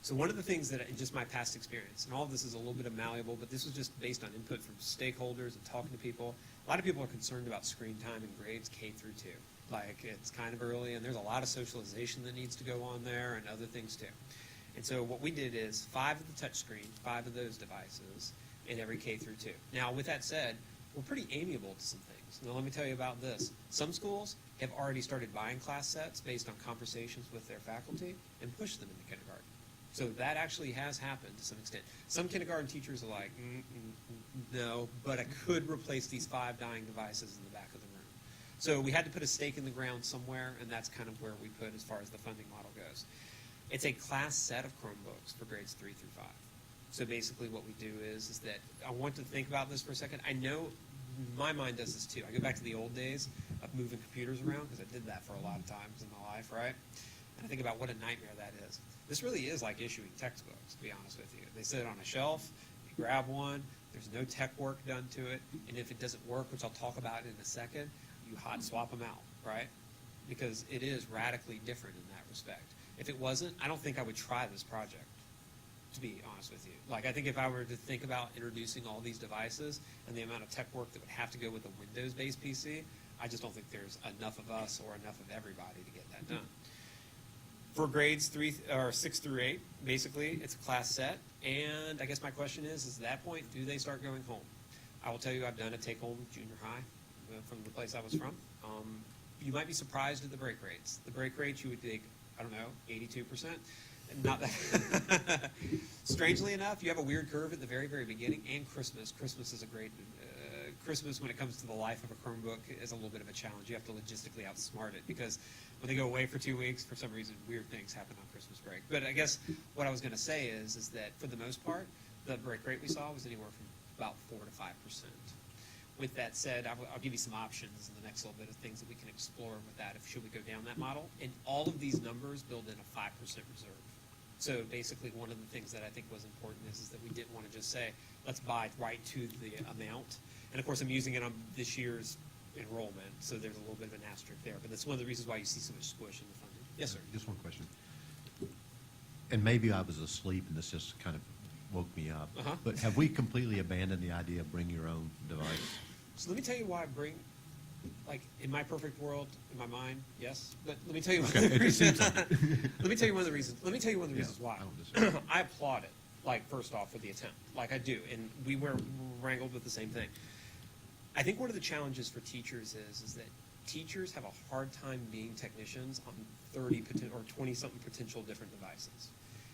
So one of the things that, in just my past experience, and all of this is a little bit of malleable, but this was just based on input from stakeholders and talking to people. A lot of people are concerned about screen time in grades K through 2. Like, it's kind of early, and there's a lot of socialization that needs to go on there and other things too. And so what we did is 5 of the touch screen, 5 of those devices in every K through 2. Now, with that said, we're pretty amiable to some things. Now, let me tell you about this. Some schools have already started buying class sets based on conversations with their faculty and pushed them into kindergarten. So that actually has happened to some extent. Some kindergarten teachers are like, no, but I could replace these 5 dying devices in the back of the room. So we had to put a stake in the ground somewhere, and that's kind of where we put as far as the funding model goes. It's a class set of Chromebooks for grades 3 through 5. So basically what we do is that I want to think about this for a second. I know my mind does this too. I go back to the old days of moving computers around, because I did that for a lot of times in my life, right? And I think about what a nightmare that is. This really is like issuing textbooks, to be honest with you. They sit on a shelf, you grab one, there's no tech work done to it, and if it doesn't work, which I'll talk about in a second, you hot swap them out, right? Because it is radically different in that respect. If it wasn't, I don't think I would try this project, to be honest with you. Like, I think if I were to think about introducing all these devices and the amount of tech work that would have to go with a Windows-based PC, I just don't think there's enough of us or enough of everybody to get that done. For grades 6 through 8, basically, it's a class set. And I guess my question is at that point, do they start going home? I will tell you, I've done a take-home junior high from the place I was from. You might be surprised at the break rates. The break rates, you would think, I don't know, 82%. Not that. strangely enough, you have a weird curve at the very, very beginning, and Christmas. Christmas is a great, Christmas when it comes to the life of a Chromebook is a little bit of a challenge. You have to logistically outsmart it because when they go away for 2 weeks, for some reason, weird things happen on Christmas break. But I guess what I was going to say is that for the most part, the break rate we saw was anywhere from about 4 to 5%. With that said, I'll give you some options in the next little bit of things that we can explore with that if should we go down that model. And all of these numbers build in a 5% reserve. So basically, one of the things that I think was important is that we didn't want to just say, let's buy right to the amount. And of course, I'm using it on this year's enrollment, so there's a little bit of an asterisk there. But that's one of the reasons why you see so much squish in the funding. Yes, sir. Just one question. And maybe I was asleep and this just kind of woke me up. But have we completely abandoned the idea of bring your own device? So let me tell you why I bring, like, in my perfect world, in my mind, yes. But let me tell you one of the reasons. Let me tell you one of the reasons. Let me tell you one of the reasons why. I applaud it, like, first off, for the attempt. Like, I do. And we were wrangled with the same thing. I think one of the challenges for teachers is that teachers have a hard time being technicians on 30 or 20-something potential different devices.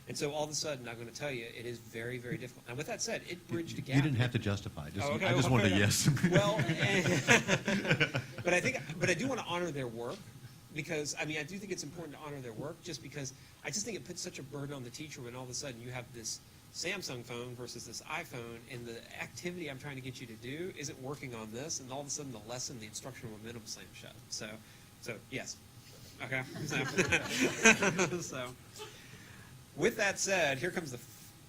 And so all of a sudden, I'm going to tell you, it is very, very difficult. And with that said, it bridged a gap. You didn't have to justify it. Okay, I just wanted a yes. Well, but I do want to honor their work because, I mean, I do think it's important to honor their work just because I just think it puts such a burden on the teacher when all of a sudden you have this Samsung phone versus this iPhone, and the activity I'm trying to get you to do isn't working on this, and all of a sudden the lesson, the instructional momentum slams shut. So yes. Okay. So with that said, here comes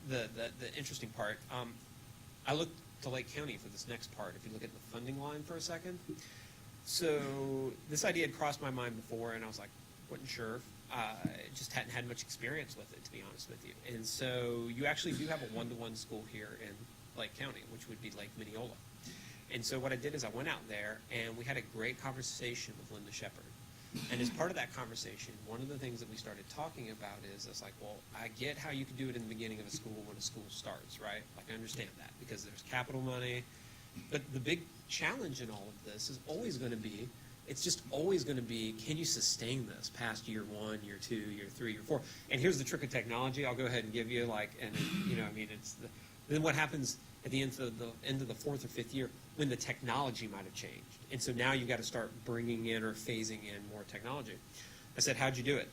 the interesting part. I looked to Lake County for this next part. If you look at the funding line for a second. So this idea had crossed my mind before, and I was like, wasn't sure. Just hadn't had much experience with it, to be honest with you. And so you actually do have a one-to-one school here in Lake County, which would be Lake Mineola. And so what I did is I went out there, and we had a great conversation with Linda Shepard. And as part of that conversation, one of the things that we started talking about is, it's like, well, I get how you can do it in the beginning of a school when a school starts, right? Like, I understand that because there's capital money. But the big challenge in all of this is always going to be, it's just always going to be, can you sustain this past year 1, year 2, year 3, year 4? And here's the trick of technology. I'll go ahead and give you, like, and you know, I mean, then what happens at the end of the 4th or 5th year when the technology might have changed? And so now you've got to start bringing in or phasing in more technology. I said, how'd you do it?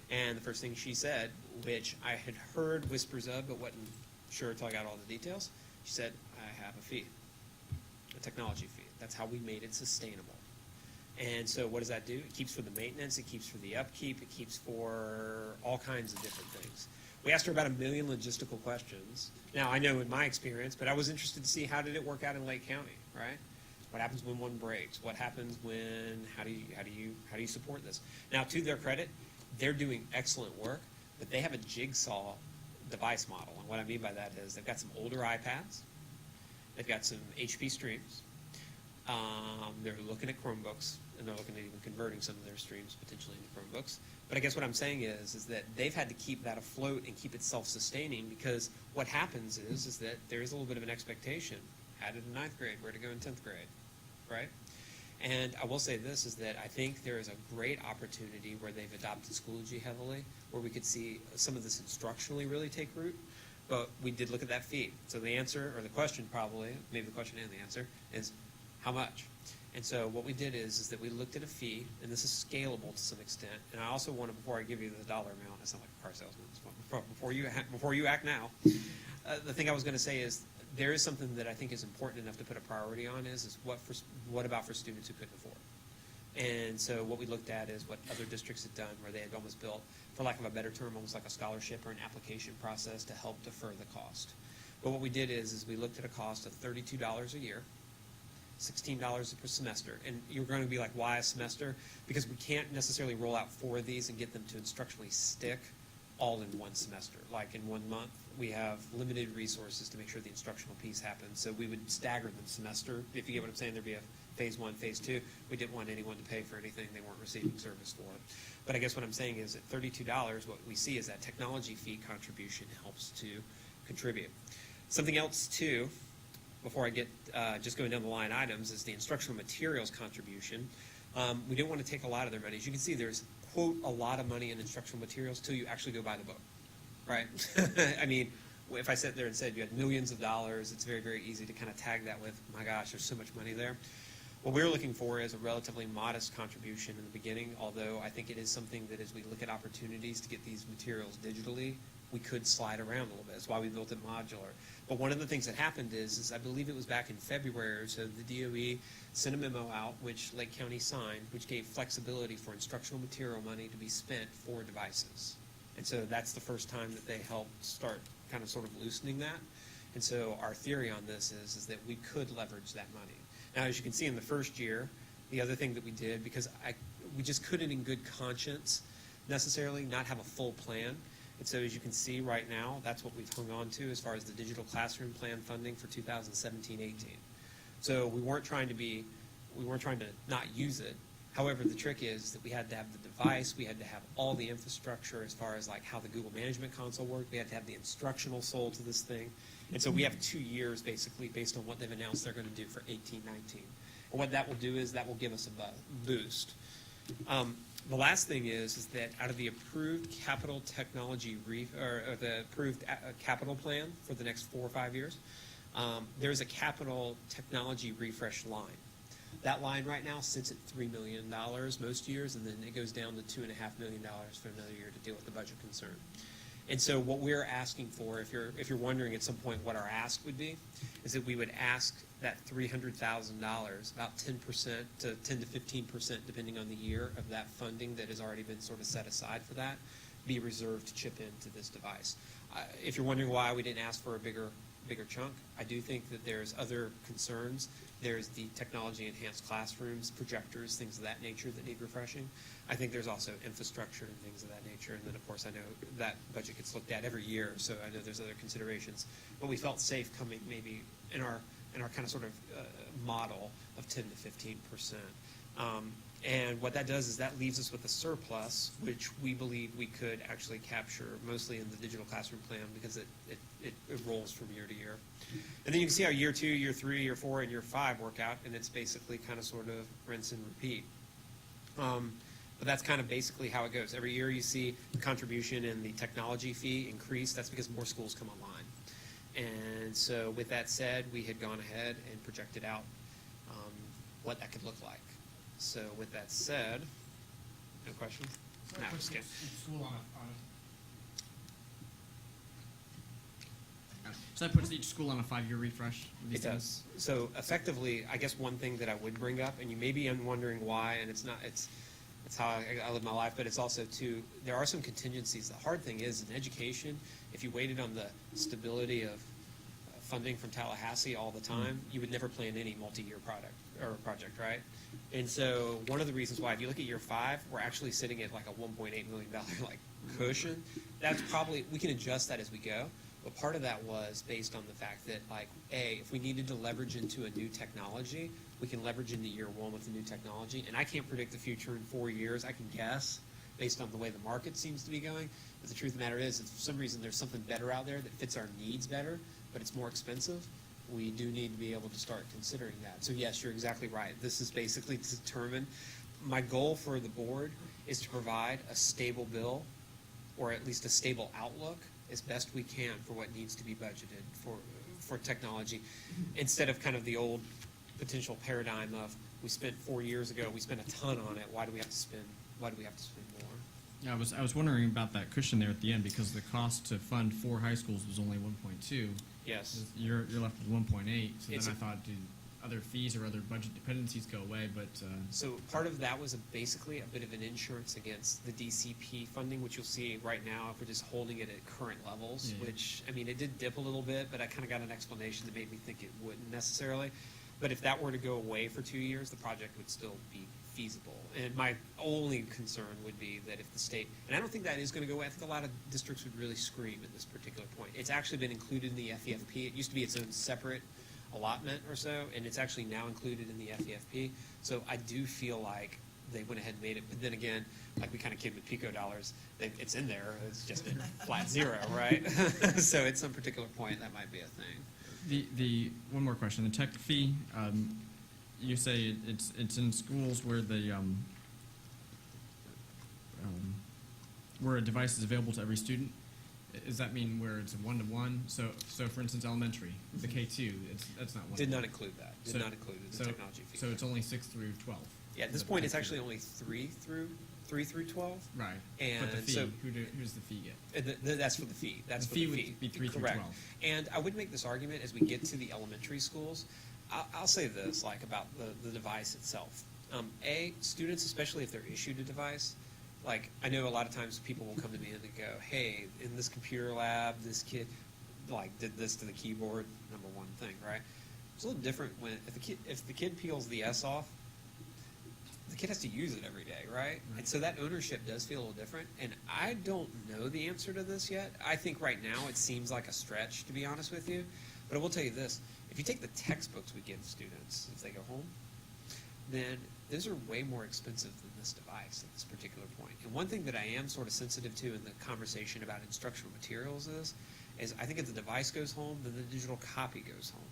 And the first thing she said, which I had heard whispers of but wasn't sure until I got all the details, she said, I have a fee, a technology fee. That's how we made it sustainable. And so what does that do? It keeps for the maintenance, it keeps for the upkeep, it keeps for all kinds of different things. We asked her about 1 million logistical questions. Now, I know in my experience, but I was interested to see how did it work out in Lake County, right? What happens when one breaks? What happens when, how do you support this? Now, to their credit, they're doing excellent work, but they have a jigsaw device model. And what I mean by that is they've got some older iPads, they've got some HP streams, they're looking at Chromebooks, and they're looking at even converting some of their streams potentially into Chromebooks. But I guess what I'm saying is that they've had to keep that afloat and keep it self-sustaining because what happens is that there is a little bit of an expectation. Had it in 9th grade, where to go in 10th grade, right? And I will say this is that I think there is a great opportunity where they've adopted Schoology heavily, where we could see some of this instructionally really take root. But we did look at that fee. So the answer, or the question probably, maybe the question and the answer, is how much? And so what we did is that we looked at a fee, and this is scalable to some extent. And I also want to, before I give you the dollar amount, I sound like a car salesman, before you act now, the thing I was going to say is there is something that I think is important enough to put a priority on is what about for students who couldn't afford? And so what we looked at is what other districts had done where they had almost built, for lack of a better term, almost like a scholarship or an application process to help defer the cost. But what we did is we looked at a cost of $32 a year, $16 per semester. And you're going to be like, why a semester? Because we can't necessarily roll out 4 of these and get them to instructionally stick all in one semester. Like in 1 month, we have limited resources to make sure the instructional piece happens. So we would stagger them semester. If you get what I'm saying, there'd be a phase 1, phase 2. We didn't want anyone to pay for anything they weren't receiving service for. But I guess what I'm saying is at $32, what we see is that technology fee contribution helps to contribute. Something else too, before I get just going down the line items, is the instructional materials contribution. We didn't want to take a lot of their money. As you can see, there's, quote, a lot of money in instructional materials till you actually go buy the book, right? I mean, if I sat there and said you had millions of dollars, it's very, very easy to kind of tag that with, my gosh, there's so much money there. What we're looking for is a relatively modest contribution in the beginning, although I think it is something that as we look at opportunities to get these materials digitally, we could slide around a little bit. That's why we built it modular. But one of the things that happened is I believe it was back in February or so, the DOE sent a memo out, which Lake County signed, which gave flexibility for instructional material money to be spent for devices. And so that's the first time that they helped start kind of sort of loosening that. And so our theory on this is that we could leverage that money. Now, as you can see in the first year, the other thing that we did, because we just couldn't in good conscience necessarily not have a full plan. And so as you can see right now, that's what we've hung on to as far as the digital classroom plan funding for 2017-18. So we weren't trying to not use it. However, the trick is that we had to have the device, we had to have all the infrastructure as far as like how the Google Management Console worked, we had to have the instructional sold to this thing. And so we have 2 years basically based on what they've announced they're going to do for 18-19. And what that will do is that will give us a boost. The last thing is that out of the approved capital technology or the approved capital plan for the next 4 or 5 years, there's a capital technology refresh line. That line right now sits at $3 million most years, and then it goes down to $2.5 million for another year to deal with the budget concern. And so what we're asking for, if you're wondering at some point what our ask would be, is that we would ask that $300,000, about 10% to 10 to 15%, depending on the year of that funding that has already been sort of set aside for that, be reserved to chip into this device. If you're wondering why we didn't ask for a bigger chunk, I do think that there's other concerns. There's the technology-enhanced classrooms, projectors, things of that nature that need refreshing. I think there's also infrastructure and things of that nature. And then, of course, I know that budget gets looked at every year, so I know there's other considerations. But we felt safe coming maybe in our kind of sort of model of 10 to 15%. And what that does is that leaves us with a surplus, which we believe we could actually capture mostly in the digital classroom plan because it rolls from year to year. And then you can see how year 2, year 3, year 4, and year 5 work out, and it's basically kind of sort of rinse and repeat. But that's kind of basically how it goes. Every year you see the contribution and the technology fee increase. That's because more schools come online. And so with that said, we had gone ahead and projected out what that could look like. So with that said, no questions? No, just kidding. So that puts each school on a 5-year refresh? It does. So effectively, I guess one thing that I would bring up, and you may be wondering why, and it's how I live my life, but it's also too, there are some contingencies. The hard thing is in education, if you waited on the stability of funding from Tallahassee all the time, you would never plan any multi-year project, right? And so one of the reasons why, if you look at year 5, we're actually sitting at like a $1.8 million like cushion. That's probably, we can adjust that as we go. But part of that was based on the fact that, like, if we needed to leverage into a new technology, we can leverage into year 1 with the new technology. And I can't predict the future in 4 years. I can guess based on the way the market seems to be going. But the truth of the matter is, if for some reason there's something better out there that fits our needs better, but it's more expensive, we do need to be able to start considering that. So yes, you're exactly right. This is basically to determine, my goal for the board is to provide a stable bill, or at least a stable outlook, as best we can for what needs to be budgeted for technology, instead of kind of the old potential paradigm of we spent 4 years ago, we spent a ton on it, why do we have to spend more? Yeah, I was wondering about that cushion there at the end, because the cost to fund 4 high schools was only 1.2. Yes. You're left with 1.8. So It's then I thought, do other fees or other budget dependencies go away? But so part of that was basically a bit of an insurance against the DCP funding, which you'll see right now if we're just holding it at current levels. Yeah. Which, I mean, it did dip a little bit, but I kind of got an explanation that made me think it wouldn't necessarily. But if that were to go away for 2 years, the project would still be feasible. And my only concern would be that if the state, and I don't think that is going to go away, I think a lot of districts would really scream at this particular point. It's actually been included in the FEFP. It used to be its own separate allotment or so, and it's actually now included in the FEFP. So I do feel like they went ahead and made it. But then again, like we kind of kid with PICO dollars, it's in there. It's just a flat zero, right? So at some particular point, that might be a thing. the one more question, the tech fee. You say it's in schools where the where a device is available to every student. Does that mean where it's a one-to-one? So for instance, elementary, the K2, that's not one. Did not include that. Did not include the so- technology fee. So it's only 6 through 12. Yeah, at this The point, it's K2. actually only 3 through 12. Right. And But the fee, so, who does the fee get? that's for the fee. That's The for fee the would fee. be 3 through Correct. 12. And I would make this argument as we get to the elementary schools. I'll say this, like about the device itself. Students, especially if they're issued a device, like I know a lot of times people will come to me and they go, "Hey, in this computer lab, this kid like did this to the keyboard." Number one thing, right? It's a little different when if the kid peels the S off, the kid has to use it every day, right? And so that ownership does feel a little different. And I don't know the answer to this yet. I think right now it seems like a stretch, to be honest with you. But I will tell you this. If you take the textbooks we give students if they go home, then those are way more expensive than this device at this particular point. And one thing that I am sort of sensitive to in the conversation about instructional materials is I think if the device goes home, then the digital copy goes home.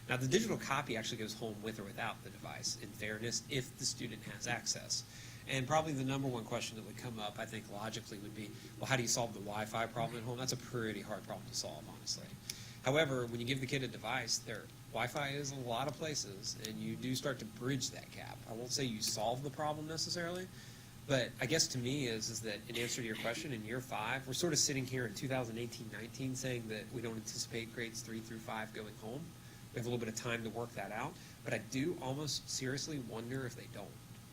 Now, the digital copy actually goes home with or without the device, in fairness, if the student has access. And probably the number one question that would come up, I think, logically would be, well, how do you solve the Wi-Fi problem at home? That's a pretty hard problem to solve, honestly. However, when you give the kid a device, their Wi-Fi is in a lot of places, and you do start to bridge that gap. I won't say you solve the problem necessarily, but I guess to me is that in answer to your question, in year 5, we're sort of sitting here in 2018-19 saying that we don't anticipate grades 3 through 5 going home. We have a little bit of time to work that out, but I do almost seriously wonder if they don't.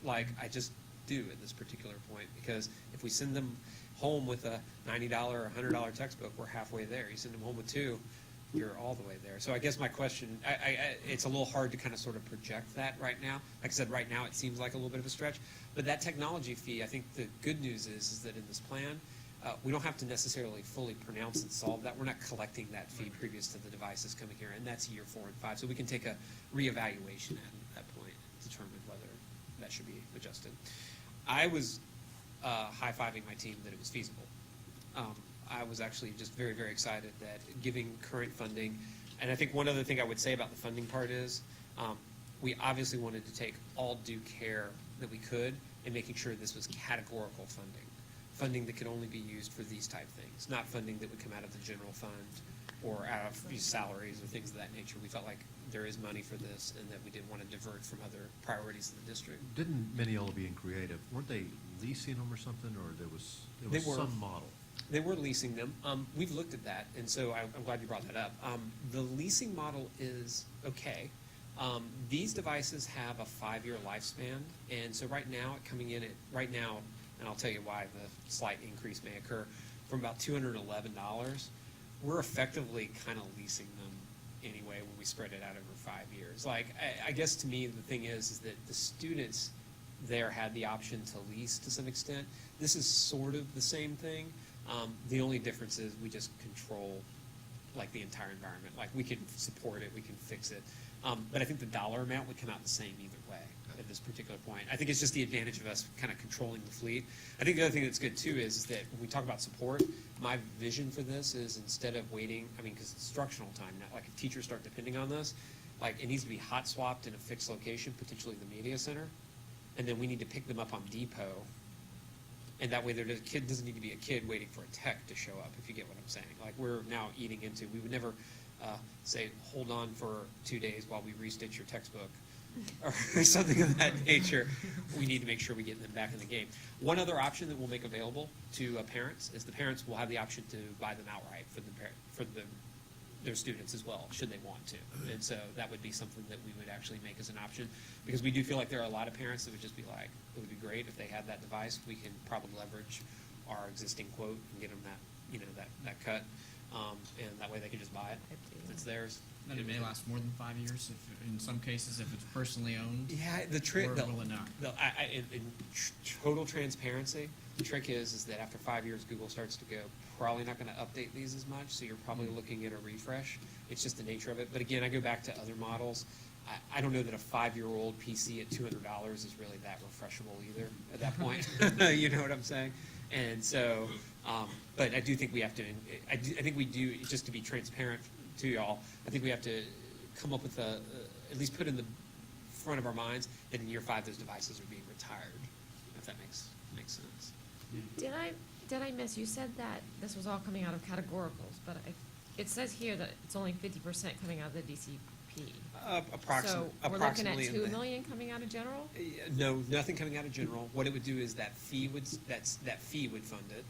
Like, I just do at this particular point, because if we send them home with a $90 or $100 textbook, we're halfway there. You send them home with 2, you're all the way there. So I guess my question, it's a little hard to kind of sort of project that right now. Like I said, right now it seems like a little bit of a stretch, but that technology fee, I think the good news is that in this plan, we don't have to necessarily fully pronounce and solve that. We're not collecting that fee previous to the devices coming here, and that's year 4 and 5. So we can take a reevaluation at that point and determine whether that should be adjusted. I was high-fiving my team that it was feasible. I was actually just very, very excited that giving current funding, and I think one other thing I would say about the funding part is we obviously wanted to take all due care that we could in making sure this was categorical funding that could only be used for these type things, not funding that would come out of the general fund or out of these salaries or things of that nature. We felt like there is money for this and that we didn't want to divert from other priorities in the district. Didn't Mineola being creative, weren't they leasing them or something, or there was They were. some model? They were leasing them. We've looked at that, and so I'm glad you brought that up. The leasing model is okay. These devices have a 5-year lifespan, and so right now, and I'll tell you why the slight increase may occur, from about $211, we're effectively kind of leasing them anyway when we spread it out over 5 years. Like, I guess to me, the thing is that the students there had the option to lease to some extent. This is sort of the same thing. The only difference is we just control like the entire environment. Like we can support it, we can fix it. But I think the dollar amount would come out the same either way at this particular point. I think it's just the advantage of us kind of controlling the fleet. I think the other thing that's good too is that when we talk about support, my vision for this is instead of waiting, because it's instructional time now, like if teachers start depending on this, like it needs to be hot swapped in a fixed location, potentially the media center, and then we need to pick them up on depot. And that way, the kid doesn't need to be a kid waiting for a tech to show up, if you get what I'm saying. Like, we're now eating into, we would never say, hold on for 2 days while we restitch your textbook, or something of that nature. We need to make sure we get them back in the game. One other option that we'll make available to parents is the parents will have the option to buy them outright for their students as well, should they want to. And so that would be something that we would actually make as an option, because we do feel like there are a lot of parents that would just be like, it would be great if they had that device. We can probably leverage our existing quote and get them that cut, and that way they can just buy it. It's theirs. And it may last more than 5 years, if, in some cases, if it's personally owned. Yeah, the trick, or will it not? In total transparency, the trick is that after 5 years, Google starts to go, probably not going to update these as much, so you're probably looking at a refresh. It's just the nature of it. But again, I go back to other models. I don't know that a 5-year-old PC at $200 is really that refreshable either at that point. You know what I'm saying? And so, but I do think we have to, I think we do, just to be transparent to y'all, I think we have to come up with at least put in the front of our minds that in year 5 those devices are being retired, if that makes sense. Did I did I miss, you said that this was all coming out of categoricals, but it says here that it's only 50% coming out of the DCP. So we're looking at 2 million coming out of general? No, nothing coming out of general. What it would do is that fee would fund it,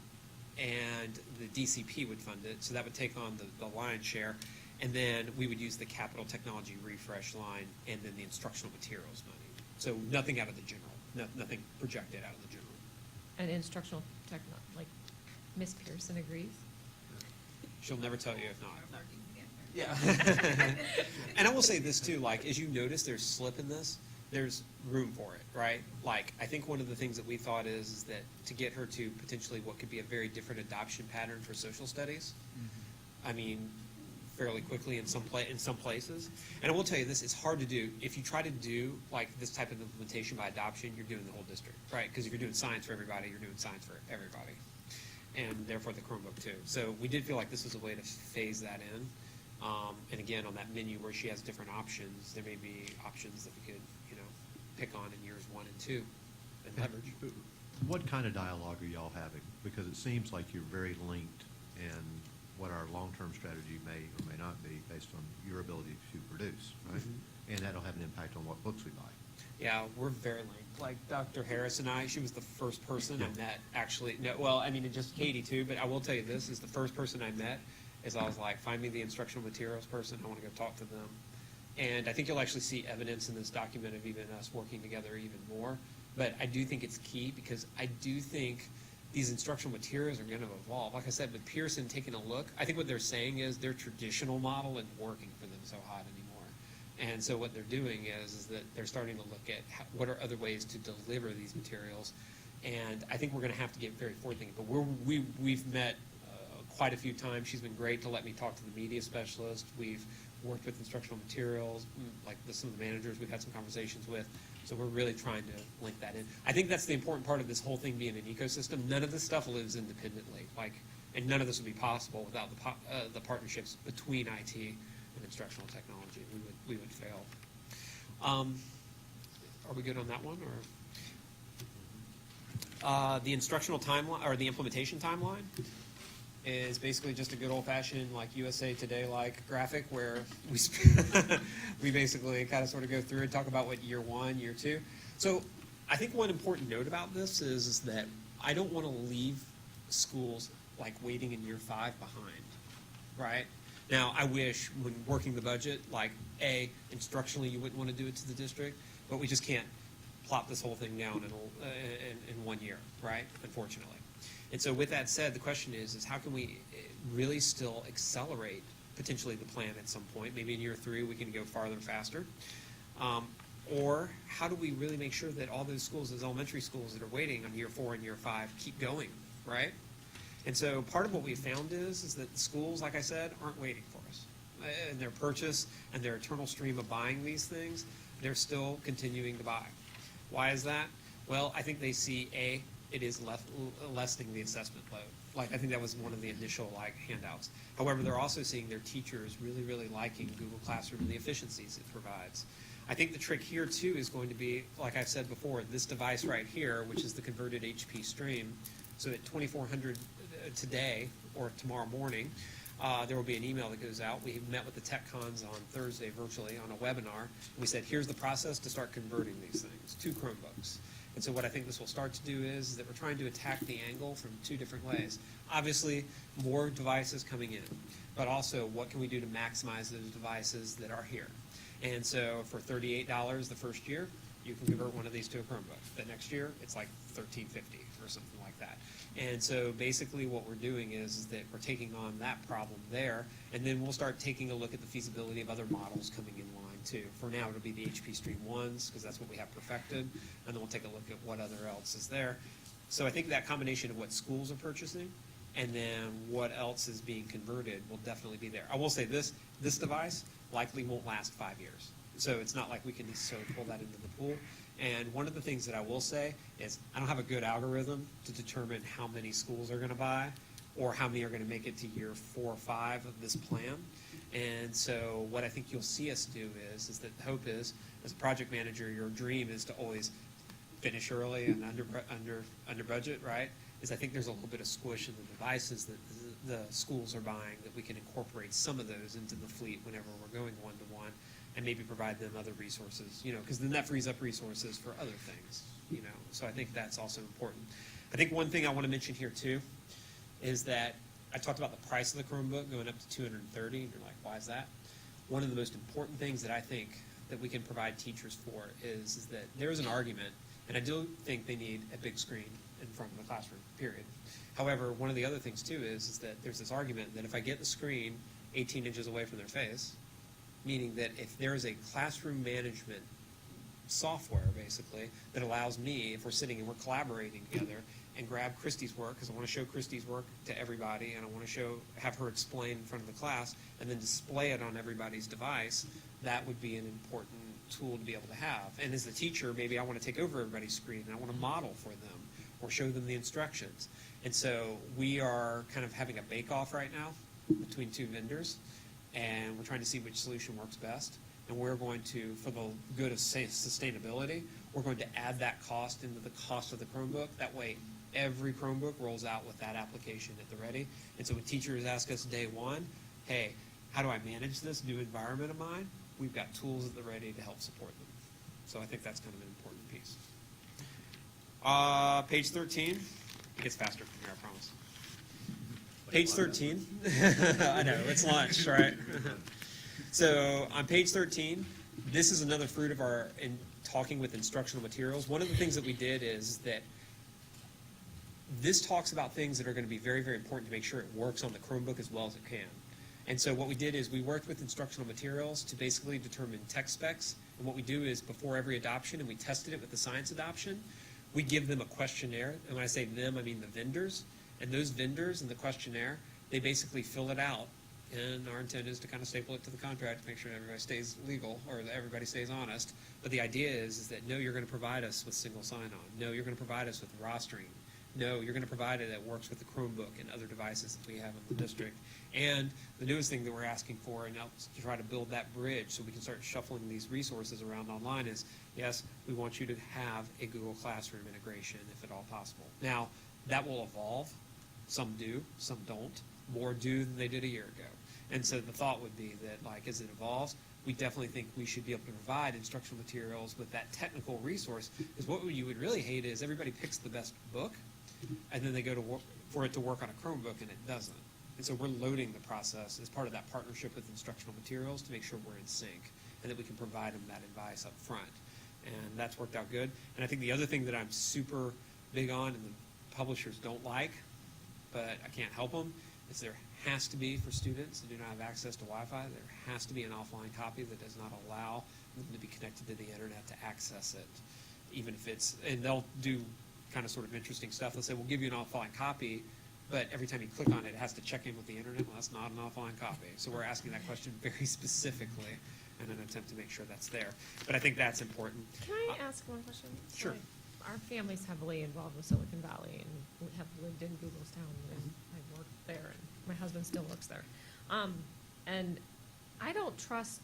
and the DCP would fund it, so that would take on the lion's share, and then we would use the capital technology refresh line, and then the instructional materials money. So nothing out of the general, nothing projected out of the general. And instructional like Miss Pearson agrees? She'll never tell you if not. Yeah. And I will say this too, like, as you notice, there's slip in this, there's room for it, right? Like, I think one of the things that we thought is that to get her to potentially what could be a very different adoption pattern for social studies, I mean, fairly quickly in some places. And I will tell you this, it's hard to do. If you try to do like this type of implementation by adoption, you're doing the whole district, right? Because if you're doing science for everybody, you're doing science for everybody. And therefore the Chromebook too. So we did feel like this was a way to phase that in. And again, on that menu where she has different options, there may be options that we could, pick on in years 1 and 2 and leverage. What kind of dialogue are y'all having? Because it seems like you're very linked, and what our long-term strategy may or may not be based on your ability to produce, right? Mm-hmm. And that'll have an impact on what books we buy. Yeah, we're very linked. Like Dr. Harris and I, she was the first person I met actually. No, well, I mean, and just Katie too, but I will tell you this is the first person I met is I was like, find me the instructional materials person. I want to go talk to them. And I think you'll actually see evidence in this document of even us working together even more. But I do think it's key because I do think these instructional materials are going to evolve. Like I said, with Pearson taking a look, I think what they're saying is their traditional model isn't working for them so hot anymore. And so what they're doing is that they're starting to look at what are other ways to deliver these materials. And I think we're going to have to get very forward-thinking. But we've met quite a few times. She's been great to let me talk to the media specialist. We've worked with instructional materials, like some of the managers we've had some conversations with. So we're really trying to link that in. I think that's the important part of this whole thing being an ecosystem. None of this stuff lives independently, and none of this would be possible without the partnerships between IT and instructional technology. We would fail. Are we good on that one, or the instructional timeline or the implementation timeline? Is basically just a good old-fashioned like USA Today like graphic where we basically kind of sort of go through and talk about what year 1, year 2. So I think one important note about this is that I don't want to leave schools like waiting in year 5 behind, right? Now I wish when working the budget, like instructionally you wouldn't want to do it to the district, but we just can't plop this whole thing down in 1 year, right? Unfortunately. And so with that said, the question is how can we really still accelerate potentially the plan at some point? Maybe in year 3 we can go farther and faster. Or how do we really make sure that all those schools, those elementary schools that are waiting on year 4 and year 5 keep going, right? And so part of what we found is that the schools, like I said, aren't waiting for us. And their purchase and their eternal stream of buying these things, they're still continuing to buy. Why is that? Well, I think they see it is lessening the assessment load. Like, I think that was one of the initial handouts. However, they're also seeing their teachers really, really liking Google Classroom and the efficiencies it provides. I think the trick here too is going to be, like I've said before, this device right here, which is the converted HP Stream. So at 2400 today or tomorrow morning, there will be an email that goes out. We met with the tech cons on Thursday virtually on a webinar. And we said, here's the process to start converting these things to Chromebooks. And so what I think this will start to do is that we're trying to attack the angle from 2 different ways. Obviously, more devices coming in, but also what can we do to maximize those devices that are here? And so for $38 the first year, you can convert one of these to a Chromebook. The next year, it's like $13.50 or something like that. And so basically what we're doing is that we're taking on that problem there, and then we'll start taking a look at the feasibility of other models coming in line too. For now, it'll be the HP Stream 1s, because that's what we have perfected, and then we'll take a look at what other else is there. So I think that combination of what schools are purchasing and then what else is being converted will definitely be there. I will say this device likely won't last 5 years. So it's not like we can necessarily pull that into the pool. And one of the things that I will say is I don't have a good algorithm to determine how many schools are going to buy or how many are going to make it to year 4 or 5 of this plan. And so what I think you'll see us do is that the hope is, as a project manager, your dream is to always finish early and under budget, right? is I think there's a little bit of squish in the devices that the schools are buying, that we can incorporate some of those into the fleet whenever we're going one-to-one, and maybe provide them other resources, because then that frees up resources for other things, So I think that's also important. I think one thing I want to mention here too is that I talked about the price of the Chromebook going up to $230, and you're like, why is that? One of the most important things that I think that we can provide teachers for is that there is an argument, and I do think they need a big screen in front of the classroom, period. However, one of the other things too is that there's this argument that if I get the screen 18 inches away from their face, meaning that if there is a classroom management software, basically, that allows me, if we're sitting and we're collaborating together, and grab Christy's work, because I want to show Christy's work to everybody, and I want to have her explain in front of the class, and then display it on everybody's device, that would be an important tool to be able to have. And as the teacher, maybe I want to take over everybody's screen, and I want to model for them, or show them the instructions. And so we are kind of having a bake-off right now between two vendors, and we're trying to see which solution works best. And we're going to, for the good of sustainability, we're going to add that cost into the cost of the Chromebook. That way, every Chromebook rolls out with that application at the ready. And so when teachers ask us day one, hey, how do I manage this new environment of mine? We've got tools at the ready to help support them. So I think that's kind of an important piece. Page 13. It gets faster from here, I promise. Page 13. I know, it's lunch, right? So on page 13, this is another fruit of our talking with instructional materials. One of the things that we did is that this talks about things that are going to be very, very important to make sure it works on the Chromebook as well as it can. And so what we did is we worked with instructional materials to basically determine tech specs. And what we do is before every adoption, and we tested it with the science adoption, we give them a questionnaire. And when I say them, I mean the vendors. And those vendors in the questionnaire, they basically fill it out. And our intent is to kind of staple it to the contract to make sure everybody stays legal or that everybody stays honest. But the idea is that, no, you're going to provide us with single sign-on. No, you're going to provide us with rostering. No, you're going to provide it that works with the Chromebook and other devices that we have in the district. And the newest thing that we're asking for, and to try to build that bridge so we can start shuffling these resources around online, is, yes, we want you to have a Google Classroom integration if at all possible. Now, that will evolve. Some do, some don't. More do than they did a year ago. And so the thought would be that, like, as it evolves, we definitely think we should be able to provide instructional materials with that technical resource. Because what you would really hate is everybody picks the best book, and then they go to work for it to work on a Chromebook, and it doesn't. And so we're loading the process as part of that partnership with instructional materials to make sure we're in sync and that we can provide them that advice up front. And that's worked out good. And I think the other thing that I'm super big on, and the publishers don't like, but I can't help them, is there has to be, for students that do not have access to Wi-Fi, there has to be an offline copy that does not allow them to be connected to the internet to access it. Even if it's, and they'll do kind of sort of interesting stuff. They'll say, we'll give you an offline copy, but every time you click on it, it has to check in with the internet. Well, that's not an offline copy. So we're asking that question very specifically in an attempt to make sure that's there. But I think that's important. Can I ask one question? Sure. Our family's heavily involved with Silicon Valley, and we have lived in Googlestown, and I worked there, and my husband still works there. And I don't trust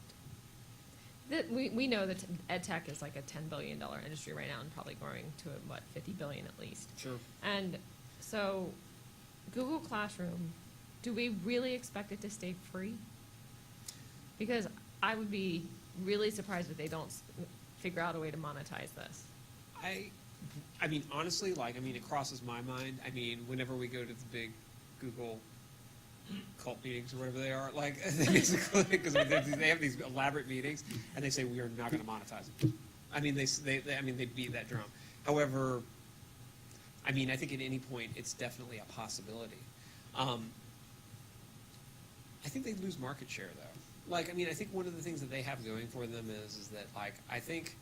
that we know that ed tech is like a $10 billion industry right now, and probably growing to what, 50 billion at least. Sure. And so, Google Classroom, do we really expect it to stay free? Because I would be really surprised if they don't figure out a way to monetize this. I mean, honestly, it crosses my mind. I mean, whenever we go to the big Google cult meetings or whatever they are, like, basically, because they have these elaborate meetings, and they say, we are not going to monetize it. I mean, they beat that drum. However, I mean, I think at any point, it's definitely a possibility. I think they lose market share, though. Like, I mean, I think one of the things that they have going for them is that, like, I think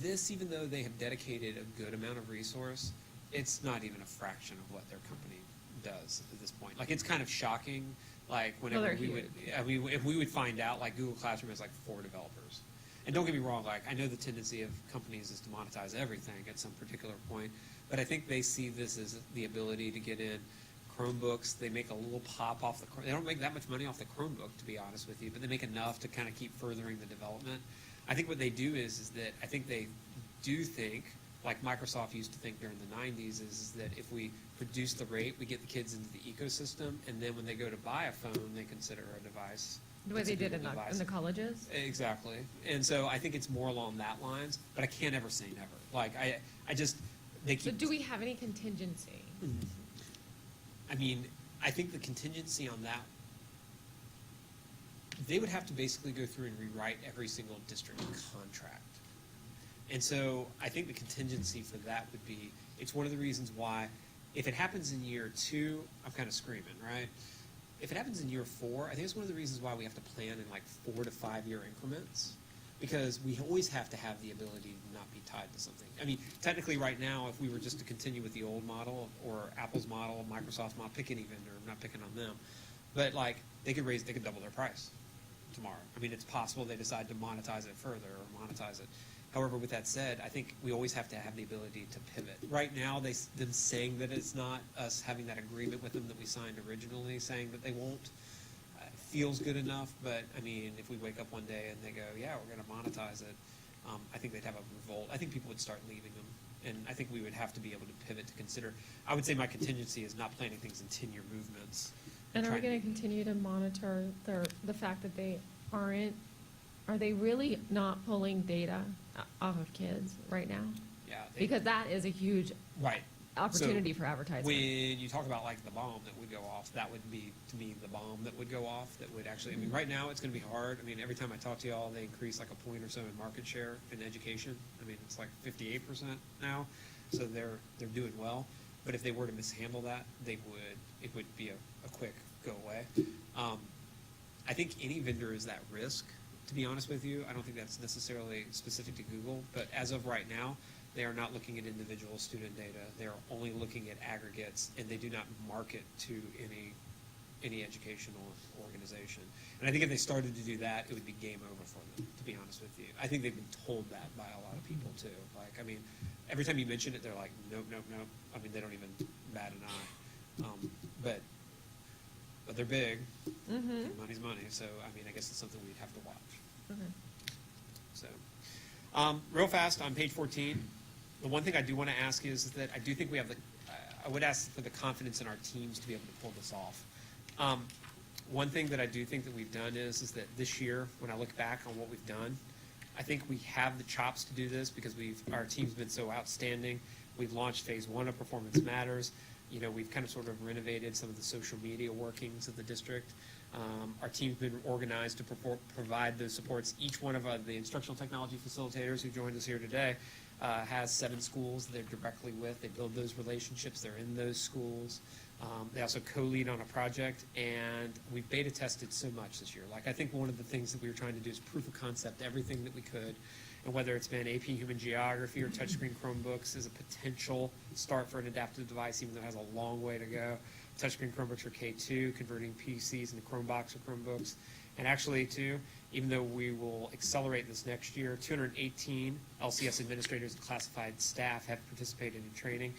this, even though they have dedicated a good amount of resource, it's not even a fraction of what their company does at this point. Like, it's kind of shocking, like, whenever if we would find out, like, Google Classroom has, like, 4 developers. And don't get me wrong, like, I know the tendency of companies is to monetize everything at some particular point, but I think they see this as the ability to get in Chromebooks. They make a little pop off the they don't make that much money off the Chromebook, to be honest with you, but they make enough to kind of keep furthering the development. I think what they do is that I think they do think, like Microsoft used to think during the 90s, is that if we reduce the rate, we get the kids into the ecosystem, and then when they go to buy a phone, they consider a device. The way it's a they did Google in device. the colleges? Exactly. And so I think it's more along that lines, but I can't ever say never. Like, I just, they So keep. do we have any contingency? I mean, I think the contingency on that, they would have to basically go through and rewrite every single district contract. And so I think the contingency for that would be, it's one of the reasons why, if it happens in year 2, I'm kind of screaming, right? If it happens in year 4, I think it's one of the reasons why we have to plan in like 4 to 5 year increments, because we always have to have the ability to not be tied to something. I mean, technically right now, if we were just to continue with the old model, or Apple's model, Microsoft's model, pick any vendor, I'm not picking on them, but like, they could double their price tomorrow. I mean, it's possible they decide to monetize it further or monetize it. However, with that said, I think we always have to have the ability to pivot. Right now, them saying that it's not, us having that agreement with them that we signed originally, saying that they won't, feels good enough, but I mean, if we wake up one day and they go, yeah, we're going to monetize it, I think they'd have a revolt. I think people would start leaving them, and I think we would have to be able to pivot to consider. I would say my contingency is not planning things in 10-year movements. And are we trying going to continue to monitor the fact that they are they really not pulling data off of kids right now? Yeah. Because that is a huge Right. opportunity So for advertising. When you talk about like the bomb that would go off, that would be, to me, the bomb that would go off, that would actually, I mean, right now, it's going to be hard. I mean, every time I talk to y'all, they increase like a point or so in market share in education. I mean, it's like 58% now, so they're doing well. But if they were to mishandle that, it would be a quick go away. I think any vendor is that risk, to be honest with you. I don't think that's necessarily specific to Google, but as of right now, they are not looking at individual student data. They are only looking at aggregates, and they do not market to any educational organization. And I think if they started to do that, it would be game over for them, to be honest with you. I think they've been told that by a lot of people, too. Like, I mean, every time you mention it, they're like, nope, nope, nope. I mean, they don't even bat an eye. But they're big. And money's money. So, I mean, I guess it's something we'd have to watch. Okay. So, real fast on page 14, the one thing I do want to ask is that I do think we have I would ask for the confidence in our teams to be able to pull this off. One thing that I do think that we've done is that this year, when I look back on what we've done, I think we have the chops to do this because our team's been so outstanding. We've launched phase 1 of Performance Matters. You know, we've kind of sort of renovated some of the social media workings of the district. Our team's been organized to provide those supports. Each one of the instructional technology facilitators who joined us here today has 7 schools they're directly with. They build those relationships. They're in those schools. They also co-lead on a project, and we've beta tested so much this year. Like, I think one of the things that we were trying to do is proof of concept everything that we could. And whether it's been AP Human Geography or touchscreen Chromebooks is a potential start for an adaptive device, even though it has a long way to go. Touchscreen Chromebooks for K2, converting PCs into Chromebox or Chromebooks. And actually, too, even though we will accelerate this next year, 218 LCS administrators and classified staff have participated in training,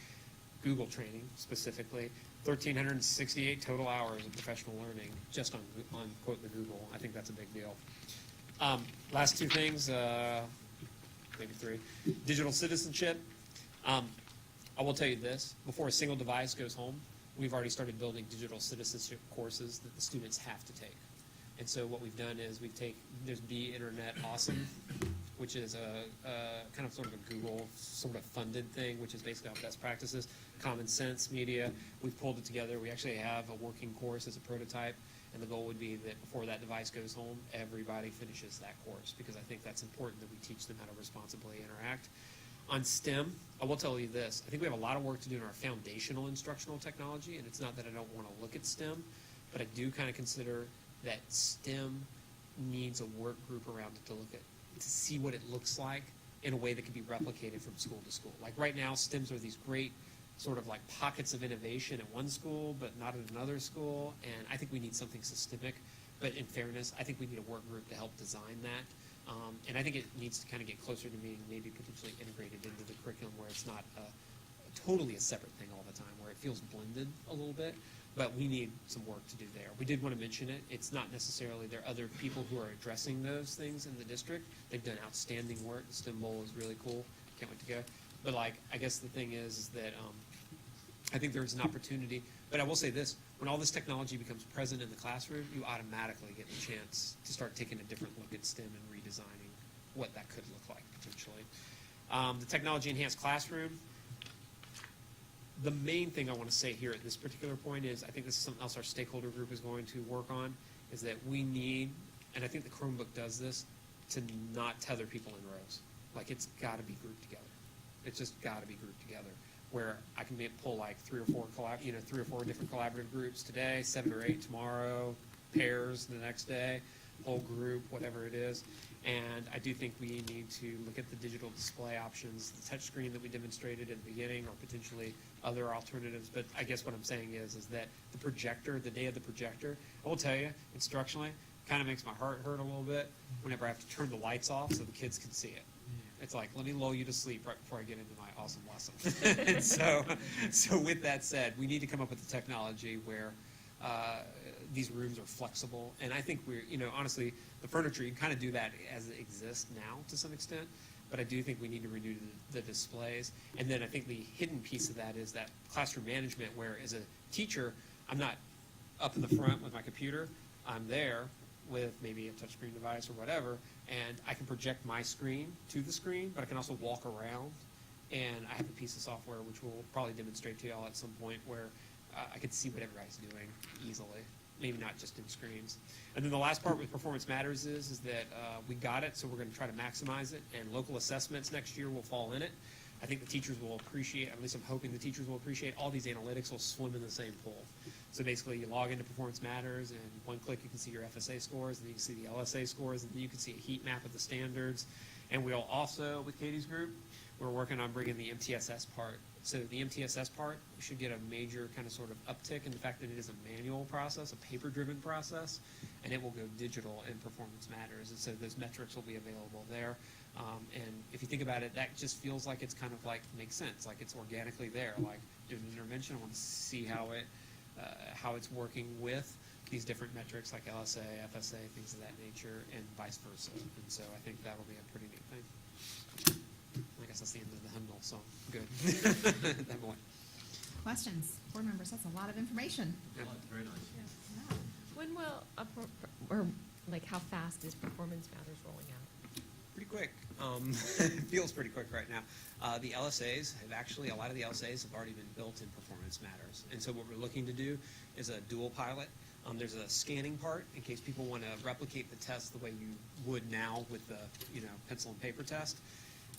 Google training specifically, 1,368 total hours of professional learning just on quote, the Google. I think that's a big deal. Last 2 things, maybe 3. Digital citizenship. I will tell you this, before a single device goes home, we've already started building digital citizenship courses that the students have to take. And so what we've done is there's Be Internet Awesome, which is a kind of sort of a Google sort of funded thing, which is basically on best practices, Common Sense Media. We've pulled it together. We actually have a working course as a prototype, and the goal would be that before that device goes home, everybody finishes that course, because I think that's important that we teach them how to responsibly interact. On STEM, I will tell you this. I think we have a lot of work to do in our foundational instructional technology, and it's not that I don't want to look at STEM, but I do kind of consider that STEM needs a work group around it to see what it looks like in a way that can be replicated from school to school. Like right now, STEMs are these great sort of like pockets of innovation at one school, but not at another school, and I think we need something systemic. But in fairness, I think we need a work group to help design that. And I think it needs to kind of get closer to being maybe potentially integrated into the curriculum where it's not totally a separate thing all the time, where it feels blended a little bit. But we need some work to do there. We did want to mention it. It's not necessarily, there are other people who are addressing those things in the district. They've done outstanding work. The STEM Bowl is really cool. Can't wait to go. But like, I guess the thing is that I think there's an opportunity. But I will say this, when all this technology becomes present in the classroom, you automatically get the chance to start taking a different look at STEM and redesigning what that could look like potentially. The technology enhanced classroom, the main thing I want to say here at this particular point is, I think this is something else our stakeholder group is going to work on, is that we need, and I think the Chromebook does this, to not tether people in rows. Like, it's got to be grouped together. It's just got to be grouped together, where I can pull like 3 or 4 different collaborative groups today, 7 or 8 tomorrow, pairs the next day, whole group, whatever it is. And I do think we need to look at the digital display options, the touchscreen that we demonstrated at the beginning, or potentially other alternatives. But I guess what I'm saying is that the projector, the day of the projector, I will tell you, instructionally, kind of makes my heart hurt a little bit whenever I have to turn the lights off so the kids can see it. It's like, let me lull you to sleep right before I get into my awesome lesson. And so with that said, we need to come up with the technology where these rooms are flexible. And I think honestly, the furniture, you can kind of do that as it exists now to some extent. But I do think we need to renew the displays. And then I think the hidden piece of that is that classroom management, where as a teacher, I'm not up in the front with my computer. I'm there with maybe a touchscreen device or whatever, and I can project my screen to the screen, but I can also walk around. And I have a piece of software which we'll probably demonstrate to y'all at some point, where I can see what everybody's doing easily, maybe not just in screens. And then the last part with Performance Matters is that we got it, so we're going to try to maximize it, and local assessments next year will fall in it. I think the teachers will appreciate, at least I'm hoping the teachers will appreciate, all these analytics will swim in the same pool. So basically, you log into Performance Matters, and one click you can see your FSA scores, and you can see the LSA scores, and then you can see a heat map of the standards. And we'll also, with Katie's group, we're working on bringing the MTSS part. So the MTSS part should get a major kind of sort of uptick in the fact that it is a manual process, a paper-driven process, and it will go digital in Performance Matters. And so those metrics will be available there. And if you think about it, that just feels like it's kind of like makes sense, like it's organically there. Like doing an intervention, I want to see how it's working with these different metrics like LSA, FSA, things of that nature, and vice versa. And so I think that'll be a pretty neat thing. I guess that's the end of the hymnal, so good. At that point. Questions? Board members, that's a lot of information. Yeah. Very nice. When will, or like how fast is Performance Matters rolling out? Pretty quick. It feels pretty quick right now. The LSAs have actually, a lot of the LSAs have already been built in Performance Matters. And so what we're looking to do is a dual pilot. There's a scanning part in case people want to replicate the test the way you would now with the pencil and paper test.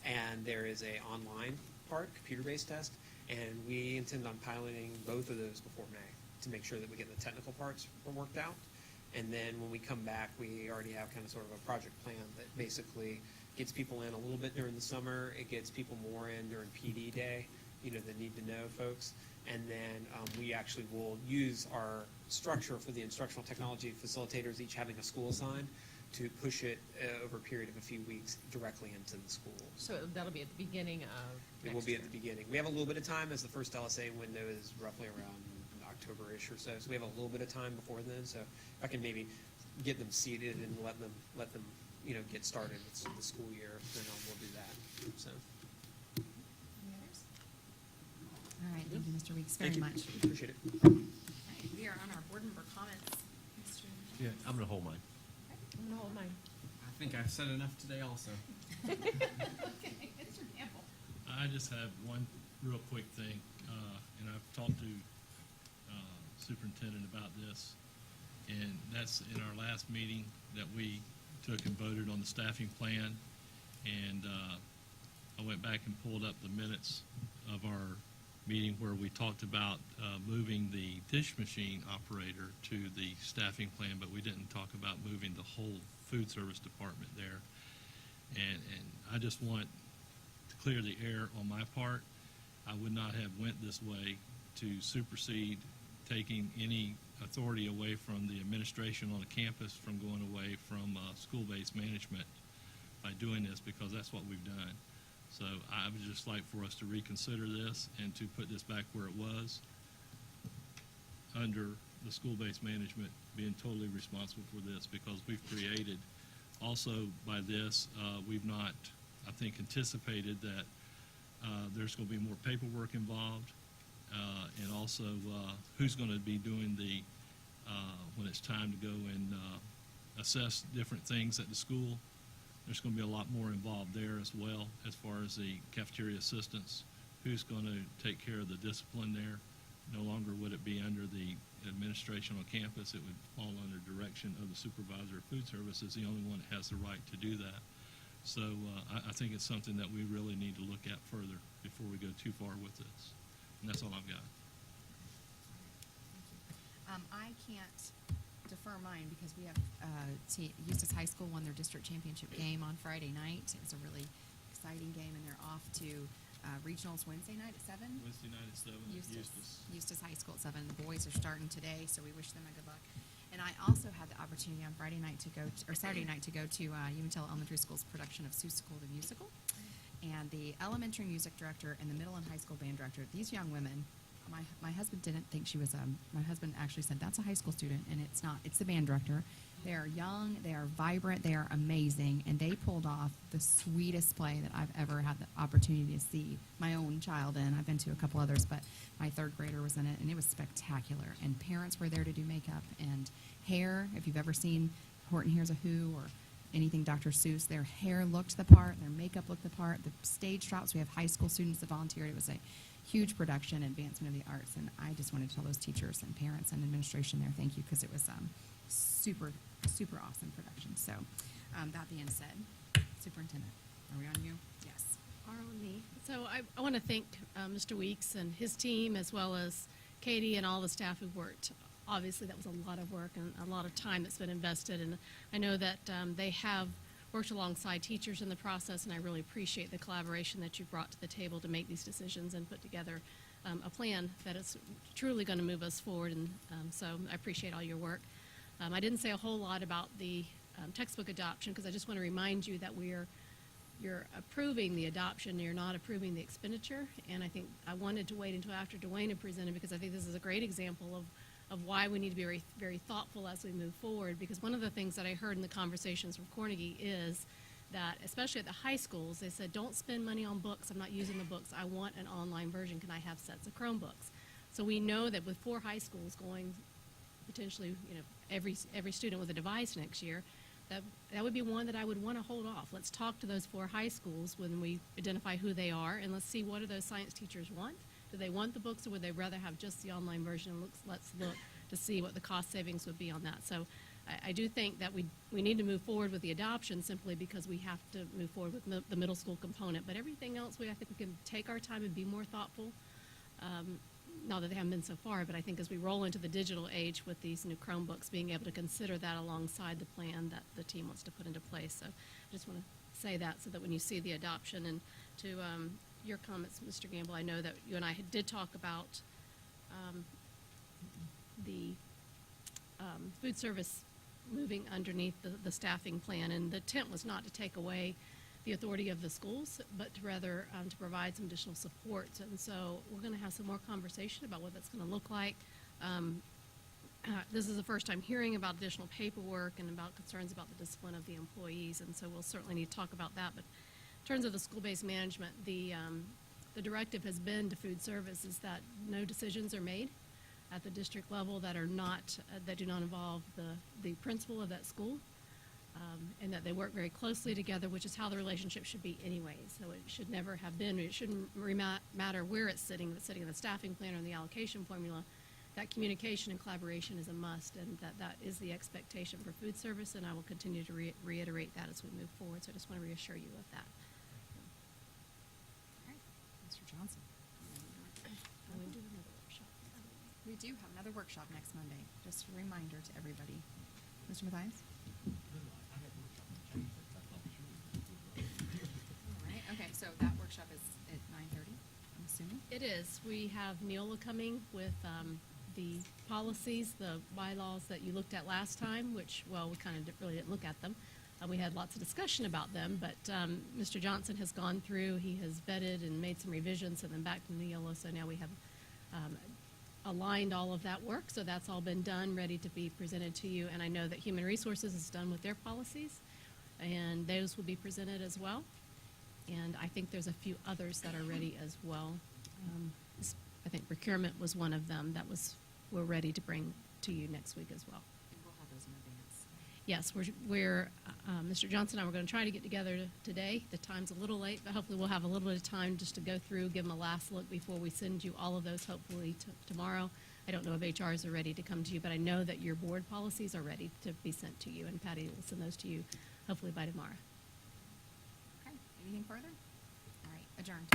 And there is a online part, computer-based test. And we intend on piloting both of those before May to make sure that we get the technical parts worked out. And then when we come back, we already have kind of sort of a project plan that basically gets people in a little bit during the summer. It gets people more in during PD day, the need to know folks. And then we actually will use our structure for the instructional technology facilitators, each having a school assigned, to push it over a period of a few weeks directly into the school. So that'll be at the beginning of It will be at the beginning. We have a little bit of time, as the first LSA window is roughly around October-ish or so. So we have a little bit of time before then. So if I can maybe get them seated and let them get started with the school year, then we'll do that. So. Any others? All right, thank you, Mr. Weeks, very Thank you. much. Appreciate it. Okay, we are on our board member comments. Mr. Yeah, I'm going to hold mine. I'm gonna hold mine. I think I've said enough today also. Okay, Mr. Campbell. I just have one real quick thing, and I've talked to superintendent about this, and that's in our last meeting that we took and voted on the staffing plan, and I went back and pulled up the minutes of our meeting where we talked about moving the dish machine operator to the staffing plan, but we didn't talk about moving the whole food service department there. And I just want to clear the air on my part. I would not have went this way to supersede taking any authority away from the administration on the campus, from going away from school-based management by doing this, because that's what we've done. So I would just like for us to reconsider this and to put this back where it was, under the school-based management being totally responsible for this, because we've created, also by this, we've not, I think, anticipated that There's going to be more paperwork involved, and also who's going to be doing the when it's time to go and assess different things at the school. There's going to be a lot more involved there as well, as far as the cafeteria assistants. Who's going to take care of the discipline there? No longer would it be under the administration on campus. It would fall under direction of the supervisor of food services, the only one that has the right to do that. So I think it's something that we really need to look at further before we go too far with this. And that's all I've got. I can't defer mine because we have Eustis High School won their district championship game on Friday night. It was a really exciting game, and they're off to regionals Wednesday night at 7. Wednesday night at 7 at Eustis High School at 7. The boys are starting today, so we wish them a good luck. And I also had the opportunity on Friday night to go or Saturday night to go to Untitled Elementary School's production of Seussical the Musical. And the elementary music director and the middle and high school band director, these young women, my husband didn't think she was my husband actually said, that's a high school student, and it's not. It's the band director. They are young, they are vibrant, they are amazing, and they pulled off the sweetest play that I've ever had the opportunity to see my own child in. I've been to a couple others, but my third grader was in it, and it was spectacular. And parents were there to do makeup and hair. If you've ever seen Horton Hears a Who or anything Dr. Seuss, their hair looked the part, their makeup looked the part, the stage drops. We have high school students that volunteered. It was a huge production, advancement of the arts, and I just wanted to tell those teachers and parents and administration there thank you, because it was super awesome production. So that being said, Superintendent, are we on you? Yes. Are on me. So I want to thank Mr. Weeks and his team, as well as Katie and all the staff who worked. Obviously, that was a lot of work and a lot of time that's been invested, and I know that they have worked alongside teachers in the process, and I really appreciate the collaboration that you brought to the table to make these decisions and put together a plan that is truly going to move us forward, and so I appreciate all your work. I didn't say a whole lot about the textbook adoption, because I just want to remind you that you're approving the adoption, you're not approving the expenditure, and I think I wanted to wait until after Dwayne had presented, because I think this is a great example of why we need to be very, very thoughtful as we move forward, because one of the things that I heard in the conversations from Carnegie is that, especially at the high schools, they said, don't spend money on books, I'm not using the books, I want an online version, can I have sets of Chromebooks? So we know that with 4 high schools going potentially, every student with a device next year, that would be one that I would want to hold off. Let's talk to those 4 high schools when we identify who they are, and let's see what do those science teachers want. Do they want the books, or would they rather have just the online version? Let's look to see what the cost savings would be on that. So I do think that we need to move forward with the adoption, simply because we have to move forward with the middle school component. But everything else, I think we can take our time and be more thoughtful. Not that they haven't been so far, but I think as we roll into the digital age with these new Chromebooks, being able to consider that alongside the plan that the team wants to put into place. So I just want to say that, so that when you see the adoption, and to your comments, Mr. Gamble, I know that you and I did talk about the food service moving underneath the staffing plan, and the intent was not to take away the authority of the schools, but to rather to provide some additional support. And so we're going to have some more conversation about what that's going to look like. This is the first time hearing about additional paperwork and about concerns about the discipline of the employees, and so we'll certainly need to talk about that. But in terms of the school-based management, the directive has been to food services that no decisions are made at the district level that are not that do not involve the principal of that school, and that they work very closely together, which is how the relationship should be anyway. So it should never have been. It shouldn't matter where it's sitting. If it's sitting in the staffing plan or in the allocation formula. That communication and collaboration is a must, and that is the expectation for food service, and I will continue to reiterate that as we move forward. So I just want to reassure you of that. All right, Mr. Johnson. We do another workshop. We do have another workshop next Monday. Just a reminder to everybody. Mr. Mathias? All right, okay, so that workshop is at 9:30, I'm assuming? It is. We have Neola coming with the policies, the bylaws that you looked at last time, which, well, we kind of really didn't look at them. We had lots of discussion about them, but Mr. Johnson has gone through, he has vetted and made some revisions, and then back to Neola, so now we have aligned all of that work, so that's all been done, ready to be presented to you, and I know that Human Resources is done with their policies, and those will be presented as well. and I think there's a few others that are ready as well. I think procurement was one of them that we're ready to bring to you next week as well. And we'll have those in advance. Yes, Mr. Johnson and I were going to try to get together today. The time's a little late, but hopefully we'll have a little bit of time just to go through, give them a last look before we send you all of those, hopefully tomorrow. I don't know if HRs are ready to come to you, but I know that your board policies are ready to be sent to you, and Patty will send those to you hopefully by tomorrow. Okay, anything further? All right, adjourned.